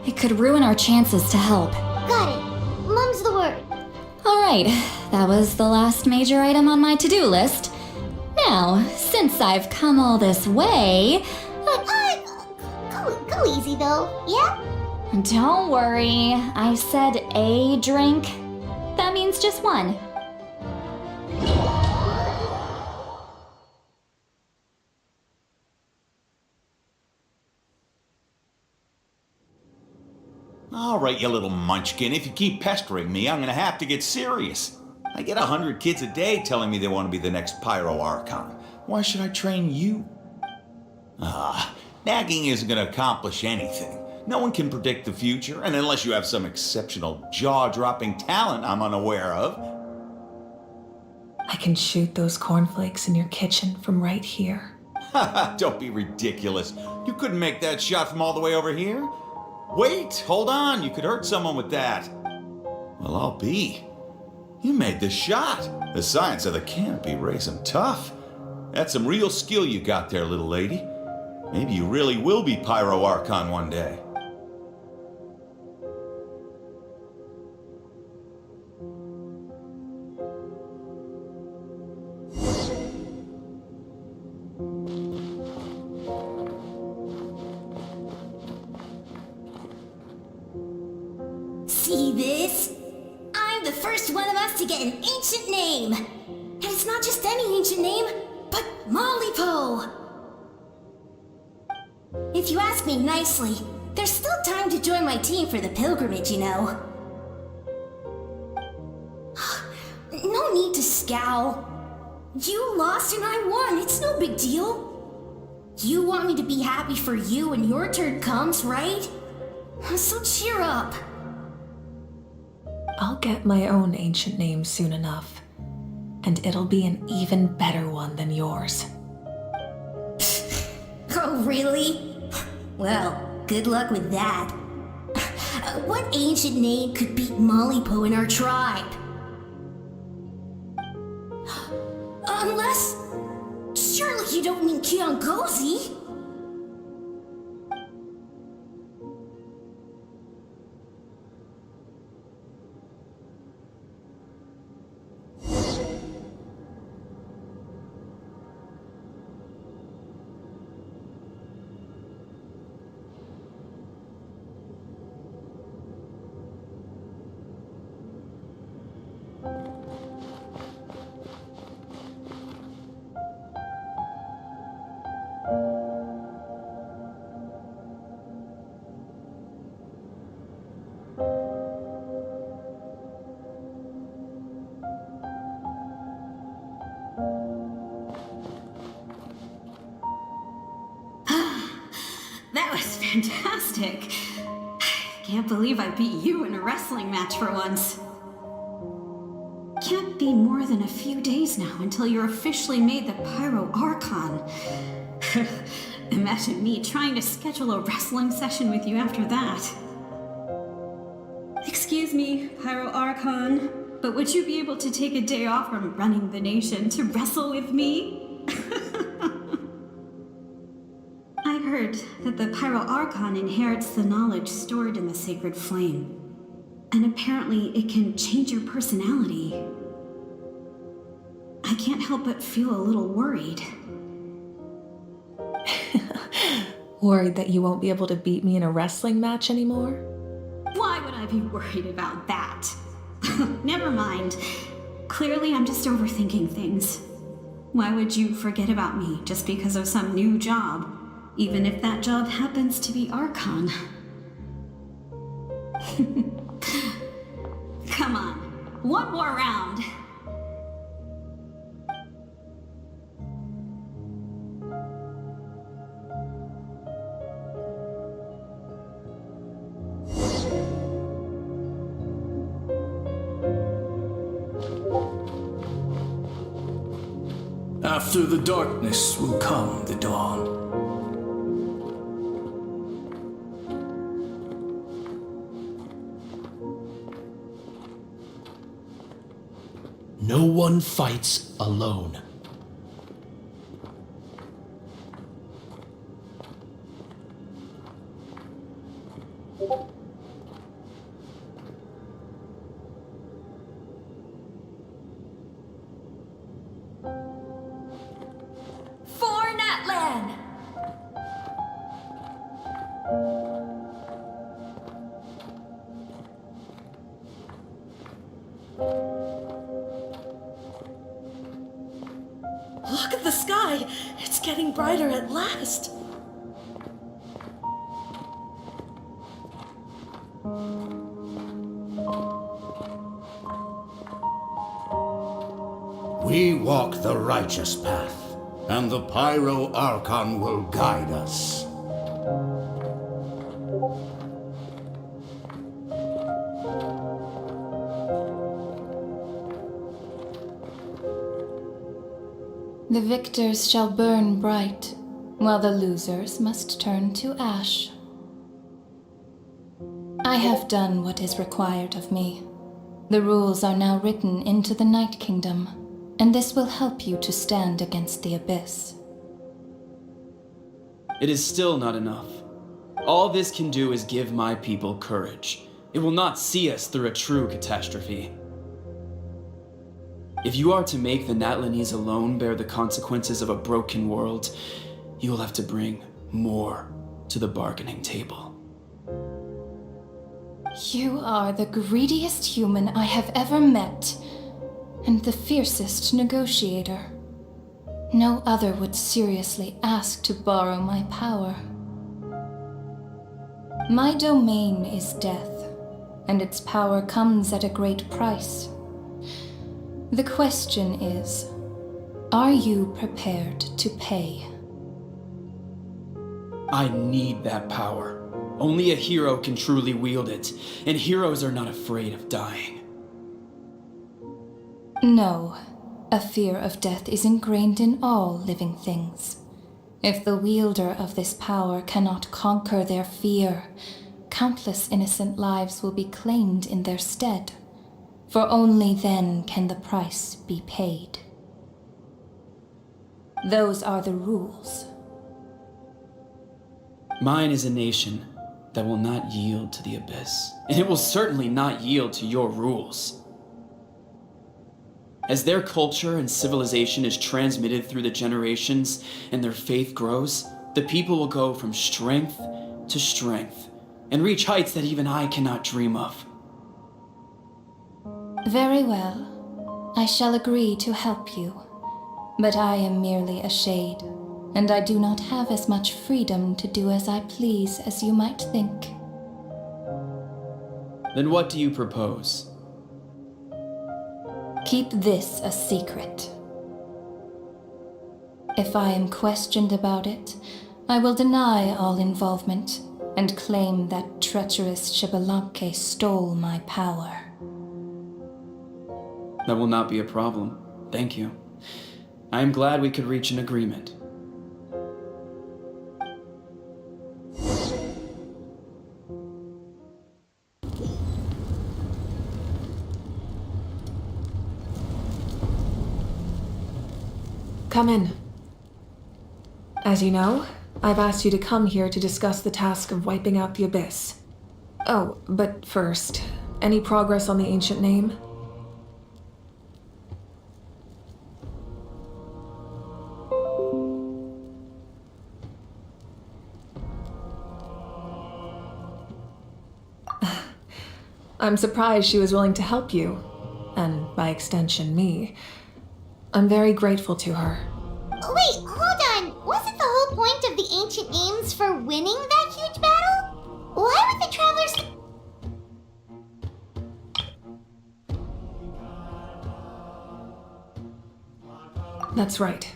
it could ruin our chances to help. Got it. Mum's the word. Alright, that was the last major item on my to-do list. Now, since I've come all this way... Go easy though, yeah? Don't worry, I said a drink. That means just one. All right, you little munchkin, if you keep pestering me, I'm gonna have to get serious. I get 100 kids a day telling me they want to be the next Pyro Archon. Why should I train you? Nagging isn't gonna accomplish anything. No one can predict the future, and unless you have some exceptional jaw-dropping talent I'm unaware of. I can shoot those cornflakes in your kitchen from right here. Don't be ridiculous. You couldn't make that shot from all the way over here? Wait, hold on, you could hurt someone with that. Well, I'll be. You made the shot. The science of the canopy rays 'em tough. That's some real skill you got there, little lady. Maybe you really will be Pyro Archon one day. See this? I'm the first one of us to get an ancient name. And it's not just any ancient name, but Mollypo. If you ask me nicely, there's still time to join my team for the pilgrimage, you know. No need to scowl. You lost and I won, it's no big deal. You want me to be happy for you when your turn comes, right? So cheer up. I'll get my own ancient name soon enough, and it'll be an even better one than yours. Oh, really? Well, good luck with that. What ancient name could beat Mollypo in our tribe? Unless... surely you don't mean Kiangozi? That was fantastic. Can't believe I beat you in a wrestling match for once. Can't be more than a few days now until you're officially made the Pyro Archon. Imagine me trying to schedule a wrestling session with you after that. Excuse me, Pyro Archon. But would you be able to take a day off from running the nation to wrestle with me? I heard that the Pyro Archon inherits the knowledge stored in the sacred flame. And apparently it can change your personality. I can't help but feel a little worried. Worried that you won't be able to beat me in a wrestling match anymore? Why would I be worried about that? Never mind. Clearly I'm just overthinking things. Why would you forget about me just because of some new job? Even if that job happens to be Archon. Come on, one more round. After the darkness will come the dawn. No one fights alone. For Natlan! Look at the sky! It's getting brighter at last! We walk the righteous path, and the Pyro Archon will guide us. The victors shall burn bright, while the losers must turn to ash. I have done what is required of me. The rules are now written into the Night Kingdom, and this will help you to stand against the Abyss. It is still not enough. All this can do is give my people courage. It will not see us through a true catastrophe. If you are to make the Natlanese alone bear the consequences of a broken world, you will have to bring more to the bargaining table. You are the greediest human I have ever met, and the fiercest negotiator. No other would seriously ask to borrow my power. My domain is death, and its power comes at a great price. The question is, are you prepared to pay? I need that power. Only a hero can truly wield it, and heroes are not afraid of dying. No, a fear of death is ingrained in all living things. If the wielder of this power cannot conquer their fear, countless innocent lives will be claimed in their stead. For only then can the price be paid. Those are the rules. Mine is a nation that will not yield to the Abyss, and it will certainly not yield to your rules. As their culture and civilization is transmitted through the generations and their faith grows, the people will go from strength to strength and reach heights that even I cannot dream of. Very well. I shall agree to help you. But I am merely a shade, and I do not have as much freedom to do as I please as you might think. Then what do you propose? Keep this a secret. If I am questioned about it, I will deny all involvement and claim that treacherous Xbalanque stole my power. That will not be a problem. Thank you. I am glad we could reach an agreement. Come in. As you know, I've asked you to come here to discuss the task of wiping out the Abyss. Oh, but first, any progress on the ancient name? I'm surprised she was willing to help you, and by extension, me. I'm very grateful to her. Wait, hold on. Wasn't the whole point of the ancient names for winning that huge battle? Why would the travelers... That's right.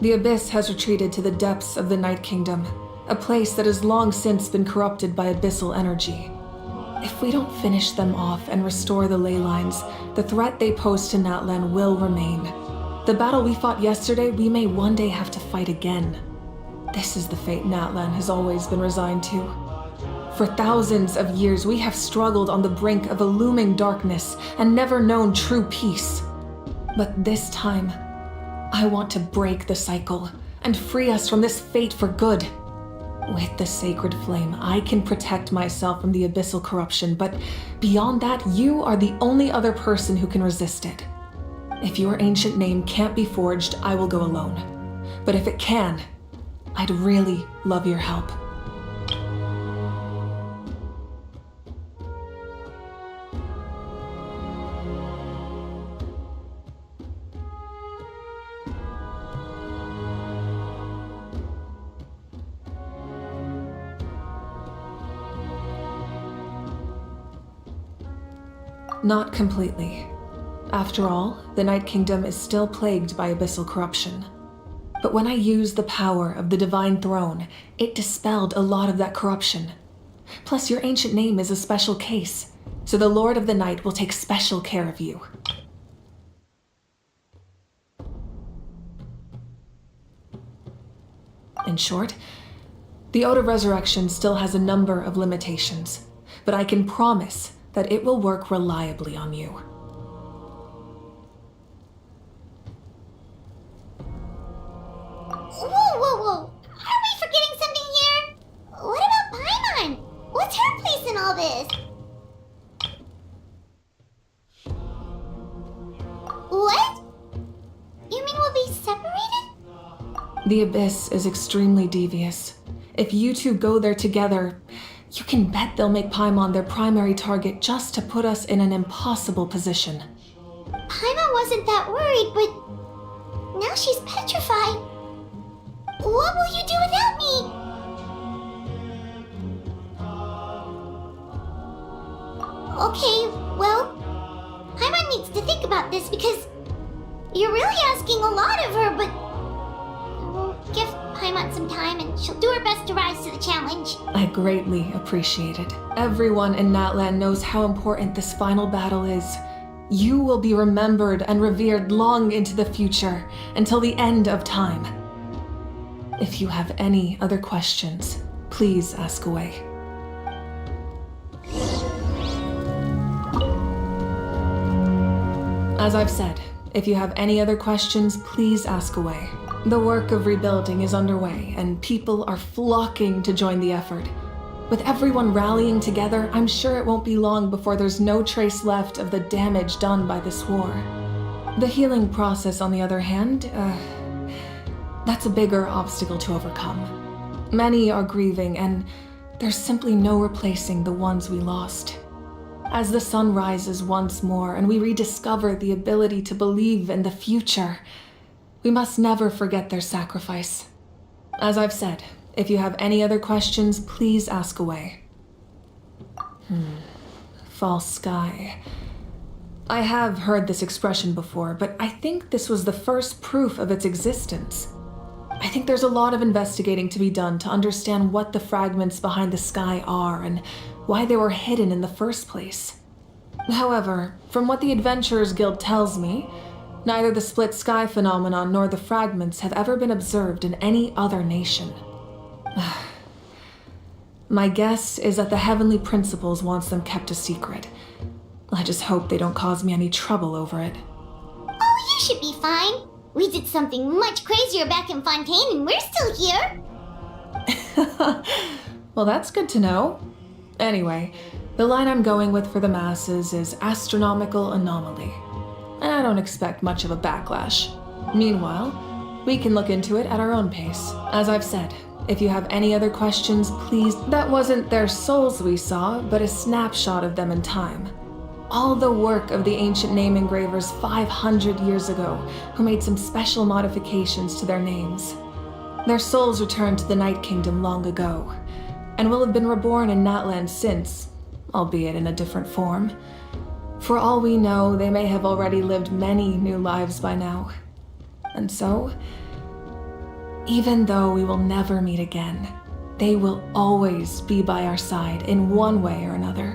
The Abyss has retreated to the depths of the Night Kingdom, a place that has long since been corrupted by abyssal energy. If we don't finish them off and restore the ley lines, the threat they pose to Natlan will remain. The battle we fought yesterday, we may one day have to fight again. This is the fate Natlan has always been resigned to. For thousands of years, we have struggled on the brink of a looming darkness and never known true peace. But this time, I want to break the cycle and free us from this fate for good. With the sacred flame, I can protect myself from the abyssal corruption, but beyond that, you are the only other person who can resist it. If your ancient name can't be forged, I will go alone. But if it can, I'd really love your help. Not completely. After all, the Night Kingdom is still plagued by abyssal corruption. But when I used the power of the Divine Throne, it dispelled a lot of that corruption. Plus, your ancient name is a special case, so the Lord of the Night will take special care of you. In short, the Ode of Resurrection still has a number of limitations, but I can promise that it will work reliably on you. Whoa. Are we forgetting something here? What about Paimon? What's her place in all this? What? You mean we'll be separated? The Abyss is extremely devious. If you two go there together, you can bet they'll make Paimon their primary target just to put us in an impossible position. Paimon wasn't that worried, but now she's petrified. What will you do without me? Okay, well, Paimon needs to think about this because you're really asking a lot of her, but we'll give Paimon some time and she'll do her best to rise to the challenge. I greatly appreciate it. Everyone in Natlan knows how important this final battle is. You will be remembered and revered long into the future, until the end of time. If you have any other questions, please ask away. As I've said, if you have any other questions, please ask away. The work of rebuilding is underway, and people are flocking to join the effort. With everyone rallying together, I'm sure it won't be long before there's no trace left of the damage done by this war. The healing process, on the other hand, that's a bigger obstacle to overcome. Many are grieving, and there's simply no replacing the ones we lost. As the sun rises once more and we rediscover the ability to believe in the future, we must never forget their sacrifice. As I've said, if you have any other questions, please ask away. False sky. I have heard this expression before, but I think this was the first proof of its existence. I think there's a lot of investigating to be done to understand what the fragments behind the sky are and why they were hidden in the first place. However, from what the Adventurers Guild tells me, neither the split sky phenomenon nor the fragments have ever been observed in any other nation. My guess is that the Heavenly Principles wants them kept a secret. I just hope they don't cause me any trouble over it. Oh, you should be fine. We did something much crazier back in Fontaine and we're still here. Well, that's good to know. Anyway, the line I'm going with for the masses is astronomical anomaly. And I don't expect much of a backlash. Meanwhile, we can look into it at our own pace. As I've said, if you have any other questions, please. That wasn't their souls we saw, but a snapshot of them in time. All the work of the ancient name engravers 500 years ago, who made some special modifications to their names. Their souls returned to the Night Kingdom long ago, and will have been reborn in Natland since, albeit in a different form. For all we know, they may have already lived many new lives by now. And so, even though we will never meet again, they will always be by our side in one way or another.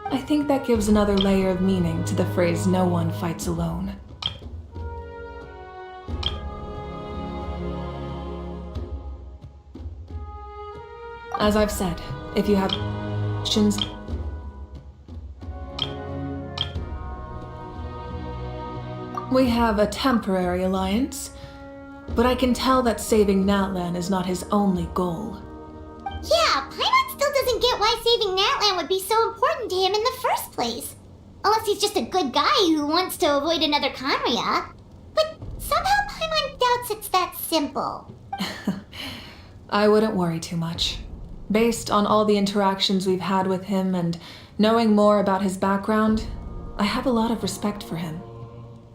I think that gives another layer of meaning to the phrase, "No one fights alone." As I've said, if you have questions, we have a temporary alliance, but I can tell that saving Natlan is not his only goal. Yeah, Paimon still doesn't get why saving Natlan would be so important to him in the first place. Unless he's just a good guy who wants to avoid another Conria. But somehow Paimon doubts it's that simple. I wouldn't worry too much. Based on all the interactions we've had with him and knowing more about his background, I have a lot of respect for him.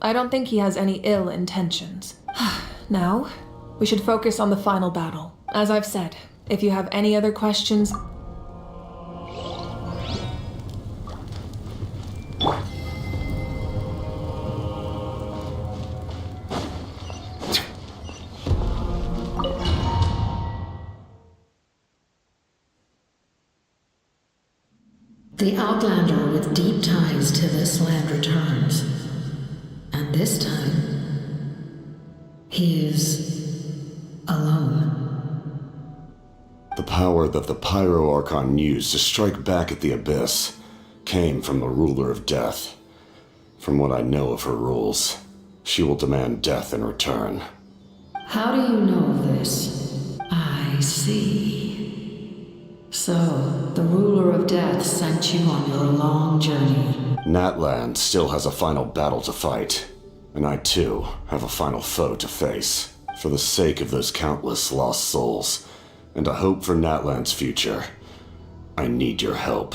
I don't think he has any ill intentions. Now, we should focus on the final battle. As I've said, if you have any other questions, The Outlander with deep ties to this land returns. And this time, he is alone. The power that the Pyro Archon used to strike back at the Abyss came from the Ruler of Death. From what I know of her rules, she will demand death in return. How do you know this? I see. So, the Ruler of Death sent you on your long journey. Natland still has a final battle to fight, and I too have a final foe to face. For the sake of those countless lost souls, and a hope for Natland's future, I need your help.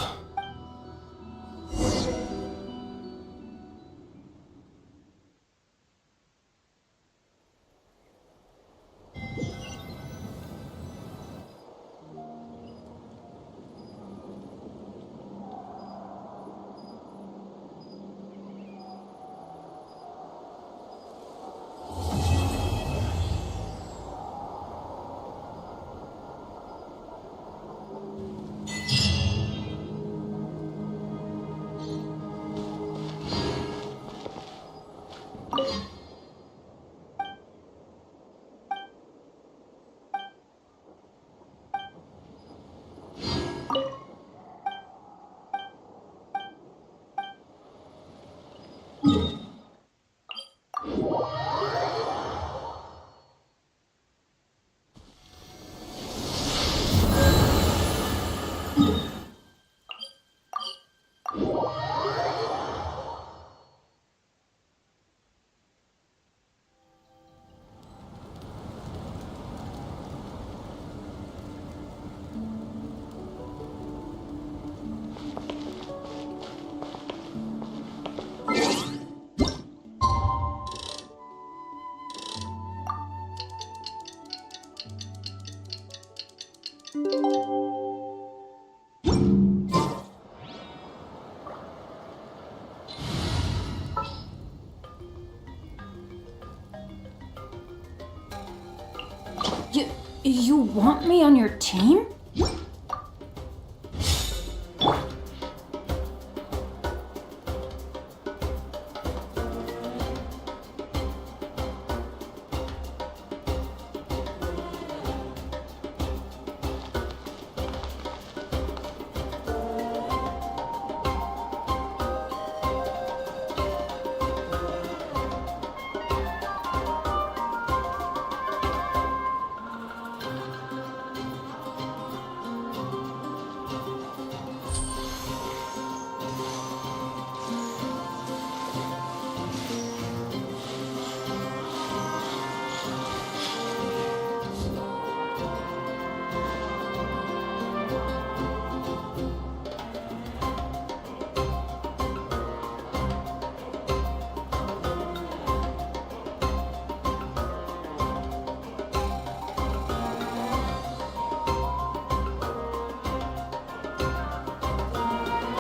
You want me on your team?